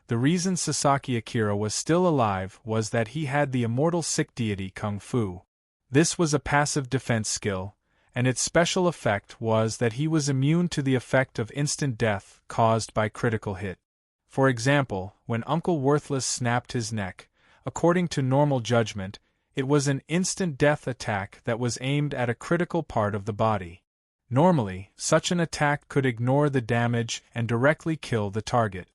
The reason Sasaki Akira was still alive was that he had the immortal sick deity Kung Fu. This was a passive defense skill, and its special effect was that he was immune to the effect of instant death caused by critical hit. For example, when Uncle Worthless snapped his neck, according to normal judgment, it was an instant death attack that was aimed at a critical part of the body. Normally, such an attack could ignore the damage and directly kill the target.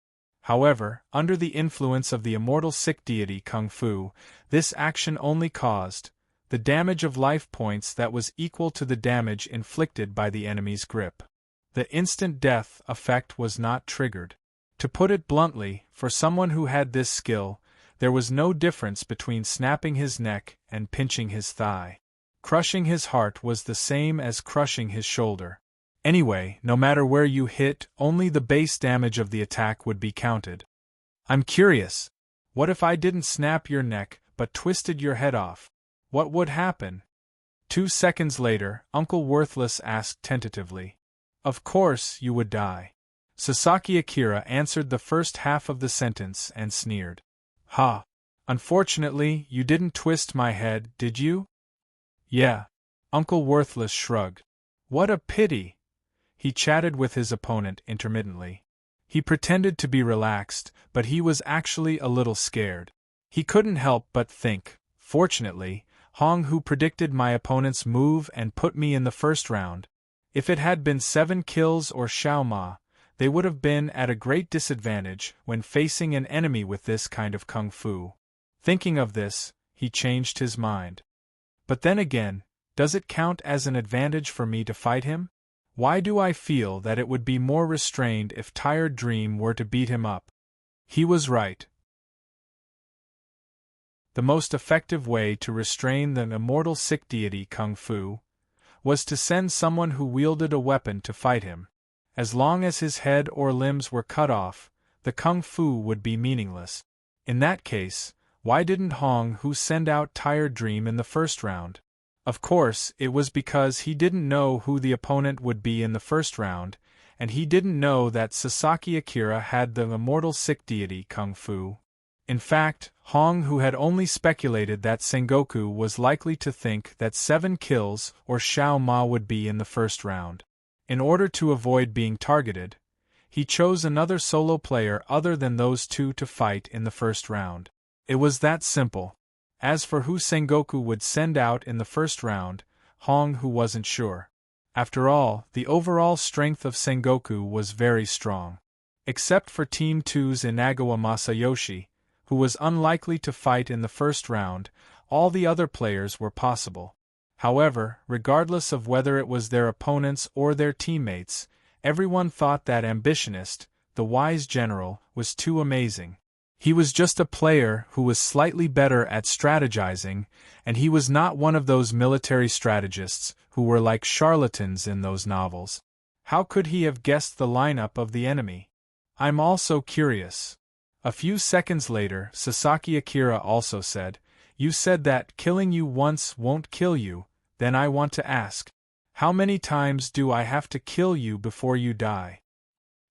However, under the influence of the immortal sick deity Kung Fu, this action only caused the damage of life points that was equal to the damage inflicted by the enemy's grip. The instant death effect was not triggered. To put it bluntly, for someone who had this skill, there was no difference between snapping his neck and pinching his thigh. Crushing his heart was the same as crushing his shoulder. Anyway, no matter where you hit, only the base damage of the attack would be counted. I'm curious. What if I didn't snap your neck, but twisted your head off? What would happen? 2 seconds later, Uncle Worthless asked tentatively. Of course, you would die. Sasaki Akira answered the first half of the sentence and sneered. Ha! Unfortunately, you didn't twist my head, did you? Yeah. Uncle Worthless shrugged. What a pity! He chatted with his opponent intermittently. He pretended to be relaxed, but he was actually a little scared. He couldn't help but think, fortunately, Hong Hu predicted my opponent's move and put me in the first round. If it had been 7 kills or Xiao Ma, they would have been at a great disadvantage when facing an enemy with this kind of kung fu. Thinking of this, he changed his mind. But then again, does it count as an advantage for me to fight him? Why do I feel that it would be more restrained if Tired Dream were to beat him up? He was right. The most effective way to restrain the immortal sick deity Kung Fu was to send someone who wielded a weapon to fight him. As long as his head or limbs were cut off, the Kung Fu would be meaningless. In that case, why didn't Hong Hu send out Tired Dream in the first round? Of course, it was because he didn't know who the opponent would be in the first round, and he didn't know that Sasaki Akira had the immortal sick deity Kung Fu. In fact, Hong Hu had only speculated that Sengoku was likely to think that 7 kills or Xiao Ma would be in the first round. In order to avoid being targeted, he chose another solo player other than those two to fight in the first round. It was that simple. As for who Sengoku would send out in the first round, Hong Hu wasn't sure. After all, the overall strength of Sengoku was very strong. Except for Team 2's Inagawa Masayoshi, who was unlikely to fight in the first round, all the other players were possible. However, regardless of whether it was their opponents or their teammates, everyone thought that Ambitionist, the wise general, was too amazing. He was just a player who was slightly better at strategizing, and he was not one of those military strategists who were like charlatans in those novels. How could he have guessed the lineup of the enemy? I'm also curious. A few seconds later, Sasaki Akira also said, You said that killing you once won't kill you, then I want to ask, how many times do I have to kill you before you die?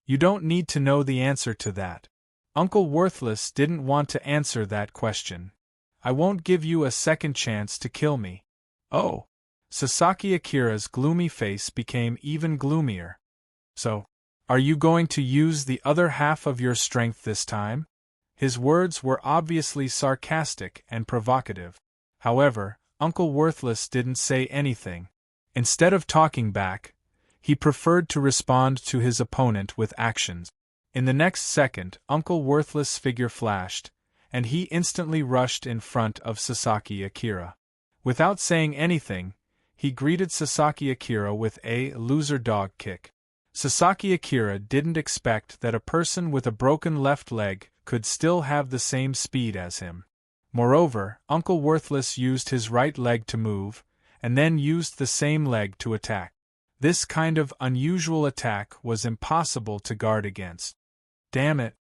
You don't need to know the answer to that. Uncle Worthless didn't want to answer that question. I won't give you a second chance to kill me. Oh. Sasaki Akira's gloomy face became even gloomier. So, are you going to use the other half of your strength this time? His words were obviously sarcastic and provocative. However, Uncle Worthless didn't say anything. Instead of talking back, he preferred to respond to his opponent with actions. In the next second, Uncle Worthless' figure flashed, and he instantly rushed in front of Sasaki Akira. Without saying anything, he greeted Sasaki Akira with a loser dog kick. Sasaki Akira didn't expect that a person with a broken left leg could still have the same speed as him. Moreover, Uncle Worthless used his right leg to move, and then used the same leg to attack. This kind of unusual attack was impossible to guard against. Damn it!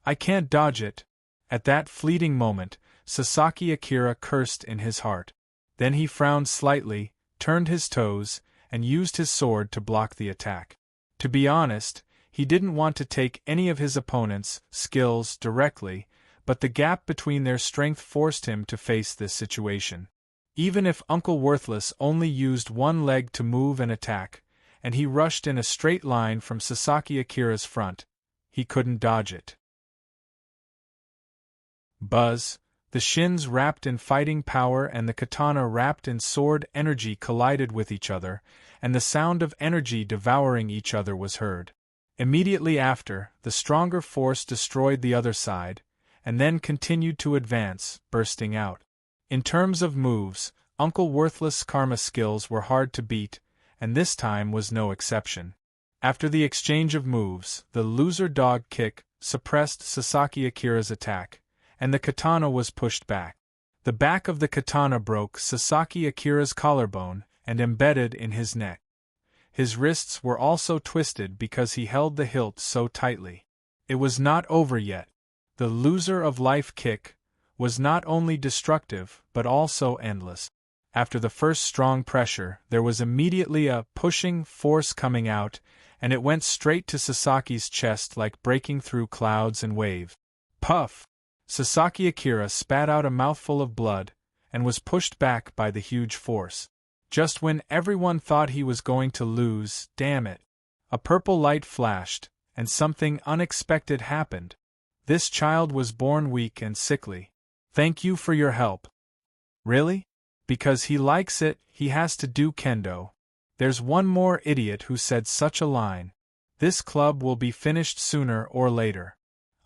I can't dodge it! At that fleeting moment, Sasaki Akira cursed in his heart. Then he frowned slightly, turned his toes, and used his sword to block the attack. To be honest, he didn't want to take any of his opponent's skills directly, but the gap between their strength forced him to face this situation. Even if Uncle Worthless only used one leg to move and attack, and he rushed in a straight line from Sasaki Akira's front, he couldn't dodge it. Buzz, the shins wrapped in fighting power and the katana wrapped in sword energy collided with each other, and the sound of energy devouring each other was heard. Immediately after, the stronger force destroyed the other side, and then continued to advance, bursting out. In terms of moves, Uncle Worthless' karma skills were hard to beat, and this time was no exception. After the exchange of moves, the loser dog kick suppressed Sasaki Akira's attack, and the katana was pushed back. The back of the katana broke Sasaki Akira's collarbone and embedded in his neck. His wrists were also twisted because he held the hilt so tightly. It was not over yet. The loser of life kick was not only destructive but also endless. After the first strong pressure, there was immediately a pushing force coming out, and it went straight to Sasaki's chest like breaking through clouds and waves. Puff! Sasaki Akira spat out a mouthful of blood, and was pushed back by the huge force. Just when everyone thought he was going to lose, damn it! A purple light flashed, and something unexpected happened. This child was born weak and sickly. Thank you for your help. Really? Because he likes it, he has to do kendo. There's one more idiot who said such a line. This club will be finished sooner or later.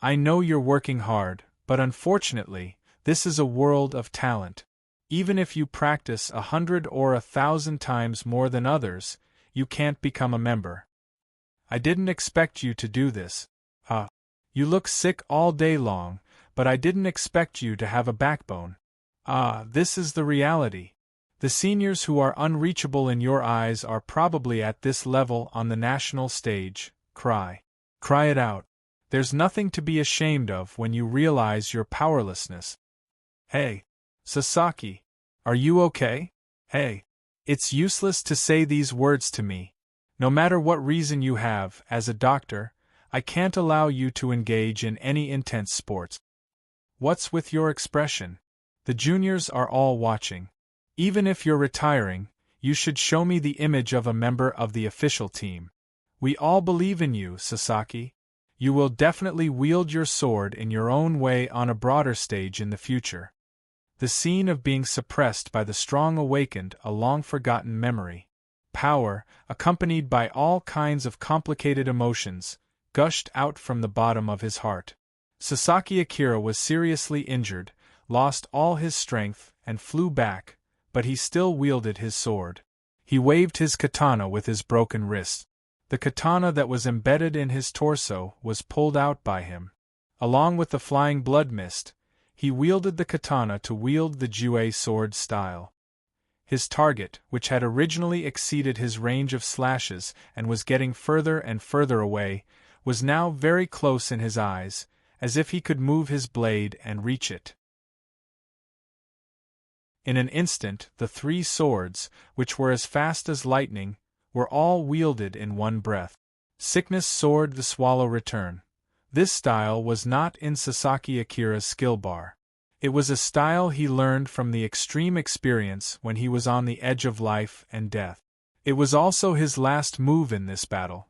I know you're working hard, but unfortunately, this is a world of talent. Even if you practice 100 or 1,000 times more than others, you can't become a member. I didn't expect you to do this. You look sick all day long, but I didn't expect you to have a backbone. This is the reality. The seniors who are unreachable in your eyes are probably at this level on the national stage. Cry. Cry it out. There's nothing to be ashamed of when you realize your powerlessness. Hey, Sasaki, are you okay? Hey, it's useless to say these words to me. No matter what reason you have, as a doctor, I can't allow you to engage in any intense sports. What's with your expression? The juniors are all watching. Even if you're retiring, you should show me the image of a member of the official team. We all believe in you, Sasaki. You will definitely wield your sword in your own way on a broader stage in the future. The scene of being suppressed by the strong awakened a long-forgotten memory. Power, accompanied by all kinds of complicated emotions, gushed out from the bottom of his heart. Sasaki Akira was seriously injured, lost all his strength, and flew back, but he still wielded his sword. He waved his katana with his broken wrist. The katana that was embedded in his torso was pulled out by him. Along with the flying blood mist, he wielded the katana to wield the Jue sword style. His target, which had originally exceeded his range of slashes and was getting further and further away, was now very close in his eyes, as if he could move his blade and reach it. In an instant, the three swords, which were as fast as lightning, were all wielded in one breath. Sickness sword the swallow return. This style was not in Sasaki Akira's skill bar. It was a style he learned from the extreme experience when he was on the edge of life and death. It was also his last move in this battle.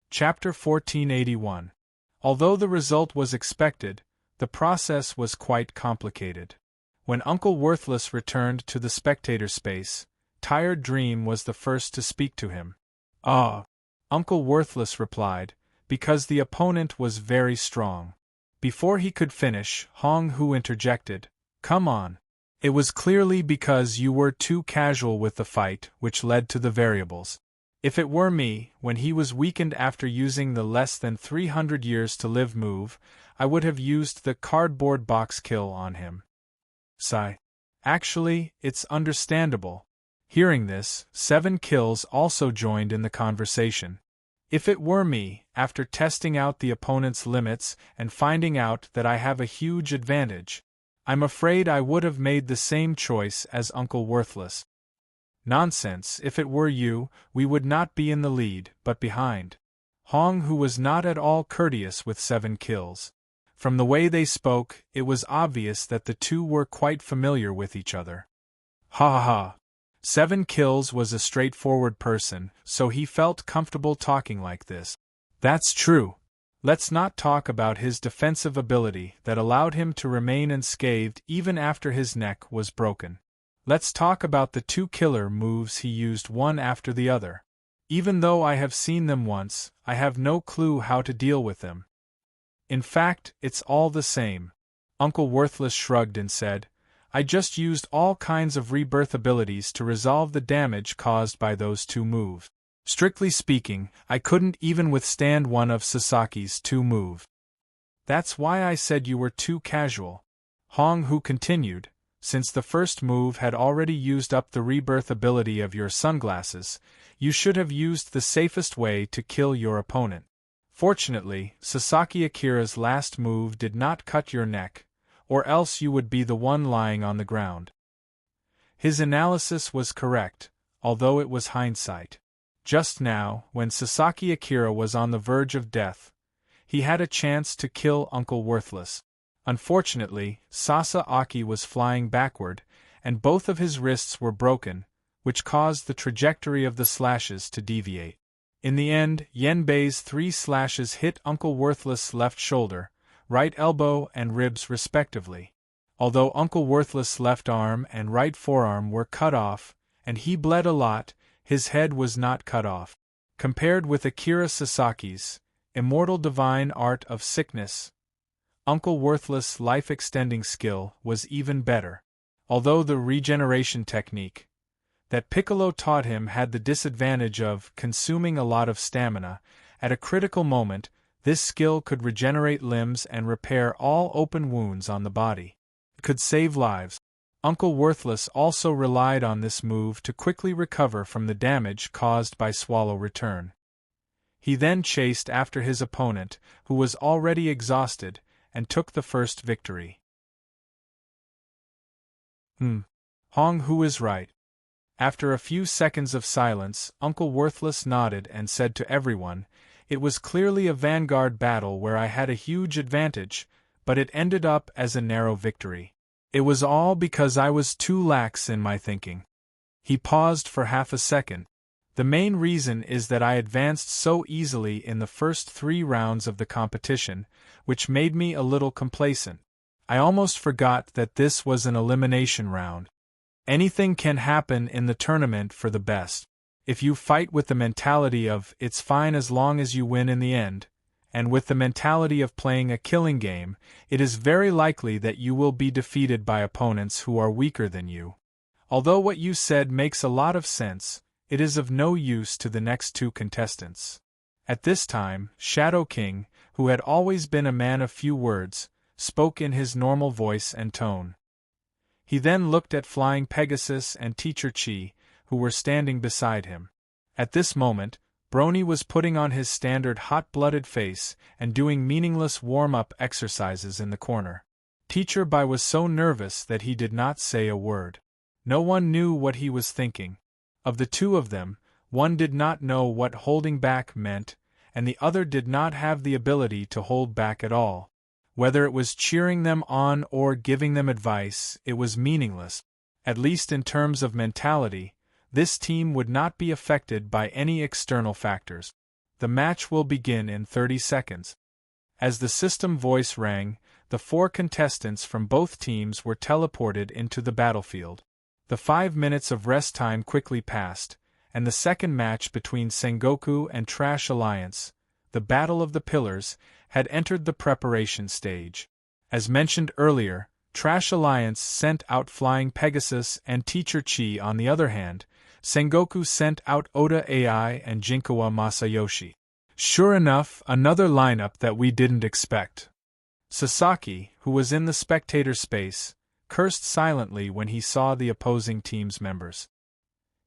Chapter 1481. Although the result was expected, the process was quite complicated. When Uncle Worthless returned to the spectator space, Tired Dream was the first to speak to him. Uncle Worthless replied, because the opponent was very strong. Before he could finish, Hong Hu interjected, "Come on. It was clearly because you were too casual with the fight which led to the variables. If it were me, when he was weakened after using the less than 300 years to live move, I would have used the cardboard box kill on him." Sigh. Actually, it's understandable. Hearing this, 7 Kills also joined in the conversation. If it were me, after testing out the opponent's limits and finding out that I have a huge advantage, I'm afraid I would have made the same choice as Uncle Worthless. Nonsense, if it were you, we would not be in the lead, but behind. Hong Hu was not at all courteous with 7 Kills. From the way they spoke, it was obvious that the two were quite familiar with each other. Ha ha ha. 7 Kills was a straightforward person, so he felt comfortable talking like this. That's true. Let's not talk about his defensive ability that allowed him to remain unscathed even after his neck was broken. Let's talk about the two killer moves he used one after the other. Even though I have seen them once, I have no clue how to deal with them. In fact, it's all the same. Uncle Worthless shrugged and said, I just used all kinds of rebirth abilities to resolve the damage caused by those two moves. Strictly speaking, I couldn't even withstand one of Sasaki's two moves. That's why I said you were too casual. Hong Hu continued, since the first move had already used up the rebirth ability of your sunglasses, you should have used the safest way to kill your opponent. Fortunately, Sasaki Akira's last move did not cut your neck, or else you would be the one lying on the ground. His analysis was correct, although it was hindsight. Just now, when Sasaki Akira was on the verge of death, he had a chance to kill Uncle Worthless. Unfortunately, Sasa Aki was flying backward, and both of his wrists were broken, which caused the trajectory of the slashes to deviate. In the end, Yenbei's 3 slashes hit Uncle Worthless' left shoulder, right elbow and ribs respectively. Although Uncle Worthless' left arm and right forearm were cut off, and he bled a lot, his head was not cut off. Compared with Akira Sasaki's immortal divine art of sickness, Uncle Worthless' life-extending skill was even better. Although the regeneration technique that Piccolo taught him had the disadvantage of consuming a lot of stamina, at a critical moment, this skill could regenerate limbs and repair all open wounds on the body. It could save lives. Uncle Worthless also relied on this move to quickly recover from the damage caused by Swallow Return. He then chased after his opponent, who was already exhausted, and took the first victory. Hong Hu is right. After a few seconds of silence, Uncle Worthless nodded and said to everyone, it was clearly a vanguard battle where I had a huge advantage, but it ended up as a narrow victory. It was all because I was too lax in my thinking. He paused for half a second. The main reason is that I advanced so easily in the first 3 rounds of the competition, which made me a little complacent. I almost forgot that this was an elimination round. Anything can happen in the tournament for the best. If you fight with the mentality of, it's fine as long as you win in the end, and with the mentality of playing a killing game, it is very likely that you will be defeated by opponents who are weaker than you. Although what you said makes a lot of sense, it is of no use to the next 2 contestants. At this time, Shadow King, who had always been a man of few words, spoke in his normal voice and tone. He then looked at Flying Pegasus and Teacher Chi, who were standing beside him. At this moment, Brony was putting on his standard hot-blooded face and doing meaningless warm-up exercises in the corner. Teacher Bai was so nervous that he did not say a word. No one knew what he was thinking. Of the 2 of them, one did not know what holding back meant, and the other did not have the ability to hold back at all. Whether it was cheering them on or giving them advice, it was meaningless. At least in terms of mentality, this team would not be affected by any external factors. The match will begin in 30 seconds. As the system voice rang, the 4 contestants from both teams were teleported into the battlefield. The 5 minutes of rest time quickly passed, and the second match between Sengoku and Trash Alliance, the Battle of the Pillars, had entered the preparation stage. As mentioned earlier, Trash Alliance sent out Flying Pegasus and Teacher Chi. On the other hand, Sengoku sent out Oda AI and Jinkawa Masayoshi. Sure enough, another lineup that we didn't expect. Sasaki, who was in the spectator space, cursed silently when he saw the opposing team's members.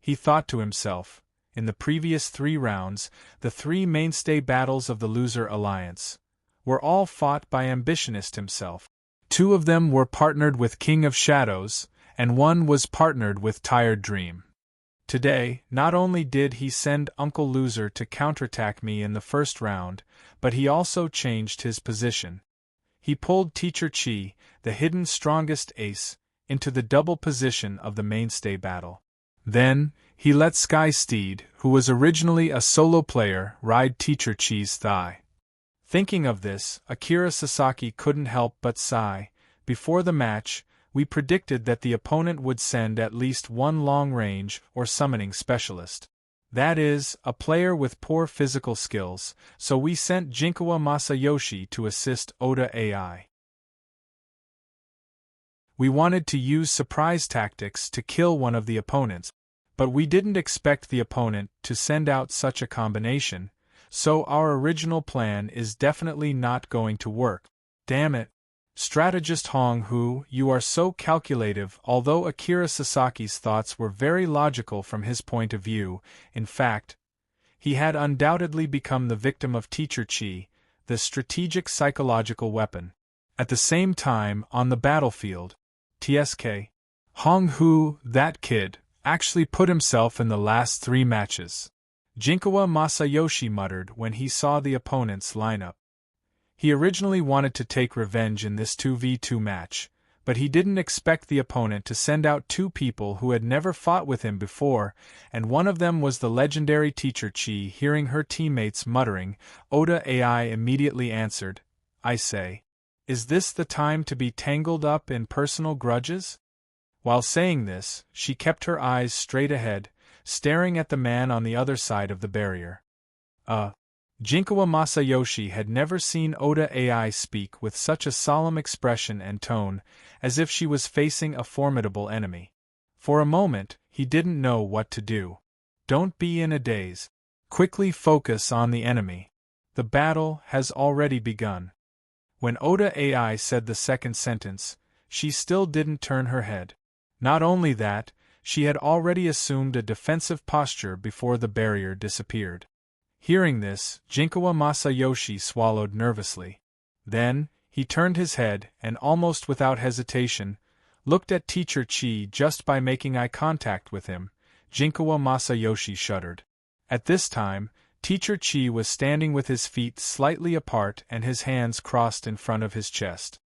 He thought to himself, in the previous 3 rounds, the 3 mainstay battles of the loser alliance were all fought by Ambitionist himself. 2 of them were partnered with King of Shadows, and 1 was partnered with Tired Dream. Today, not only did he send Uncle Loser to counterattack me in the first round, but he also changed his position. He pulled Teacher Chi, the hidden strongest ace, into the double position of the mainstay battle. Then, he let Sky Steed, who was originally a solo player, ride Teacher Chi's thigh. Thinking of this, Akira Sasaki couldn't help but sigh. Before the match, we predicted that the opponent would send at least one long-range or summoning specialist. That is, a player with poor physical skills, so we sent Jinkawa Masayoshi to assist Oda AI. We wanted to use surprise tactics to kill one of the opponents, but we didn't expect the opponent to send out such a combination, so our original plan is definitely not going to work. Damn it. Strategist Hong-Hu, you are so calculative. Although Akira Sasaki's thoughts were very logical from his point of view, in fact, he had undoubtedly become the victim of Teacher Chi, the strategic psychological weapon. At the same time, on the battlefield, TSK. Hong-Hu, that kid, actually put himself in the last 3 matches. Jinkawa Masayoshi muttered when he saw the opponent's lineup. He originally wanted to take revenge in this 2v2 match, but he didn't expect the opponent to send out 2 people who had never fought with him before, and one of them was the legendary Teacher Chi. Hearing her teammates muttering, Oda AI immediately answered, "I say, is this the time to be tangled up in personal grudges?" While saying this, she kept her eyes straight ahead, staring at the man on the other side of the barrier. Jinkawa Masayoshi had never seen Oda AI speak with such a solemn expression and tone, as if she was facing a formidable enemy. For a moment, he didn't know what to do. Don't be in a daze. Quickly focus on the enemy. The battle has already begun. When Oda AI said the second sentence, she still didn't turn her head. Not only that, she had already assumed a defensive posture before the barrier disappeared. Hearing this, Jinkawa Masayoshi swallowed nervously. Then, he turned his head and almost without hesitation, looked at Teacher Chi. Just by making eye contact with him, Jinkawa Masayoshi shuddered. At this time, Teacher Chi was standing with his feet slightly apart and his hands crossed in front of his chest.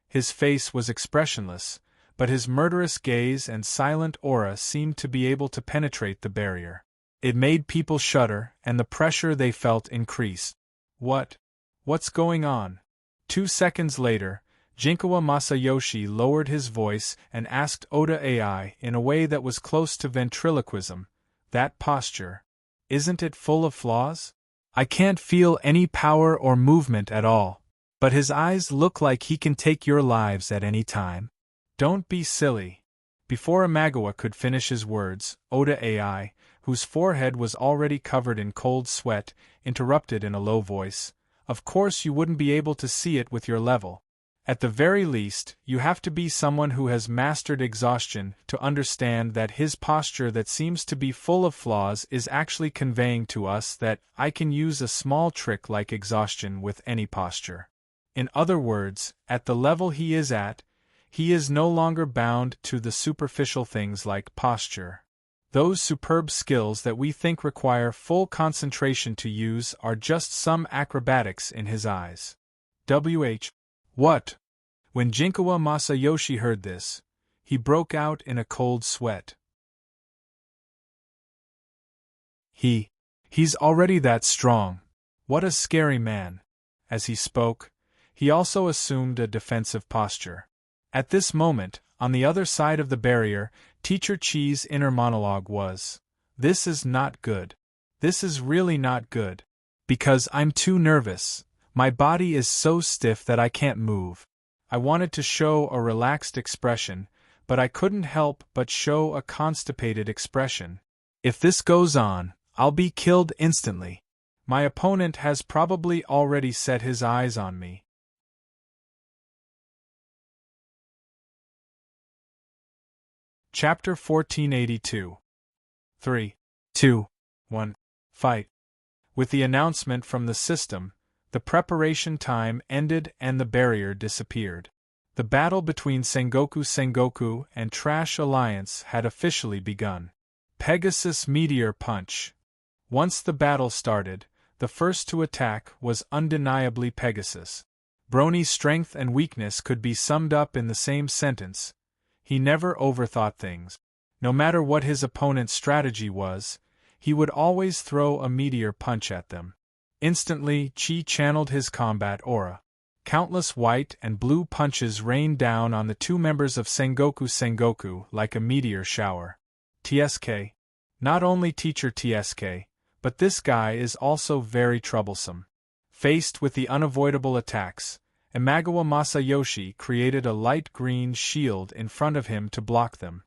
His face was expressionless, but his murderous gaze and silent aura seemed to be able to penetrate the barrier. It made people shudder, and the pressure they felt increased. What's going on? 2 seconds later, Jinkawa Masayoshi lowered his voice and asked Oda AI in a way that was close to ventriloquism, "That posture, isn't it full of flaws? I can't feel any power or movement at all, but his eyes look like he can take your lives at any time." Don't be silly. Before Imagawa could finish his words, Oda AI, whose forehead was already covered in cold sweat, interrupted in a low voice, "Of course you wouldn't be able to see it with your level. At the very least, you have to be someone who has mastered exhaustion to understand that his posture that seems to be full of flaws is actually conveying to us that I can use a small trick like exhaustion with any posture. In other words, at the level he is at, he is no longer bound to the superficial things like posture. Those superb skills that we think require full concentration to use are just some acrobatics in his eyes." What? When Jinkawa Masayoshi heard this, he broke out in a cold sweat. He's already that strong. What a scary man. As he spoke, he also assumed a defensive posture. At this moment, on the other side of the barrier, Teacher Chi's inner monologue was, "This is not good. This is really not good. Because I'm too nervous. My body is so stiff that I can't move. I wanted to show a relaxed expression, but I couldn't help but show a constipated expression. If this goes on, I'll be killed instantly. My opponent has probably already set his eyes on me." Chapter 1482. 3, 2, 1, Fight. With the announcement from the system, the preparation time ended and the barrier disappeared. The battle between Sengoku and Trash Alliance had officially begun. Pegasus Meteor Punch. Once the battle started, the first to attack was undeniably Pegasus. Brony's strength and weakness could be summed up in the same sentence. He never overthought things. No matter what his opponent's strategy was, he would always throw a meteor punch at them. Instantly, Chi channeled his combat aura. Countless white and blue punches rained down on the two members of Sengoku like a meteor shower. TSK. Not only teacher TSK, but this guy is also very troublesome. Faced with the unavoidable attacks, Imagawa Masayoshi created a light green shield in front of him to block them.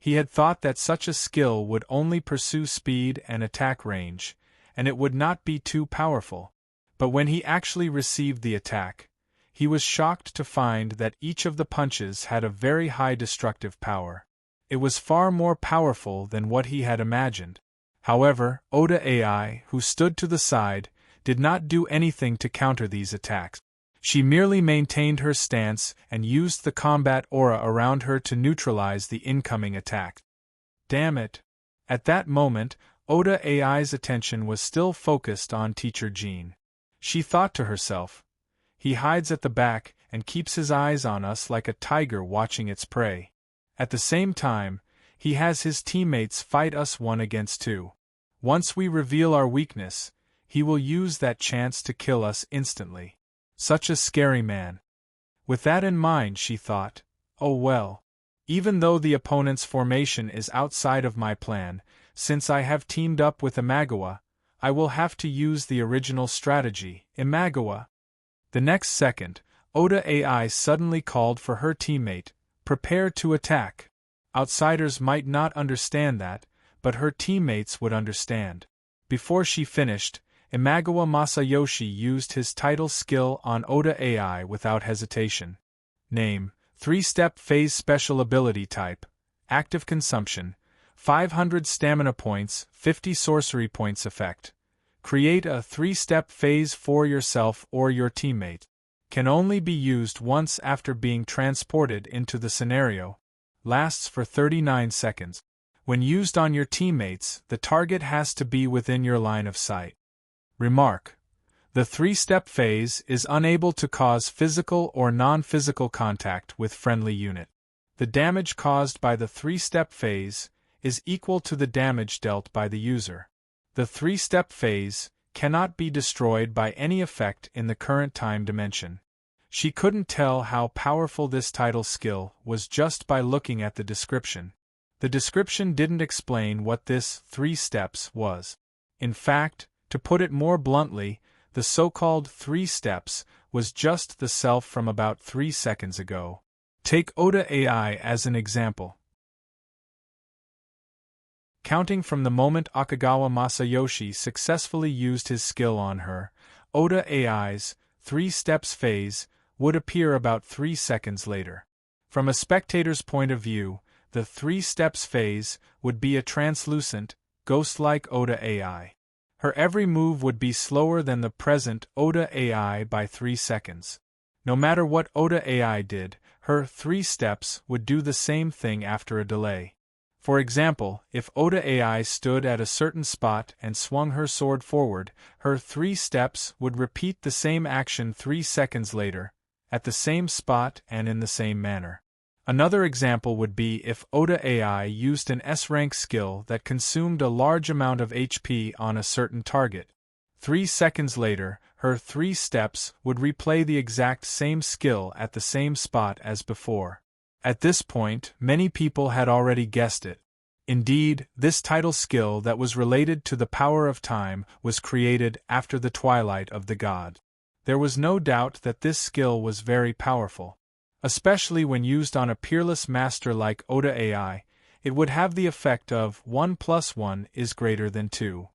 He had thought that such a skill would only pursue speed and attack range, and it would not be too powerful. But when he actually received the attack, he was shocked to find that each of the punches had a very high destructive power. It was far more powerful than what he had imagined. However, Oda AI, who stood to the side, did not do anything to counter these attacks. She merely maintained her stance and used the combat aura around her to neutralize the incoming attack. Damn it! At that moment, Oda AI's attention was still focused on Teacher Jean. She thought to herself, he hides at the back and keeps his eyes on us like a tiger watching its prey. At the same time, he has his teammates fight us 1 against 2. Once we reveal our weakness, he will use that chance to kill us instantly. Such a scary man. With that in mind, she thought, oh well. Even though the opponent's formation is outside of my plan, since I have teamed up with Imagawa, I will have to use the original strategy, Imagawa. The next second, Oda AI suddenly called for her teammate, prepare to attack. Outsiders might not understand that, but her teammates would understand. Before she finished, Imagawa Masayoshi used his title skill on Oda AI without hesitation. Name, 3-step phase special ability type, active consumption, 500 stamina points, 50 sorcery points effect. Create a 3-step phase for yourself or your teammate. Can only be used once after being transported into the scenario. Lasts for 39 seconds. When used on your teammates, the target has to be within your line of sight. Remark: the 3-step phase is unable to cause physical or non-physical contact with friendly unit. The damage caused by the 3-step phase is equal to the damage dealt by the user. The 3-step phase cannot be destroyed by any effect in the current time dimension. She couldn't tell how powerful this title skill was just by looking at the description. The description didn't explain what this 3 steps was. In fact, to put it more bluntly, the so-called 3 steps was just the self from about 3 seconds ago. Take Oda AI as an example. Counting from the moment Akagawa Masayoshi successfully used his skill on her, Oda AI's 3 steps phase would appear about 3 seconds later. From a spectator's point of view, the 3 steps phase would be a translucent, ghost-like Oda AI. Her every move would be slower than the present Oda AI by 3 seconds. No matter what Oda AI did, her 3 steps would do the same thing after a delay. For example, if Oda AI stood at a certain spot and swung her sword forward, her 3 steps would repeat the same action 3 seconds later, at the same spot and in the same manner. Another example would be if Oda AI used an S-rank skill that consumed a large amount of HP on a certain target. 3 seconds later, her 3 steps would replay the exact same skill at the same spot as before. At this point, many people had already guessed it. Indeed, this title skill that was related to the power of time was created after the twilight of the god. There was no doubt that this skill was very powerful. Especially when used on a peerless master like Oda AI, it would have the effect of 1 + 1 is greater than 2.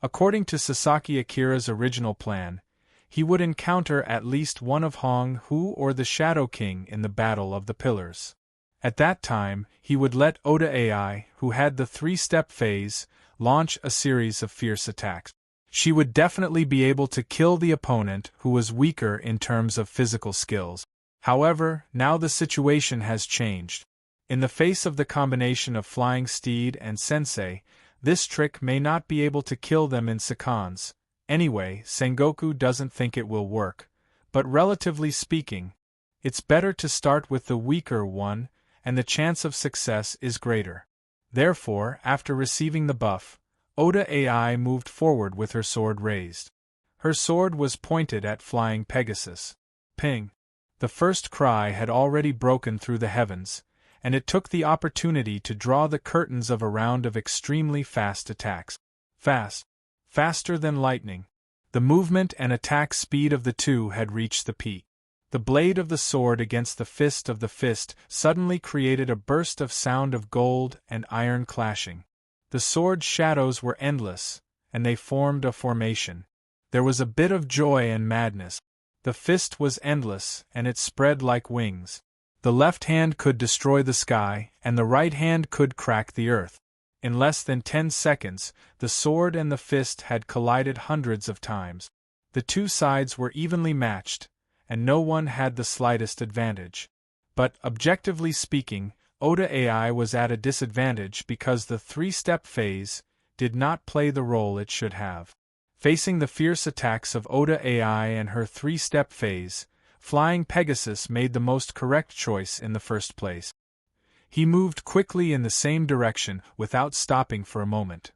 According to Sasaki Akira's original plan, he would encounter at least one of Hong Hu or the Shadow King in the Battle of the Pillars. At that time, he would let Oda AI, who had the 3-step phase, launch a series of fierce attacks. She would definitely be able to kill the opponent who was weaker in terms of physical skills. However, now the situation has changed. In the face of the combination of Flying Steed and Sensei, this trick may not be able to kill them in seconds. Anyway, Sengoku doesn't think it will work, but relatively speaking, it's better to start with the weaker one, and the chance of success is greater. Therefore, after receiving the buff, Oda AI moved forward with her sword raised. Her sword was pointed at Flying Pegasus. Ping! The first cry had already broken through the heavens, and it took the opportunity to draw the curtains of a round of extremely fast attacks. Faster than lightning. The movement and attack speed of the two had reached the peak. The blade of the sword against the fist of the fist suddenly created a burst of sound of gold and iron clashing. The sword's shadows were endless, and they formed a formation. There was a bit of joy and madness. The fist was endless, and it spread like wings. The left hand could destroy the sky, and the right hand could crack the earth. In less than 10 seconds, the sword and the fist had collided hundreds of times. The two sides were evenly matched, and no one had the slightest advantage. But, objectively speaking, Oda AI was at a disadvantage because the three-step phase did not play the role it should have. Facing the fierce attacks of Oda AI and her three-step phase, Flying Pegasus made the most correct choice in the first place. He moved quickly in the same direction without stopping for a moment.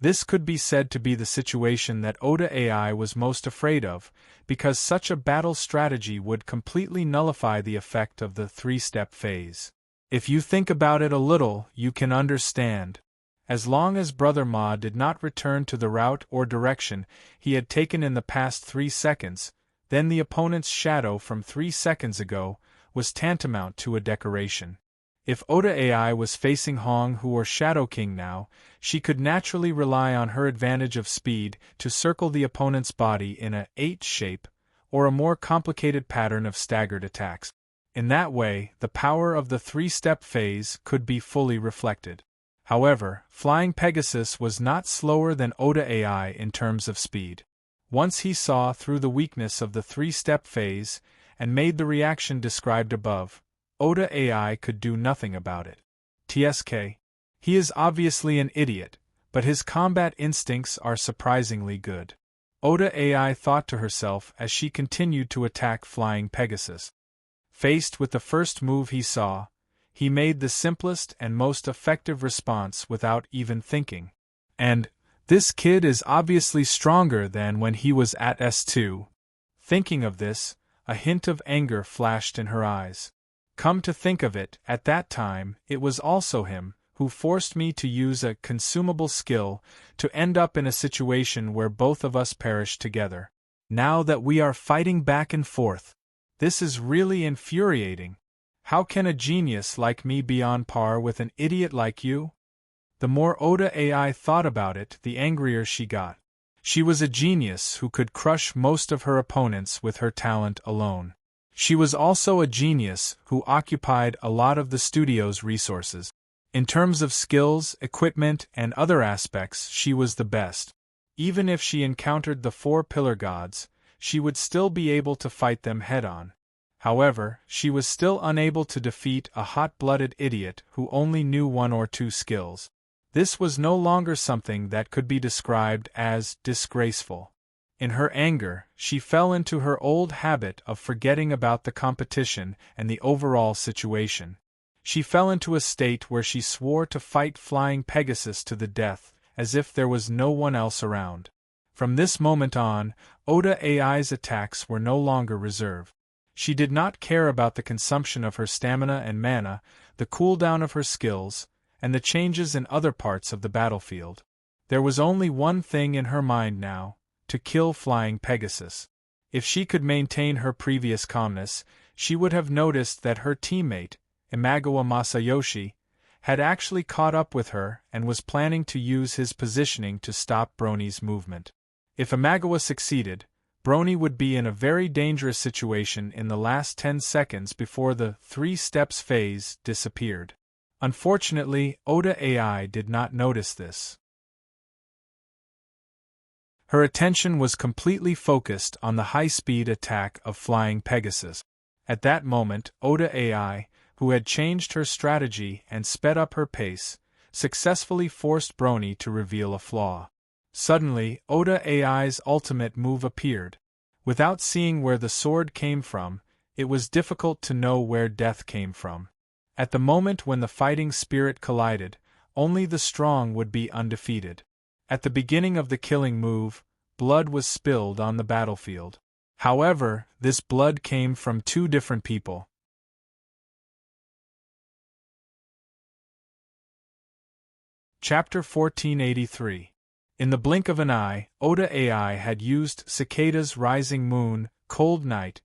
This could be said to be the situation that Oda AI was most afraid of, because such a battle strategy would completely nullify the effect of the three-step phase. If you think about it a little, you can understand. As long as Brother Ma did not return to the route or direction he had taken in the past 3 seconds, then the opponent's shadow from 3 seconds ago was tantamount to a decoration. If Oda AI was facing Hong Hu or Shadow King now, she could naturally rely on her advantage of speed to circle the opponent's body in a H shape, or a more complicated pattern of staggered attacks. In that way, the power of the three-step phase could be fully reflected. However, Flying Pegasus was not slower than Oda AI in terms of speed. Once he saw through the weakness of the three-step phase and made the reaction described above, Oda AI could do nothing about it. TSK. He is obviously an idiot, but his combat instincts are surprisingly good. Oda AI thought to herself as she continued to attack Flying Pegasus. Faced with the first move he saw, he made the simplest and most effective response without even thinking. And, this kid is obviously stronger than when he was at S2. Thinking of this, a hint of anger flashed in her eyes. Come to think of it, at that time, it was also him who forced me to use a consumable skill to end up in a situation where both of us perished together. Now that we are fighting back and forth, this is really infuriating. How can a genius like me be on par with an idiot like you? The more Oda AI thought about it, the angrier she got. She was a genius who could crush most of her opponents with her talent alone. She was also a genius who occupied a lot of the studio's resources. In terms of skills, equipment, and other aspects, she was the best. Even if she encountered the 4 pillar gods, she would still be able to fight them head-on. However, she was still unable to defeat a hot-blooded idiot who only knew 1 or 2 skills. This was no longer something that could be described as disgraceful. In her anger, she fell into her old habit of forgetting about the competition and the overall situation. She fell into a state where she swore to fight Flying Pegasus to the death, as if there was no one else around. From this moment on, Oda AI's attacks were no longer reserved. She did not care about the consumption of her stamina and mana, the cooldown of her skills, and the changes in other parts of the battlefield. There was only one thing in her mind now: to kill Flying Pegasus. If she could maintain her previous calmness, she would have noticed that her teammate, Imagawa Masayoshi, had actually caught up with her and was planning to use his positioning to stop Brony's movement. If Imagawa succeeded, Brony would be in a very dangerous situation in the last 10 seconds before the 3 steps phase disappeared. Unfortunately, Oda AI did not notice this. Her attention was completely focused on the high-speed attack of Flying Pegasus. At that moment, Oda AI, who had changed her strategy and sped up her pace, successfully forced Brony to reveal a flaw. Suddenly, Oda AI's ultimate move appeared. Without seeing where the sword came from, it was difficult to know where death came from. At the moment when the fighting spirit collided, only the strong would be undefeated. At the beginning of the killing move, blood was spilled on the battlefield. However, this blood came from two different people. Chapter 1483. In the blink of an eye, Oda AI had used Cicada's rising moon, cold night,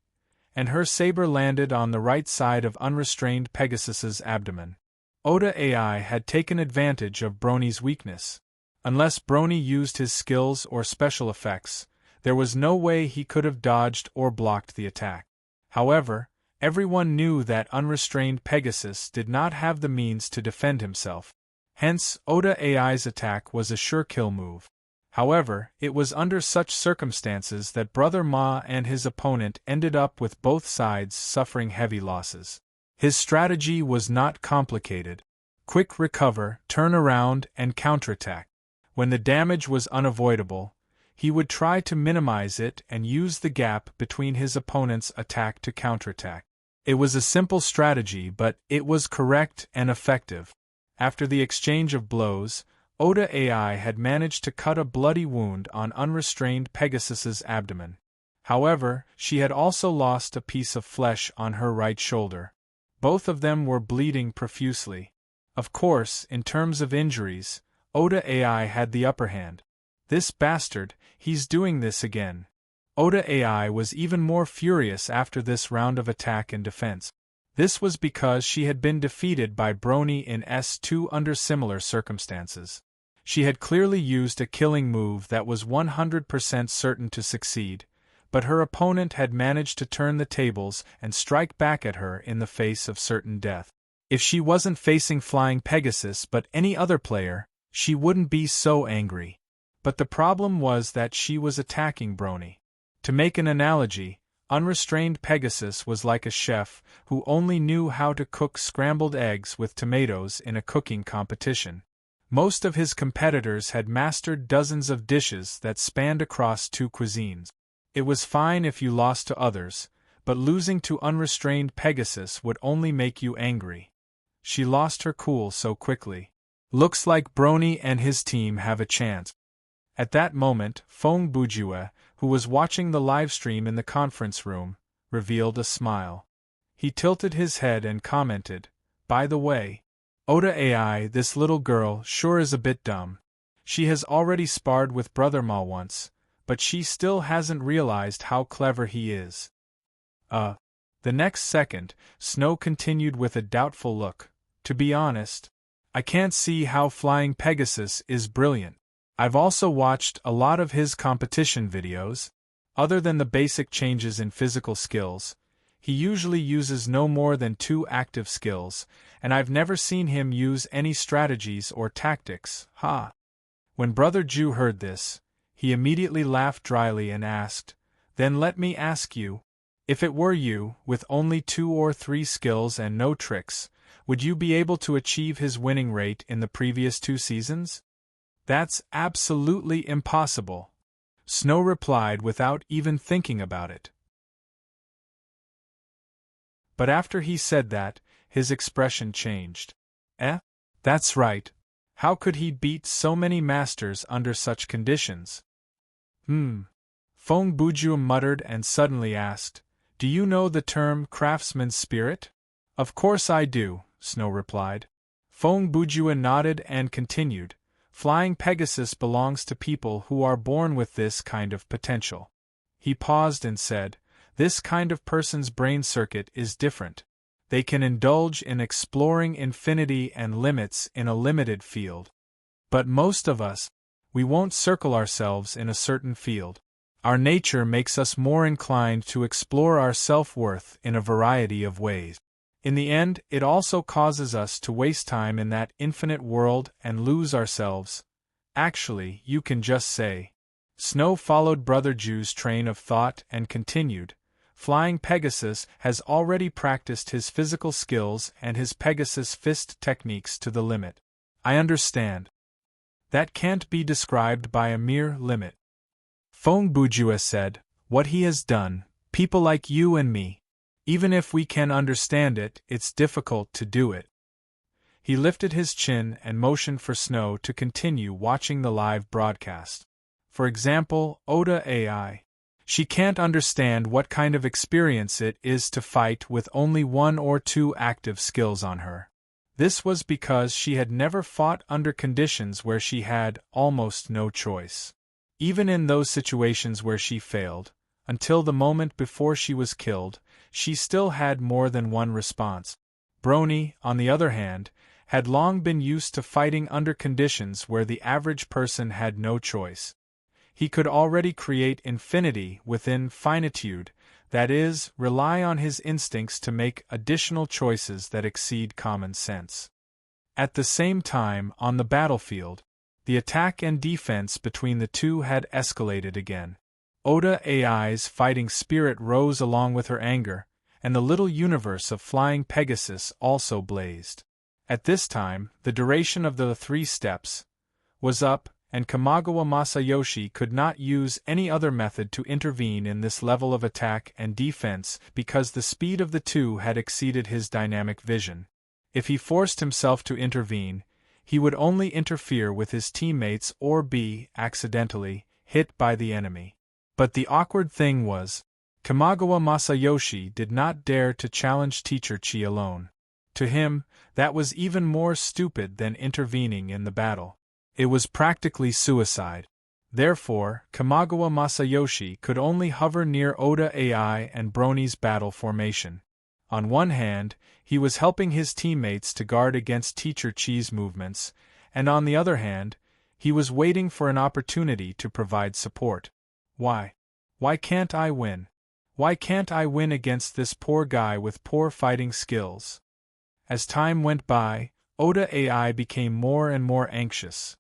and her saber landed on the right side of unrestrained Pegasus's abdomen. Oda AI had taken advantage of Brony's weakness. Unless Brony used his skills or special effects, there was no way he could have dodged or blocked the attack. However, everyone knew that unrestrained Pegasus did not have the means to defend himself. Hence, Oda AI's attack was a sure kill move. However, it was under such circumstances that Brother Ma and his opponent ended up with both sides suffering heavy losses. His strategy was not complicated. Quick recover, turn around, and counterattack. When the damage was unavoidable, he would try to minimize it and use the gap between his opponent's attack to counterattack. It was a simple strategy, but it was correct and effective. After the exchange of blows, Oda AI had managed to cut a bloody wound on unrestrained Pegasus's abdomen. However, she had also lost a piece of flesh on her right shoulder. Both of them were bleeding profusely. Of course, in terms of injuries, Oda AI had the upper hand. This bastard, he's doing this again. Oda AI was even more furious after this round of attack and defense. This was because she had been defeated by Brony in S2 under similar circumstances. She had clearly used a killing move that was 100% certain to succeed, but her opponent had managed to turn the tables and strike back at her in the face of certain death. If she wasn't facing Flying Pegasus but any other player, she wouldn't be so angry. But the problem was that she was attacking Brony. To make an analogy, unrestrained Pegasus was like a chef who only knew how to cook scrambled eggs with tomatoes in a cooking competition. Most of his competitors had mastered dozens of dishes that spanned across two cuisines. It was fine if you lost to others, but losing to unrestrained Pegasus would only make you angry. She lost her cool so quickly. Looks like Brony and his team have a chance. At that moment, Feng Bujue, who was watching the livestream in the conference room, revealed a smile. He tilted his head and commented, "By the way, Oda AI, this little girl sure is a bit dumb. She has already sparred with Brother Ma once, but she still hasn't realized how clever he is." The next second, Snow continued with a doubtful look, "To be honest, I can't see how Flying Pegasus is brilliant. I've also watched a lot of his competition videos. Other than the basic changes in physical skills, he usually uses no more than 2 active skills, and I've never seen him use any strategies or tactics, ha." When Brother Ju heard this, he immediately laughed dryly and asked, "Then let me ask you, if it were you, with only 2 or 3 skills and no tricks, would you be able to achieve his winning rate in the previous 2 seasons?" "That's absolutely impossible," Snow replied without even thinking about it. But after he said that, his expression changed. That's right. How could he beat so many masters under such conditions?" Feng Bujue muttered and suddenly asked, "Do you know the term craftsman's spirit?" "Of course I do," Snow replied. Feng Bujue nodded and continued, "Flying Pegasus belongs to people who are born with this kind of potential." He paused and said, "This kind of person's brain circuit is different. They can indulge in exploring infinity and limits in a limited field. But most of us, we won't circle ourselves in a certain field. Our nature makes us more inclined to explore our self-worth in a variety of ways. In the end, it also causes us to waste time in that infinite world and lose ourselves. Actually, you can just say." Snow followed Brother Ju's train of thought and continued, "Flying Pegasus has already practiced his physical skills and his Pegasus fist techniques to the limit." "I understand. That can't be described by a mere limit," Feng Bujue said. "What he has done, people like you and me, even if we can understand it, it's difficult to do it." He lifted his chin and motioned for Snow to continue watching the live broadcast. "For example, Oda AI. She can't understand what kind of experience it is to fight with only 1 or 2 active skills on her. This was because she had never fought under conditions where she had almost no choice. Even in those situations where she failed, until the moment before she was killed, she still had more than one response. Brony, on the other hand, had long been used to fighting under conditions where the average person had no choice. He could already create infinity within finitude, that is, rely on his instincts to make additional choices that exceed common sense. At the same time, on the battlefield, the attack and defense between the two had escalated again. Oda AI's fighting spirit rose along with her anger, and the little universe of flying Pegasus also blazed. At this time, the duration of the 3 steps was up, and Kamigawa Masayoshi could not use any other method to intervene in this level of attack and defense because the speed of the two had exceeded his dynamic vision. If he forced himself to intervene, he would only interfere with his teammates or be, accidentally, hit by the enemy. But the awkward thing was, Kamigawa Masayoshi did not dare to challenge Teacher Chi alone. To him, that was even more stupid than intervening in the battle. It was practically suicide. Therefore, Kamigawa Masayoshi could only hover near Oda AI and Brony's battle formation. On one hand, he was helping his teammates to guard against Teacher Chi's movements, and on the other hand, he was waiting for an opportunity to provide support. Why? Why can't I win? Why can't I win against this poor guy with poor fighting skills? As time went by, Oda AI became more and more anxious.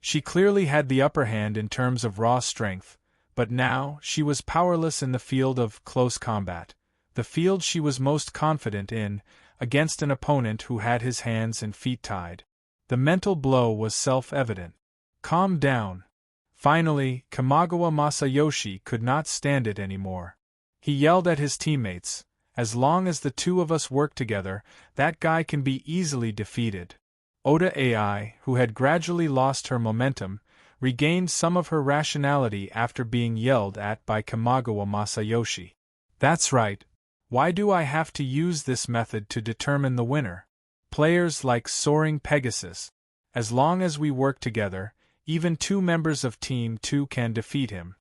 She clearly had the upper hand in terms of raw strength, but now she was powerless in the field of close combat, the field she was most confident in, against an opponent who had his hands and feet tied. The mental blow was self-evident. Calm down. Finally, Kamigawa Masayoshi could not stand it anymore. He yelled at his teammates, "As long as the 2 of us work together, that guy can be easily defeated." Oda AI, who had gradually lost her momentum, regained some of her rationality after being yelled at by Kamigawa Masayoshi. "That's right. Why do I have to use this method to determine the winner? Players like Soaring Pegasus. As long as we work together, even 2 members of Team 2 can defeat him."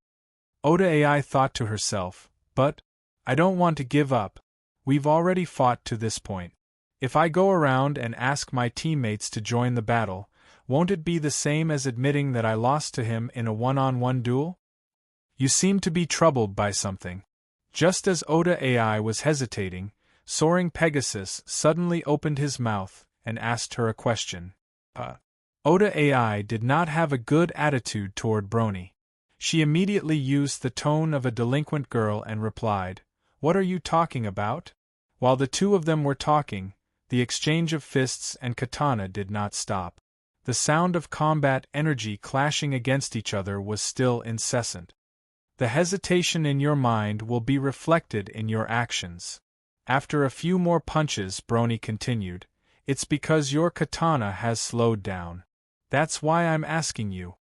Oda AI thought to herself, "But I don't want to give up. We've already fought to this point. If I go around and ask my teammates to join the battle, won't it be the same as admitting that I lost to him in a one-on-one duel?" "You seem to be troubled by something." Just as Oda AI was hesitating, Soaring Pegasus suddenly opened his mouth and asked her a question. Oda AI did not have a good attitude toward Brony. She immediately used the tone of a delinquent girl and replied, "What are you talking about?" While the 2 of them were talking, the exchange of fists and katana did not stop. The sound of combat energy clashing against each other was still incessant. The hesitation in your mind will be reflected in your actions. After a few more punches, Brony continued, "It's because your katana has slowed down. That's why I'm asking you."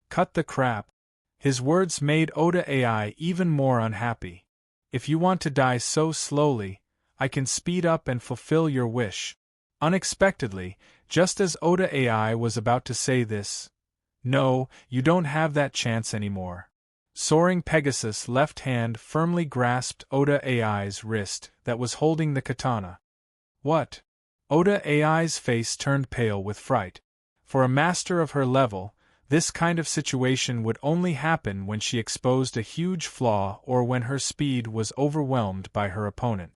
"Cut the crap." His words made Oda AI even more unhappy. "If you want to die so slowly, I can speed up and fulfill your wish." Unexpectedly, just as Oda AI was about to say this, "No, you don't have that chance anymore." Soaring Pegasus' left hand firmly grasped Oda AI's wrist that was holding the katana. "What?" Oda AI's face turned pale with fright. For a master of her level, this kind of situation would only happen when she exposed a huge flaw or when her speed was overwhelmed by her opponent.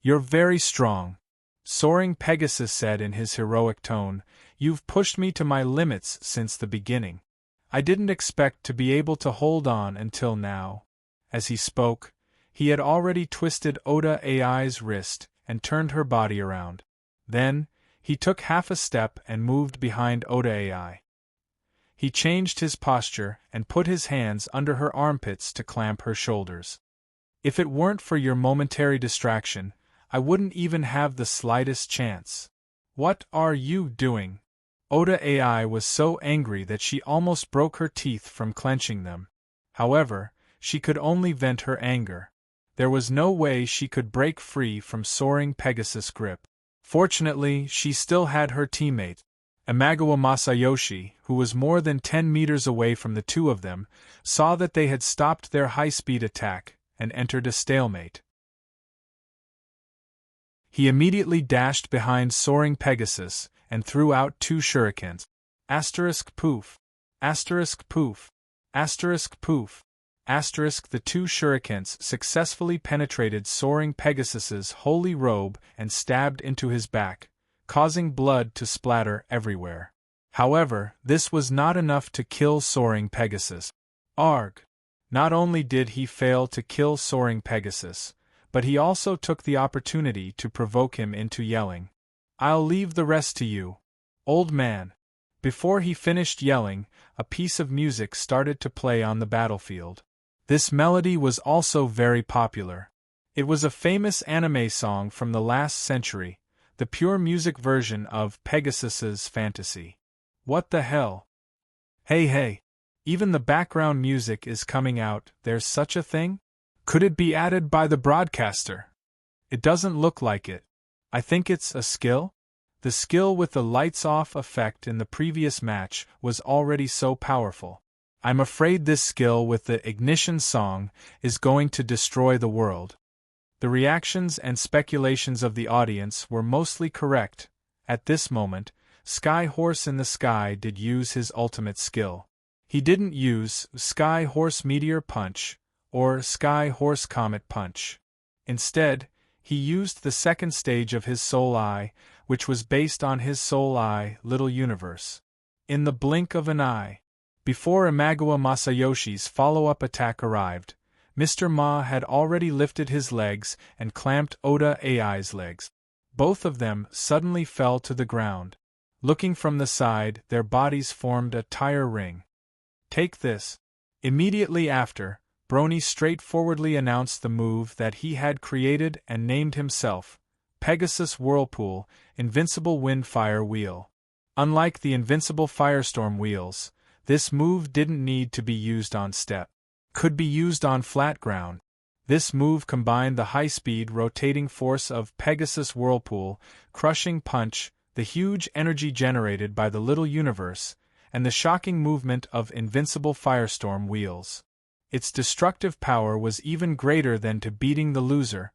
"You're very strong," Soaring Pegasus said in his heroic tone. "You've pushed me to my limits since the beginning. I didn't expect to be able to hold on until now." As he spoke, he had already twisted Oda AI's wrist and turned her body around. Then, he took half a step and moved behind Oda AI. He changed his posture and put his hands under her armpits to clamp her shoulders. "If it weren't for your momentary distraction, I wouldn't even have the slightest chance." "What are you doing?" Oda AI was so angry that she almost broke her teeth from clenching them. However, she could only vent her anger. There was no way she could break free from soaring Pegasus' grip. Fortunately, she still had her teammate, Imagawa Masayoshi, who was more than 10 meters away from the two of them, saw that they had stopped their high-speed attack and entered a stalemate. He immediately dashed behind soaring Pegasus and threw out 2 shurikens. Asterisk poof. Asterisk poof. Asterisk poof. Asterisk. The 2 shurikens successfully penetrated soaring Pegasus's holy robe and stabbed into his back, causing blood to splatter everywhere. However, this was not enough to kill soaring Pegasus. Arg! Not only did he fail to kill soaring Pegasus, but he also took the opportunity to provoke him into yelling. "I'll leave the rest to you, old man." Before he finished yelling, a piece of music started to play on the battlefield. This melody was also very popular. It was a famous anime song from the last century, the pure music version of Pegasus's Fantasy. What the hell? Hey, even the background music is coming out. There's such a thing? Could it be added by the broadcaster? It doesn't look like it. I think it's a skill? The skill with the lights-off effect in the previous match was already so powerful. I'm afraid this skill with the ignition song is going to destroy the world. The reactions and speculations of the audience were mostly correct. At this moment, Sky Horse in the Sky did use his ultimate skill. He didn't use Sky Horse Meteor Punch or Sky Horse Comet Punch. Instead, he used the second stage of his Soul Eye, which was based on his Soul Eye Little Universe. In the blink of an eye, before Imagawa Masayoshi's follow-up attack arrived, Mr. Ma had already lifted his legs and clamped Oda AI's legs. Both of them suddenly fell to the ground. Looking from the side, their bodies formed a tire ring. "Take this." Immediately after, Brony straightforwardly announced the move that he had created and named himself, Pegasus Whirlpool, Invincible Windfire Wheel. Unlike the Invincible Firestorm wheels, this move didn't need to be used on step. Could be used on flat ground. This move combined the high-speed rotating force of Pegasus Whirlpool, crushing punch, the huge energy generated by the Little Universe, and the shocking movement of Invincible Firestorm wheels. Its destructive power was even greater than to beating the loser,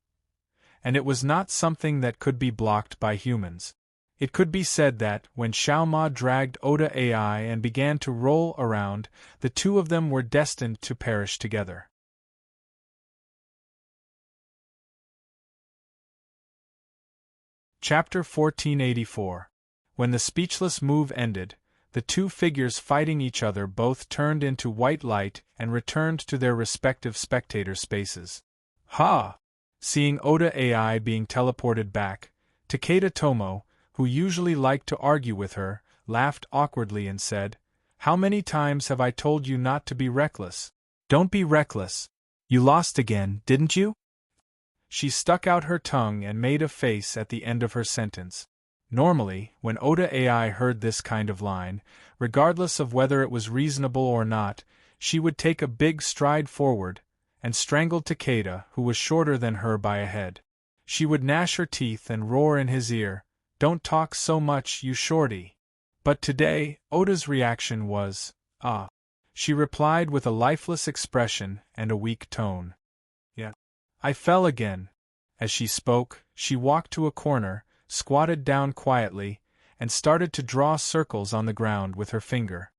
and it was not something that could be blocked by humans. It could be said that, when Xiaoma dragged Oda AI and began to roll around, the two of them were destined to perish together. Chapter 1484. When the speechless move ended, the two figures fighting each other both turned into white light and returned to their respective spectator spaces. Ha! Seeing Oda AI being teleported back, Takeda Tomo, who usually liked to argue with her, laughed awkwardly and said, "How many times have I told you not to be reckless? Don't be reckless. You lost again, didn't you?" She stuck out her tongue and made a face at the end of her sentence. Normally, when Oda AI heard this kind of line, regardless of whether it was reasonable or not, she would take a big stride forward and strangle Takeda, who was shorter than her by a head. She would gnash her teeth and roar in his ear, "Don't talk so much, you shorty." But today, Oda's reaction was, "Ah." She replied with a lifeless expression and a weak tone. "Yeah. I fell again." As she spoke, she walked to a corner, squatted down quietly, and started to draw circles on the ground with her finger.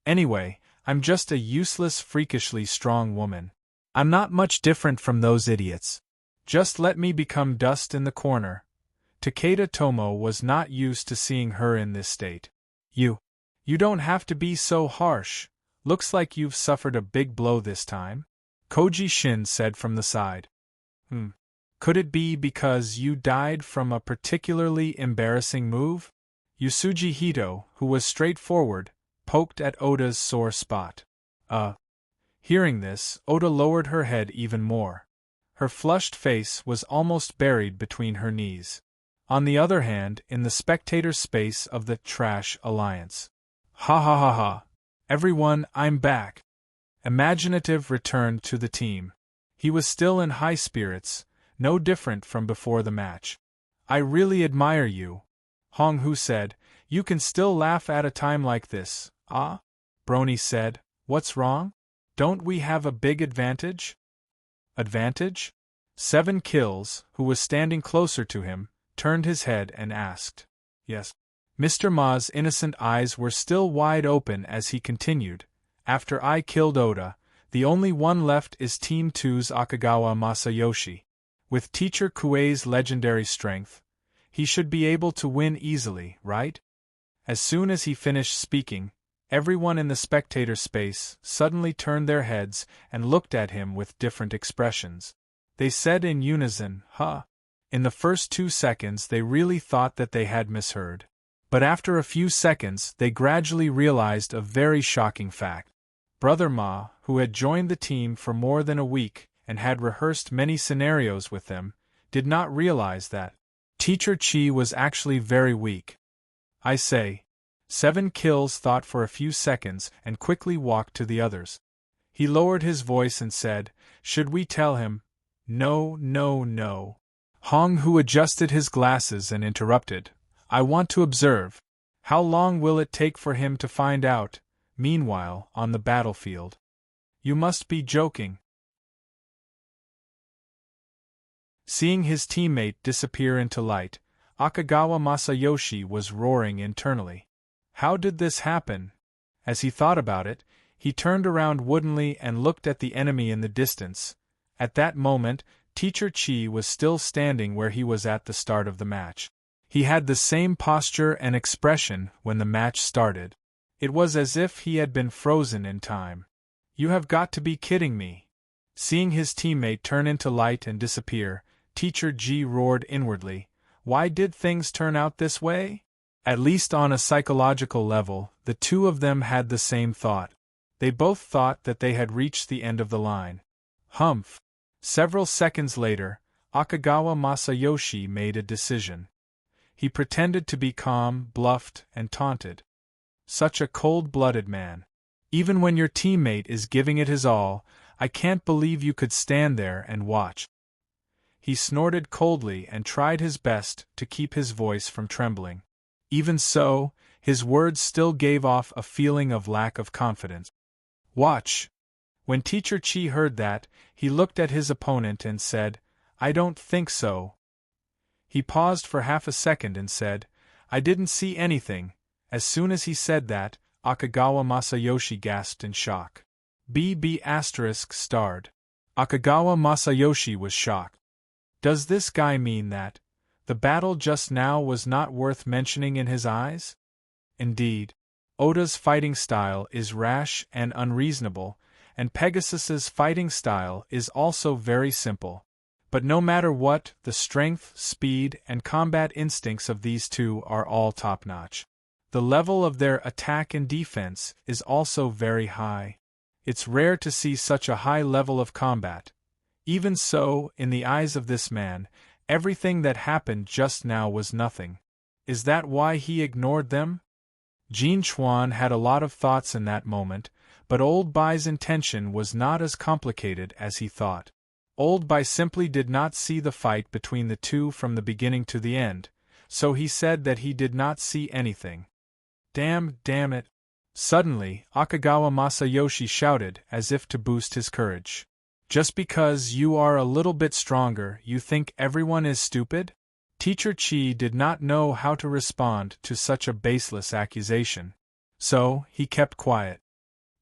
"Anyway, I'm just a useless, freakishly strong woman. I'm not much different from those idiots. Just let me become dust in the corner." Takeda Tomo was not used to seeing her in this state. You don't have to be so harsh. Looks like you've suffered a big blow this time," Koji Shin said from the side. Could it be because you died from a particularly embarrassing move?" Yusuji Hito, who was straightforward, poked at Oda's sore spot. Hearing this, Oda lowered her head even more. Her flushed face was almost buried between her knees. On the other hand, in the spectator space of the Trash Alliance. Ha ha ha ha. Everyone, I'm back. Imaginative returned to the team. He was still in high spirits, no different from before the match. I really admire you, Hong Hu said. You can still laugh at a time like this. Ah? Brony said. What's wrong? Don't we have a big advantage? Advantage? 7 Kills, who was standing closer to him, turned his head and asked. Yes. Mr. Ma's innocent eyes were still wide open as he continued. After I killed Oda, the only one left is Team 2's Akagawa Masayoshi. With Teacher Kuei's legendary strength, he should be able to win easily, right? As soon as he finished speaking, everyone in the spectator space suddenly turned their heads and looked at him with different expressions. They said in unison, huh? In the first 2 seconds they really thought that they had misheard. But after a few seconds they gradually realized a very shocking fact. Brother Ma, who had joined the team for more than a week and had rehearsed many scenarios with them, did not realize that Teacher Chi was actually very weak. I say. 7 Kills thought for a few seconds and quickly walked to the others. He lowered his voice and said, Should we tell him? No, no, no. Hong Hu adjusted his glasses and interrupted. I want to observe. How long will it take for him to find out, meanwhile, on the battlefield? You must be joking. Seeing his teammate disappear into light, Akagawa Masayoshi was roaring internally. How did this happen? As he thought about it, he turned around woodenly and looked at the enemy in the distance. At that moment, Teacher Chi was still standing where he was at the start of the match. He had the same posture and expression when the match started. It was as if he had been frozen in time. You have got to be kidding me. Seeing his teammate turn into light and disappear, Teacher Ji roared inwardly. Why did things turn out this way? At least on a psychological level, the two of them had the same thought. They both thought that they had reached the end of the line. Humph. Several seconds later, Akagawa Masayoshi made a decision. He pretended to be calm, bluffed, and taunted. Such a cold-blooded man. Even when your teammate is giving it his all, I can't believe you could stand there and watch. He snorted coldly and tried his best to keep his voice from trembling. Even so, his words still gave off a feeling of lack of confidence. Watch. When Teacher Chi heard that, he looked at his opponent and said, I don't think so. He paused for half a second and said, I didn't see anything. As soon as he said that, Akagawa Masayoshi gasped in shock. BB****. Akagawa Masayoshi was shocked. Does this guy mean that the battle just now was not worth mentioning in his eyes? Indeed, Oda's fighting style is rash and unreasonable, and Pegasus's fighting style is also very simple. But no matter what, the strength, speed, and combat instincts of these two are all top-notch. The level of their attack and defense is also very high. It's rare to see such a high level of combat. Even so, in the eyes of this man, everything that happened just now was nothing. Is that why he ignored them? Jean Chuan had a lot of thoughts in that moment, but Old Bai's intention was not as complicated as he thought. Old Bai simply did not see the fight between the two from the beginning to the end, so he said that he did not see anything. Damn it. Suddenly, Akagawa Masayoshi shouted as if to boost his courage. Just because you are a little bit stronger, you think everyone is stupid? Teacher Chi did not know how to respond to such a baseless accusation. So, he kept quiet.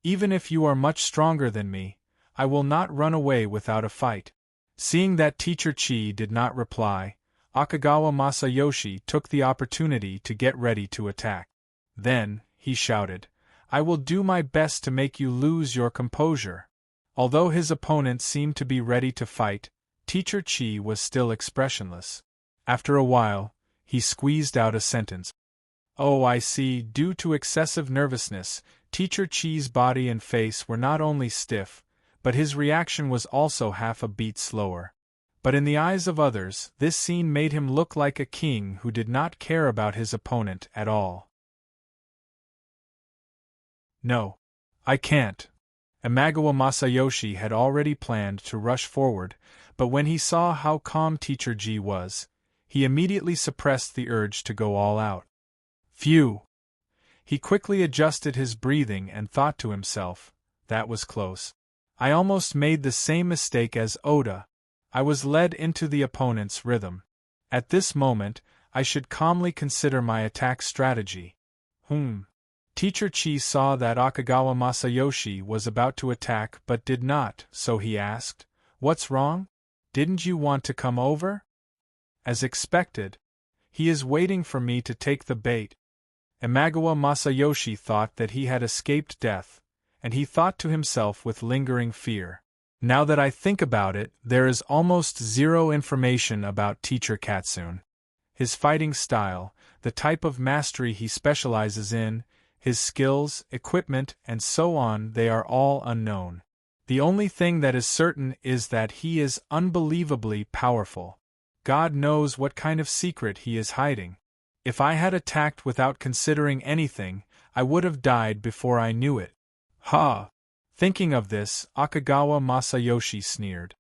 Even if you are much stronger than me, I will not run away without a fight. Seeing that Teacher Chi did not reply, Akagawa Masayoshi took the opportunity to get ready to attack. Then, he shouted, I will do my best to make you lose your composure. Although his opponent seemed to be ready to fight, Teacher Chi was still expressionless. After a while, he squeezed out a sentence. Oh, I see. Due to excessive nervousness, Teacher Chi's body and face were not only stiff, but his reaction was also half a beat slower. But in the eyes of others, this scene made him look like a king who did not care about his opponent at all. No. I can't. Imagawa Masayoshi had already planned to rush forward, but when he saw how calm Teacher G was, he immediately suppressed the urge to go all out. Phew! He quickly adjusted his breathing and thought to himself, that was close. I almost made the same mistake as Oda. I was led into the opponent's rhythm. At this moment, I should calmly consider my attack strategy. Teacher Chi saw that Akagawa Masayoshi was about to attack but did not, so he asked, "What's wrong? Didn't you want to come over?" As expected. He is waiting for me to take the bait. Imagawa Masayoshi thought that he had escaped death, and he thought to himself with lingering fear. Now that I think about it, there is almost zero information about Teacher Katsune. His fighting style, the type of mastery he specializes in, his skills, equipment, and so on, they are all unknown. The only thing that is certain is that he is unbelievably powerful. God knows what kind of secret he is hiding. If I had attacked without considering anything, I would have died before I knew it. Ha! Thinking of this, Akagawa Masayoshi sneered.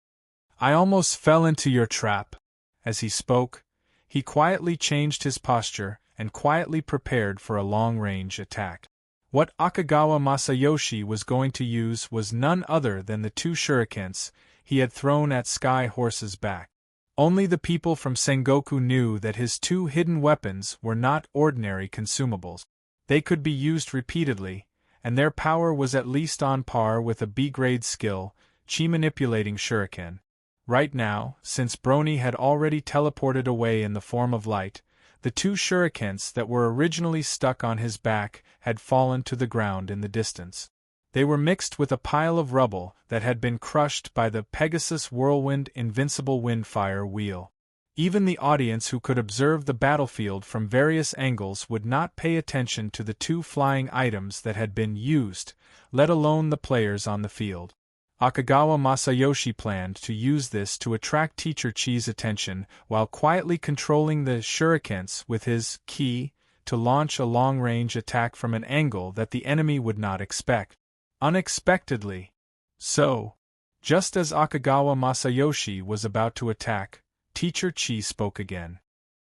I almost fell into your trap. As he spoke, he quietly changed his posture and quietly prepared for a long-range attack. What Akagawa Masayoshi was going to use was none other than the 2 shurikens he had thrown at Sky Horse's back. Only the people from Sengoku knew that his 2 hidden weapons were not ordinary consumables. They could be used repeatedly, and their power was at least on par with a B-grade skill, chi manipulating shuriken. Right now, since Brony had already teleported away in the form of light, the 2 shurikens that were originally stuck on his back had fallen to the ground in the distance. They were mixed with a pile of rubble that had been crushed by the Pegasus Whirlwind Invincible Windfire wheel. Even the audience who could observe the battlefield from various angles would not pay attention to the 2 flying items that had been used, let alone the players on the field. Akagawa Masayoshi planned to use this to attract Teacher Chi's attention while quietly controlling the shurikens with his ki to launch a long-range attack from an angle that the enemy would not expect. Unexpectedly. So, just as Akagawa Masayoshi was about to attack, Teacher Chi spoke again.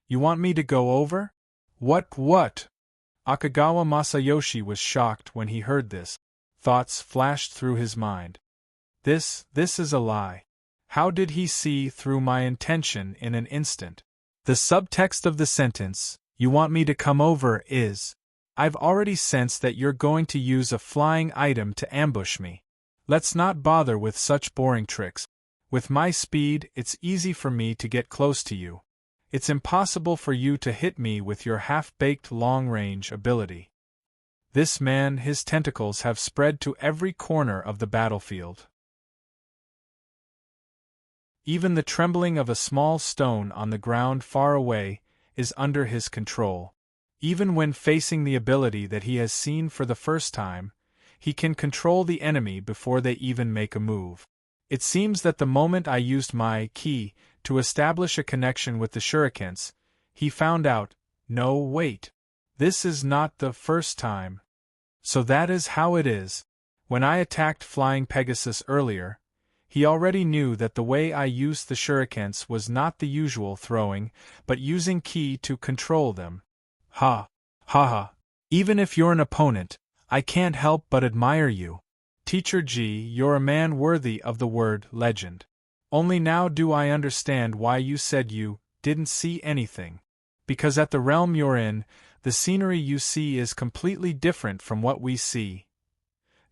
You want me to go over? What? Akagawa Masayoshi was shocked when he heard this. Thoughts flashed through his mind. This is a lie. How did he see through my intention in an instant? The subtext of the sentence, you want me to come over, is, I've already sensed that you're going to use a flying item to ambush me. Let's not bother with such boring tricks. With my speed, it's easy for me to get close to you. It's impossible for you to hit me with your half-baked long-range ability. This man, his tentacles have spread to every corner of the battlefield. Even the trembling of a small stone on the ground far away is under his control. Even when facing the ability that he has seen for the first time, he can control the enemy before they even make a move. It seems that the moment I used my ki to establish a connection with the shurikens, he found out, no, wait. This is not the first time. So that is how it is. When I attacked Flying Pegasus earlier, he already knew that the way I used the shurikens was not the usual throwing, but using ki to control them. Ha! Even if you're an opponent, I can't help but admire you. Teacher G, you're a man worthy of the word legend. Only now do I understand why you said you didn't see anything. Because at the realm you're in, the scenery you see is completely different from what we see.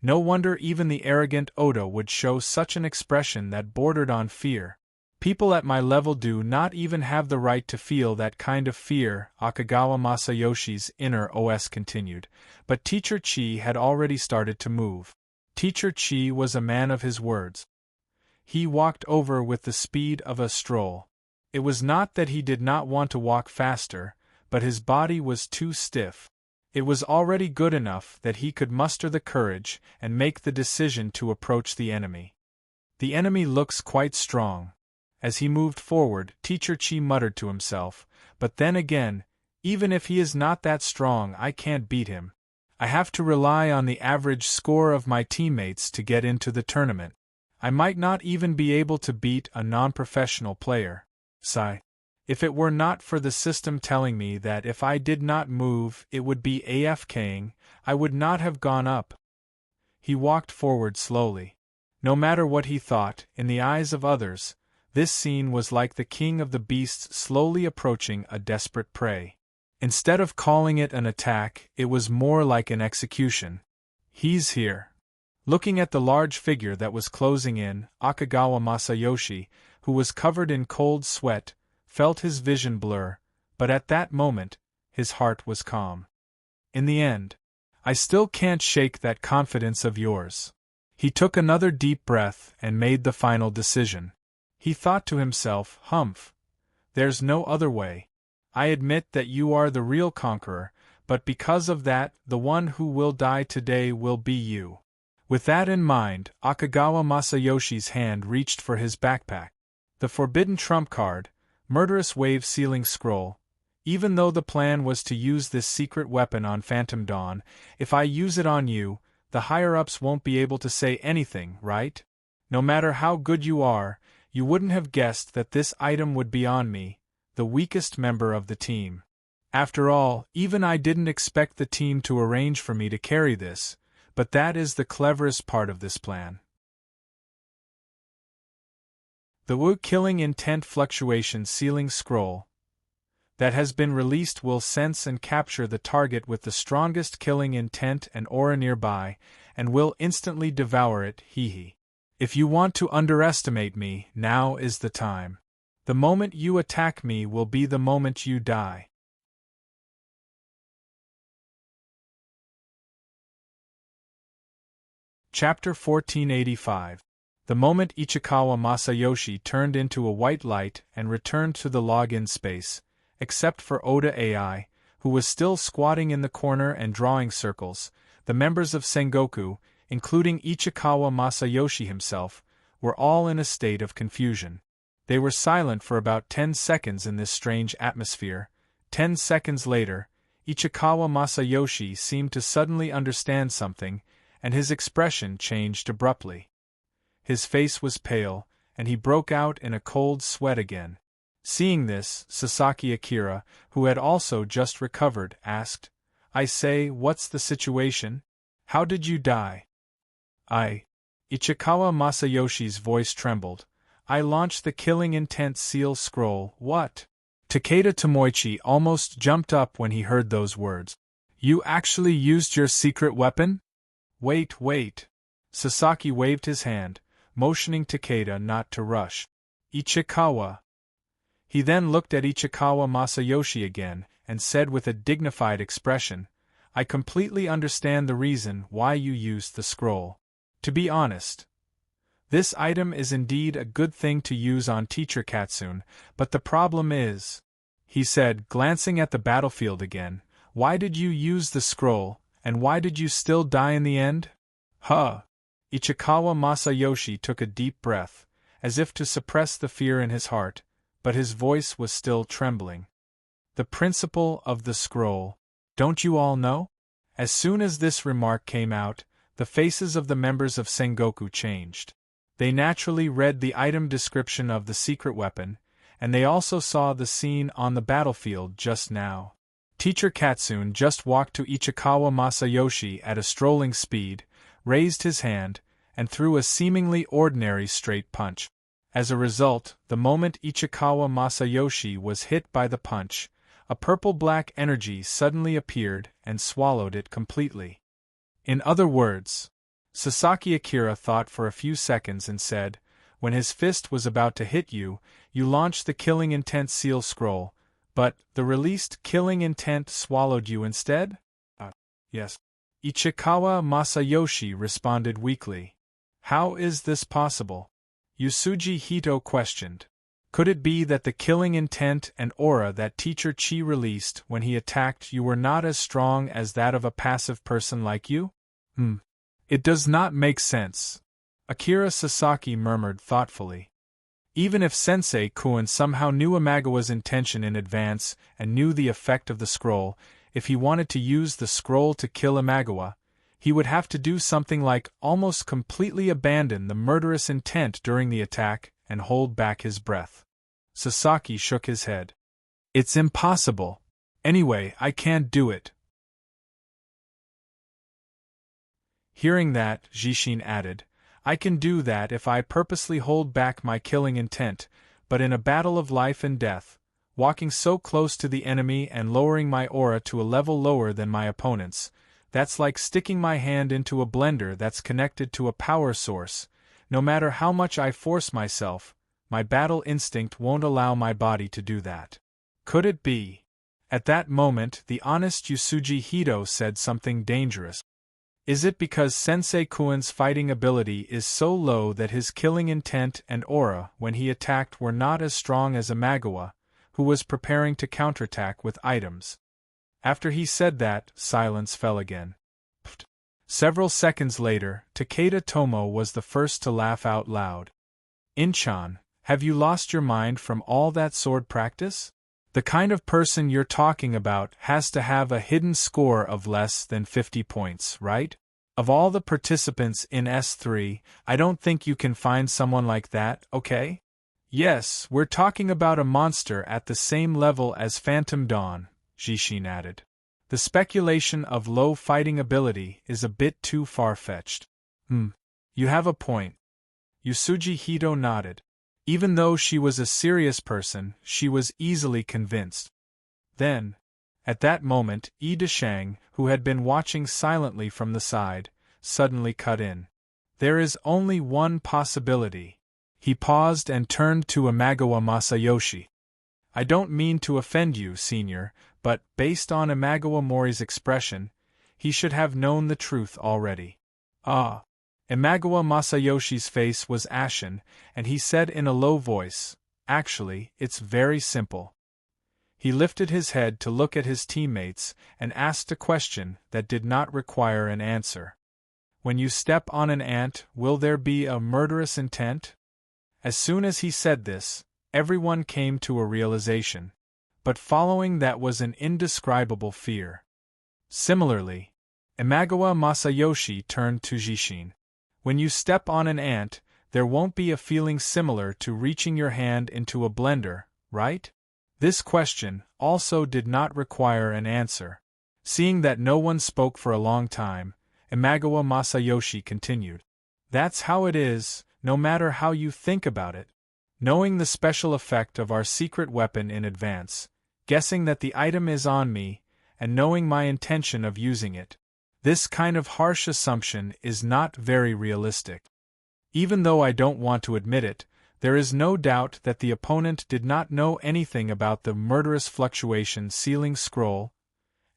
No wonder even the arrogant Oda would show such an expression that bordered on fear. People at my level do not even have the right to feel that kind of fear, Akagawa Masayoshi's inner OS continued, but Teacher Chi had already started to move. Teacher Chi was a man of his words. He walked over with the speed of a stroll. It was not that he did not want to walk faster, but his body was too stiff. It was already good enough that he could muster the courage and make the decision to approach the enemy. The enemy looks quite strong. As he moved forward, Teacher Chi muttered to himself, but then again, even if he is not that strong, I can't beat him. I have to rely on the average score of my teammates to get into the tournament. I might not even be able to beat a non-professional player. Sigh. If it were not for the system telling me that if I did not move it would be AFKing, I would not have gone up. He walked forward slowly. No matter what he thought, in the eyes of others, this scene was like the king of the beasts slowly approaching a desperate prey. Instead of calling it an attack, it was more like an execution. He's here. Looking at the large figure that was closing in, Akagawa Masayoshi, who was covered in cold sweat, felt his vision blur, but at that moment, his heart was calm. In the end, I still can't shake that confidence of yours. He took another deep breath and made the final decision. He thought to himself, Humph. There's no other way. I admit that you are the real conqueror, but because of that, the one who will die today will be you. With that in mind, Akagawa Masayoshi's hand reached for his backpack. The forbidden trump card, murderous wave sealing scroll. Even though the plan was to use this secret weapon on Phantom Dawn, if I use it on you, the higher-ups won't be able to say anything, right? No matter how good you are, you wouldn't have guessed that this item would be on me, the weakest member of the team. After all, even I didn't expect the team to arrange for me to carry this, but that is the cleverest part of this plan. The killing intent fluctuation sealing scroll that has been released will sense and capture the target with the strongest killing intent and aura nearby, and will instantly devour it, hee. If you want to underestimate me, now is the time. The moment you attack me will be the moment you die. Chapter 1485. The moment Ichikawa Masayoshi turned into a white light and returned to the login space, except for Oda AI, who was still squatting in the corner and drawing circles, the members of Sengoku, including Ichikawa Masayoshi himself, were all in a state of confusion. They were silent for about 10 seconds in this strange atmosphere. 10 seconds later, Ichikawa Masayoshi seemed to suddenly understand something, and his expression changed abruptly. His face was pale, and he broke out in a cold sweat again. Seeing this, Sasaki Akira, who had also just recovered, asked, I say, what's the situation? How did you die? Ichikawa Masayoshi's voice trembled. I launched the killing intent seal scroll. What? Takeda Tomoichi almost jumped up when he heard those words. You actually used your secret weapon? Wait. Sasaki waved his hand, motioning Takeda not to rush. Ichikawa. He then looked at Ichikawa Masayoshi again, and said with a dignified expression, I completely understand the reason why you used the scroll. To be honest, this item is indeed a good thing to use on Teacher Katsune, but the problem is, he said, glancing at the battlefield again, why did you use the scroll, and why did you still die in the end? Ichikawa Masayoshi took a deep breath, as if to suppress the fear in his heart, but his voice was still trembling. The principle of the scroll. Don't you all know? As soon as this remark came out, the faces of the members of Sengoku changed. They naturally read the item description of the secret weapon, and they also saw the scene on the battlefield just now. Teacher Katsune just walked to Ichikawa Masayoshi at a strolling speed, raised his hand, and threw a seemingly ordinary straight punch. As a result, the moment Ichikawa Masayoshi was hit by the punch, a purple-black energy suddenly appeared and swallowed it completely. In other words, Sasaki Akira thought for a few seconds and said, when his fist was about to hit you, you launched the killing intent seal scroll, but the released killing intent swallowed you instead? Yes. Ichikawa Masayoshi responded weakly. How is this possible? Yusuji Hito questioned. Could it be that the killing intent and aura that Teacher Chi released when he attacked you were not as strong as that of a passive person like you? It does not make sense. Akira Sasaki murmured thoughtfully. Even if Sensei Kuin somehow knew Imagawa's intention in advance and knew the effect of the scroll, if he wanted to use the scroll to kill Imagawa, he would have to do something like almost completely abandon the murderous intent during the attack and hold back his breath. Sasaki shook his head. It's impossible. Anyway, I can't do it. Hearing that, Jishin added, I can do that if I purposely hold back my killing intent, but in a battle of life and death, walking so close to the enemy and lowering my aura to a level lower than my opponent's, that's like sticking my hand into a blender that's connected to a power source. No matter how much I force myself, my battle instinct won't allow my body to do that. Could it be? At that moment, the honest Yusuji Hito said something dangerous. Is it because Sensei Kuin's fighting ability is so low that his killing intent and aura when he attacked were not as strong as Imagawa, who was preparing to counterattack with items? After he said that, silence fell again. Several seconds later, Takeda Tomo was the first to laugh out loud. Inchan, have you lost your mind from all that sword practice? The kind of person you're talking about has to have a hidden score of less than 50 points, right? Of all the participants in S3, I don't think you can find someone like that, okay? Yes, we're talking about a monster at the same level as Phantom Dawn, Jishin added. The speculation of low fighting ability is a bit too far-fetched. You have a point. Yusuji Hito nodded. Even though she was a serious person, she was easily convinced. Then, at that moment, Yi Deshang, who had been watching silently from the side, suddenly cut in. There is only one possibility. He paused and turned to Imagawa Masayoshi. I don't mean to offend you, senior, but, based on Imagawa Mori's expression, he should have known the truth already. Ah. Imagawa Masayoshi's face was ashen, and he said in a low voice, Actually, it's very simple. He lifted his head to look at his teammates and asked a question that did not require an answer. When you step on an ant, will there be a murderous intent? As soon as he said this, everyone came to a realization. But following that was an indescribable fear. Similarly, Imagawa Masayoshi turned to Jishin. When you step on an ant, there won't be a feeling similar to reaching your hand into a blender, right? This question also did not require an answer. Seeing that no one spoke for a long time, Imagawa Masayoshi continued. That's how it is, no matter how you think about it. Knowing the special effect of our secret weapon in advance, guessing that the item is on me, and knowing my intention of using it. This kind of harsh assumption is not very realistic. Even though I don't want to admit it, there is no doubt that the opponent did not know anything about the murderous fluctuation sealing scroll,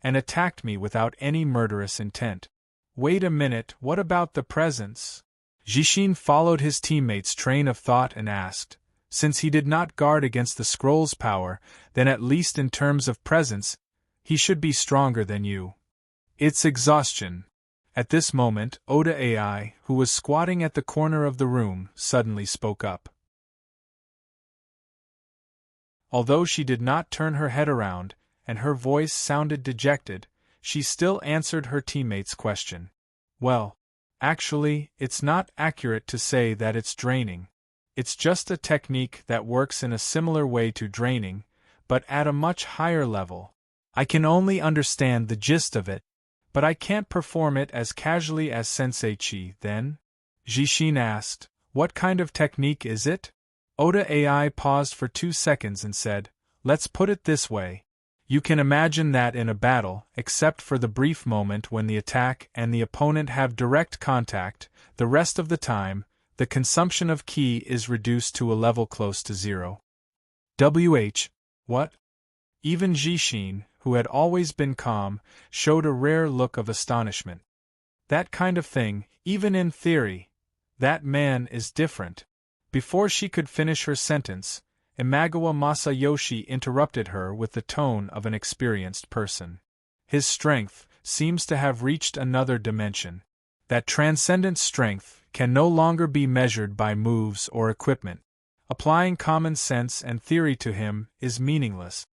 and attacked me without any murderous intent. Wait a minute, what about the presence? Jishin followed his teammate's train of thought and asked, since he did not guard against the scroll's power, then at least in terms of presence, he should be stronger than you. It's exhaustion. At this moment, Oda Ai, who was squatting at the corner of the room, suddenly spoke up. Although she did not turn her head around, and her voice sounded dejected, she still answered her teammate's question. Well, actually, it's not accurate to say that it's draining. It's just a technique that works in a similar way to draining, but at a much higher level. I can only understand the gist of it. But I can't perform it as casually as Sensei Chi, then? Jishin asked, What kind of technique is it? Oda Ai paused for 2 seconds and said, Let's put it this way. You can imagine that in a battle, except for the brief moment when the attack and the opponent have direct contact, the rest of the time, the consumption of ki is reduced to a level close to 0. What? Even Jishin, who had always been calm, showed a rare look of astonishment. That kind of thing, even in theory. That man is different. Before she could finish her sentence, Imagawa Masayoshi interrupted her with the tone of an experienced person. His strength seems to have reached another dimension. That transcendent strength can no longer be measured by moves or equipment. Applying common sense and theory to him is meaningless.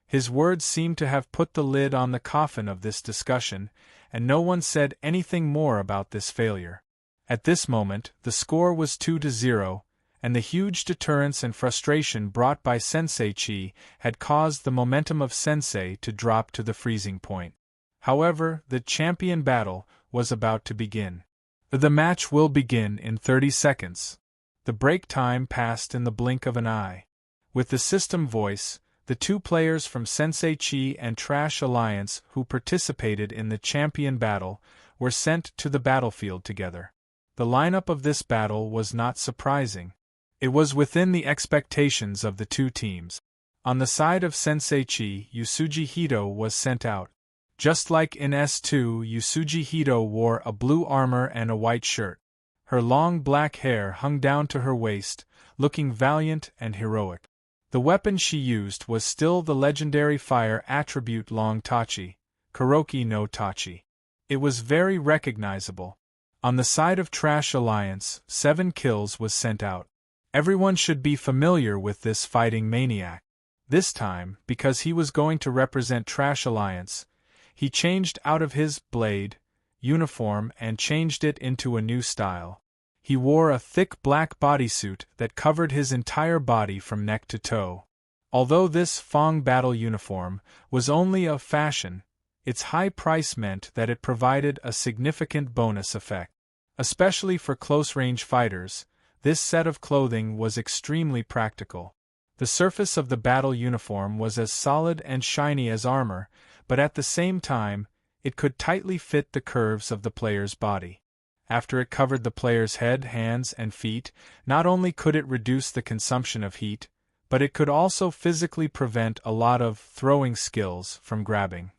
His words seemed to have put the lid on the coffin of this discussion, and no one said anything more about this failure. At this moment, the score was 2-0, and the huge deterrence and frustration brought by Sensei Chi had caused the momentum of Sensei to drop to the freezing point. However, the champion battle was about to begin. The match will begin in 30 seconds. The break time passed in the blink of an eye. With the system voice, the two players from Sensei Chi and Trash Alliance who participated in the champion battle were sent to the battlefield together. The lineup of this battle was not surprising. It was within the expectations of the two teams. On the side of Sensei Chi, Yusuji Hito was sent out. Just like in S2, Yusuji Hito wore a blue armor and a white shirt. Her long black hair hung down to her waist, looking valiant and heroic. The weapon she used was still the legendary fire attribute Long Tachi, Kuroki no Tachi. It was very recognizable. On the side of Trash Alliance, 7 kills was sent out. Everyone should be familiar with this fighting maniac. This time, because he was going to represent Trash Alliance, he changed out of his blade uniform and changed it into a new style. He wore a thick black bodysuit that covered his entire body from neck to toe. Although this Fong battle uniform was only a fashion, its high price meant that it provided a significant bonus effect. Especially for close-range fighters, this set of clothing was extremely practical. The surface of the battle uniform was as solid and shiny as armor, but at the same time, it could tightly fit the curves of the player's body. After it covered the player's head, hands, and feet, not only could it reduce the consumption of heat, but it could also physically prevent a lot of throwing skills from grabbing.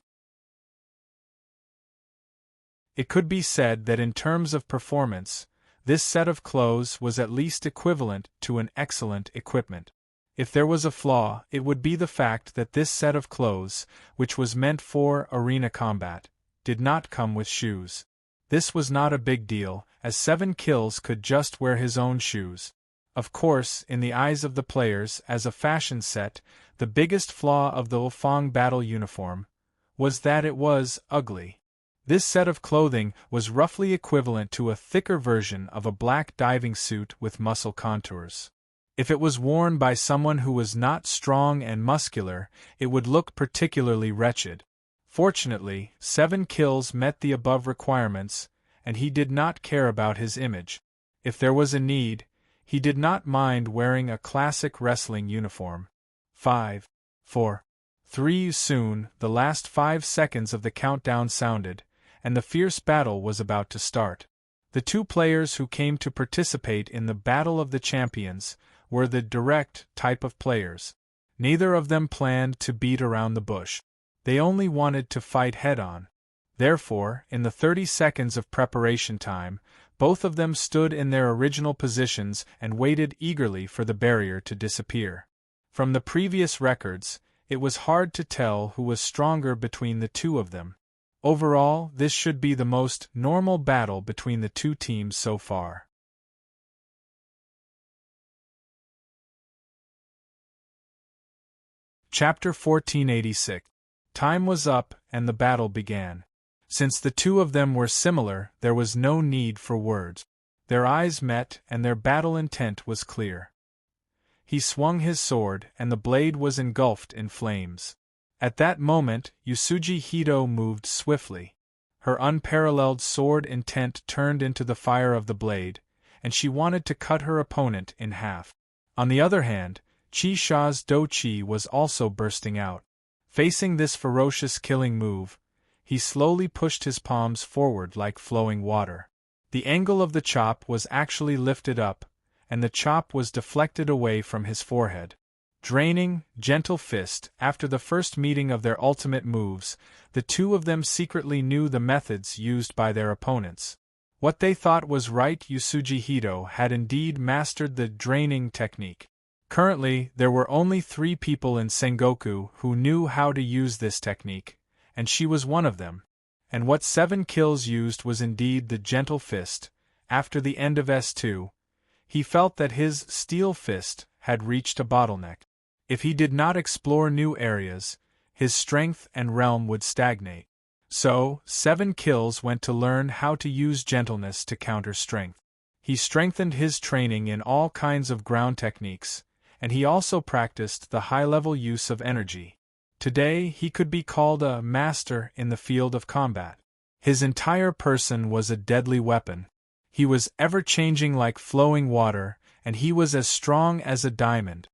It could be said that in terms of performance, this set of clothes was at least equivalent to an excellent equipment. If there was a flaw, it would be the fact that this set of clothes, which was meant for arena combat, did not come with shoes. This was not a big deal, as 7 kills could just wear his own shoes. Of course, in the eyes of the players, as a fashion set, the biggest flaw of the Ulfong battle uniform was that it was ugly. This set of clothing was roughly equivalent to a thicker version of a black diving suit with muscle contours. If it was worn by someone who was not strong and muscular, it would look particularly wretched. Fortunately, 7 kills met the above requirements, and he did not care about his image. If there was a need, he did not mind wearing a classic wrestling uniform. 5, 4, 3. Soon, the last 5 seconds of the countdown sounded, and the fierce battle was about to start. The two players who came to participate in the Battle of the Champions were the direct type of players. Neither of them planned to beat around the bush. They only wanted to fight head-on. Therefore, in the 30 seconds of preparation time, both of them stood in their original positions and waited eagerly for the barrier to disappear. From the previous records, it was hard to tell who was stronger between the two of them. Overall, this should be the most normal battle between the two teams so far. Chapter 1486. Time was up, and the battle began. Since the two of them were similar, there was no need for words. Their eyes met, and their battle intent was clear. He swung his sword, and the blade was engulfed in flames. At that moment, Yusuji Hito moved swiftly. Her unparalleled sword intent turned into the fire of the blade, and she wanted to cut her opponent in half. On the other hand, Chi Sha's Do-Chi was also bursting out. Facing this ferocious killing move, he slowly pushed his palms forward like flowing water. The angle of the chop was actually lifted up, and the chop was deflected away from his forehead. Draining, gentle fist. After the first meeting of their ultimate moves, the two of them secretly knew the methods used by their opponents. What they thought was right, Yusuji Hito had indeed mastered the draining technique. Currently, there were only 3 people in Sengoku who knew how to use this technique, and she was one of them. And what 7 kills used was indeed the gentle fist. After the end of S2, He felt that his steel fist had reached a bottleneck. If he did not explore new areas, his strength and realm would stagnate. So, 7 kills went to learn how to use gentleness to counter strength. He strengthened his training in all kinds of ground techniques, and he also practiced the high-level use of energy. Today, he could be called a master in the field of combat. His entire person was a deadly weapon. He was ever-changing like flowing water, and he was as strong as a diamond.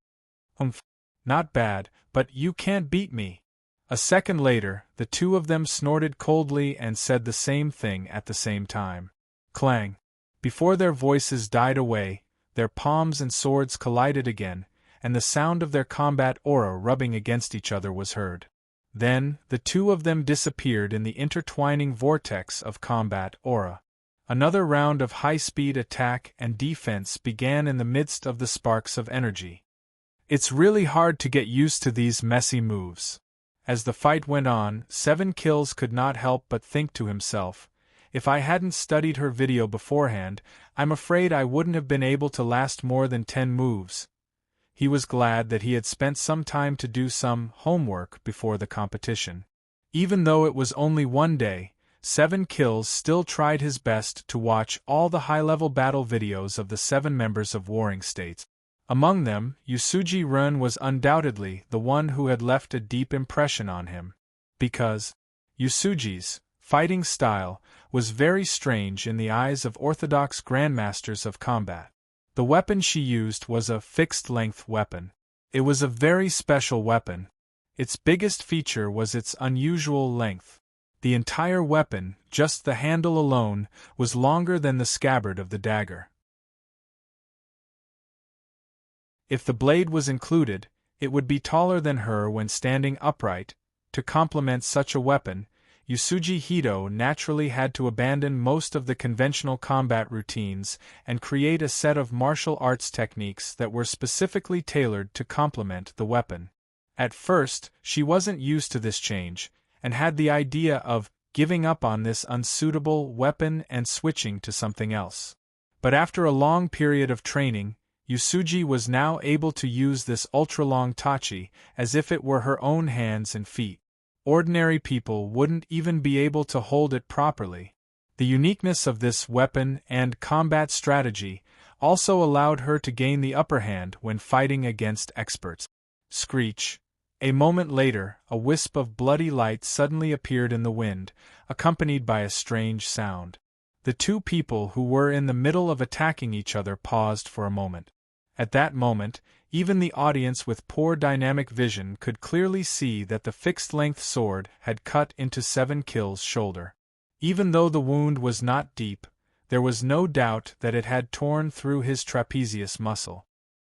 Not bad, but you can't beat me. A second later, the two of them snorted coldly and said the same thing at the same time. Clang! Before their voices died away, their palms and swords collided again, and the sound of their combat aura rubbing against each other was heard. Then, the two of them disappeared in the intertwining vortex of combat aura. Another round of high-speed attack and defense began in the midst of the sparks of energy. It's really hard to get used to these messy moves. As the fight went on, 7 kills could not help but think to himself, if I hadn't studied her video beforehand, I'm afraid I wouldn't have been able to last more than 10 moves. He was glad that he had spent some time to do some homework before the competition. Even though it was only one day, 7 kills still tried his best to watch all the high-level battle videos of the 7 members of warring states. Among them, Yusuji Run was undoubtedly the one who had left a deep impression on him. Because Yusuji's fighting style was very strange in the eyes of orthodox grandmasters of combat. The weapon she used was a fixed-length weapon. It was a very special weapon. Its biggest feature was its unusual length. The entire weapon, just the handle alone, was longer than the scabbard of the dagger. If the blade was included, it would be taller than her when standing upright. To complement such a weapon, Yusuji Hito naturally had to abandon most of the conventional combat routines and create a set of martial arts techniques that were specifically tailored to complement the weapon. At first, she wasn't used to this change, and had the idea of giving up on this unsuitable weapon and switching to something else. But after a long period of training, Yusuji was now able to use this ultra-long tachi as if it were her own hands and feet. Ordinary people wouldn't even be able to hold it properly. The uniqueness of this weapon and combat strategy also allowed her to gain the upper hand when fighting against experts. Screech! A moment later, a wisp of bloody light suddenly appeared in the wind, accompanied by a strange sound. The two people who were in the middle of attacking each other paused for a moment. At that moment, even the audience with poor dynamic vision could clearly see that the fixed-length sword had cut into 7 Kill's shoulder. Even though the wound was not deep, there was no doubt that it had torn through his trapezius muscle.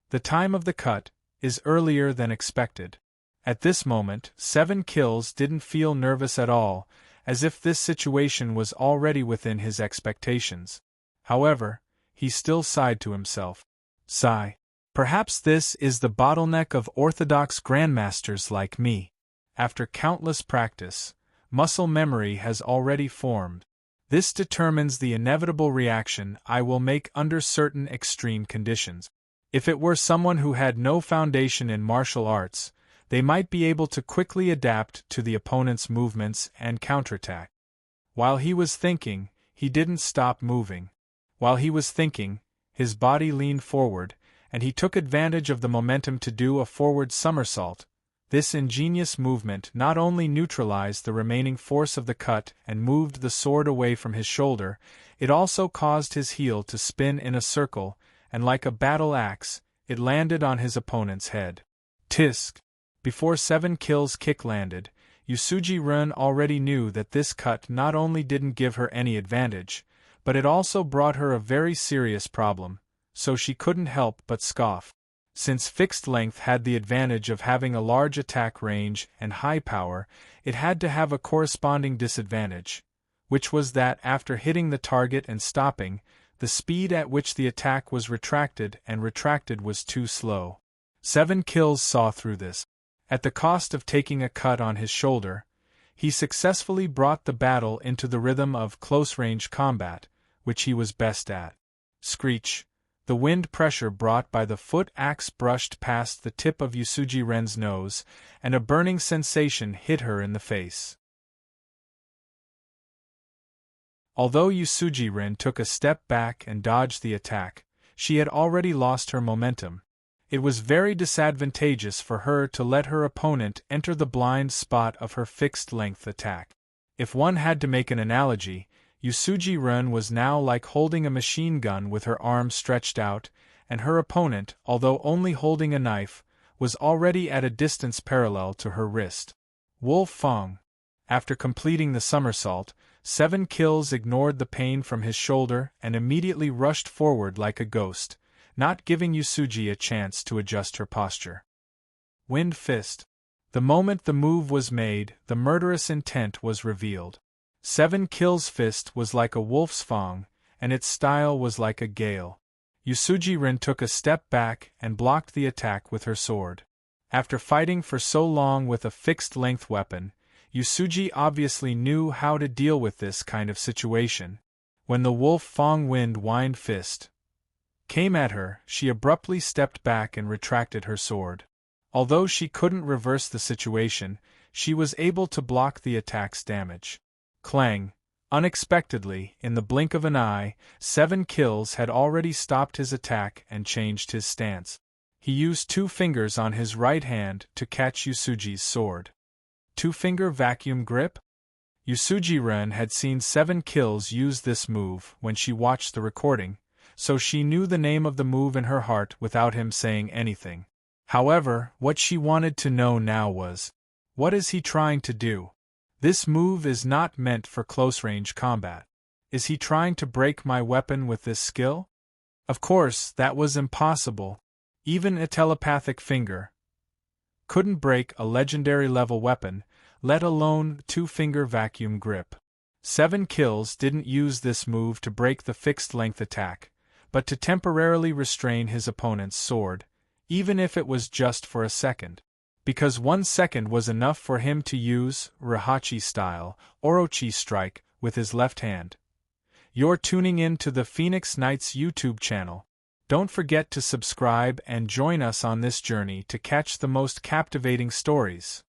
The time of the cut is earlier than expected. At this moment, 7 Kills didn't feel nervous at all, as if this situation was already within his expectations. However, he still sighed to himself. Sigh. Perhaps this is the bottleneck of orthodox grandmasters like me. After countless practice, muscle memory has already formed. This determines the inevitable reaction I will make under certain extreme conditions. If it were someone who had no foundation in martial arts, they might be able to quickly adapt to the opponent's movements and counterattack. While he was thinking, he didn't stop moving. While he was thinking, his body leaned forward, and he took advantage of the momentum to do a forward somersault. This ingenious movement not only neutralized the remaining force of the cut and moved the sword away from his shoulder, it also caused his heel to spin in a circle, and like a battle axe, it landed on his opponent's head. Tisk! Before 7 Kills kick landed, Yusuji Run already knew that this cut not only didn't give her any advantage, but it also brought her a very serious problem, so she couldn't help but scoff. Since fixed length had the advantage of having a large attack range and high power, it had to have a corresponding disadvantage, which was that after hitting the target and stopping, the speed at which the attack was retracted was too slow. 7 Kills saw through this. At the cost of taking a cut on his shoulder, he successfully brought the battle into the rhythm of close-range combat, which he was best at. Screech! The wind pressure brought by the foot axe brushed past the tip of Yusuji-ren's nose, and a burning sensation hit her in the face. Although Yusuji-ren took a step back and dodged the attack, she had already lost her momentum. It was very disadvantageous for her to let her opponent enter the blind spot of her fixed-length attack. If one had to make an analogy, Yusuji-ren was now like holding a machine gun with her arms stretched out, and her opponent, although only holding a knife, was already at a distance parallel to her wrist. Wolf Fong. After completing the somersault, 7 Kills ignored the pain from his shoulder and immediately rushed forward like a ghost, not giving Yusuji a chance to adjust her posture. Wind Fist. The moment the move was made, the murderous intent was revealed. 7 Kills' fist was like a wolf's fang, and its style was like a gale. Yusuji-ren took a step back and blocked the attack with her sword. After fighting for so long with a fixed-length weapon, Yusuji obviously knew how to deal with this kind of situation. When the wolf fang wind fist came at her, she abruptly stepped back and retracted her sword. Although she couldn't reverse the situation, she was able to block the attack's damage. Clang! Unexpectedly, in the blink of an eye, 7 Kills had already stopped his attack and changed his stance. He used 2 fingers on his right hand to catch Yusuji's sword. 2-finger vacuum grip? Yusuji-ren had seen 7 Kills use this move when she watched the recording, so she knew the name of the move in her heart without him saying anything. However, what she wanted to know now was, what is he trying to do? This move is not meant for close-range combat. Is he trying to break my weapon with this skill? Of course, that was impossible. Even a telepathic finger couldn't break a legendary-level weapon, let alone 2-finger vacuum grip. 7 Kills didn't use this move to break the fixed-length attack, but to temporarily restrain his opponent's sword, even if it was just for a second. Because 1 second was enough for him to use, Rahachi-style, Orochi strike, with his left hand. You're tuning in to the Phoenix Knights YouTube channel. Don't forget to subscribe and join us on this journey to catch the most captivating stories.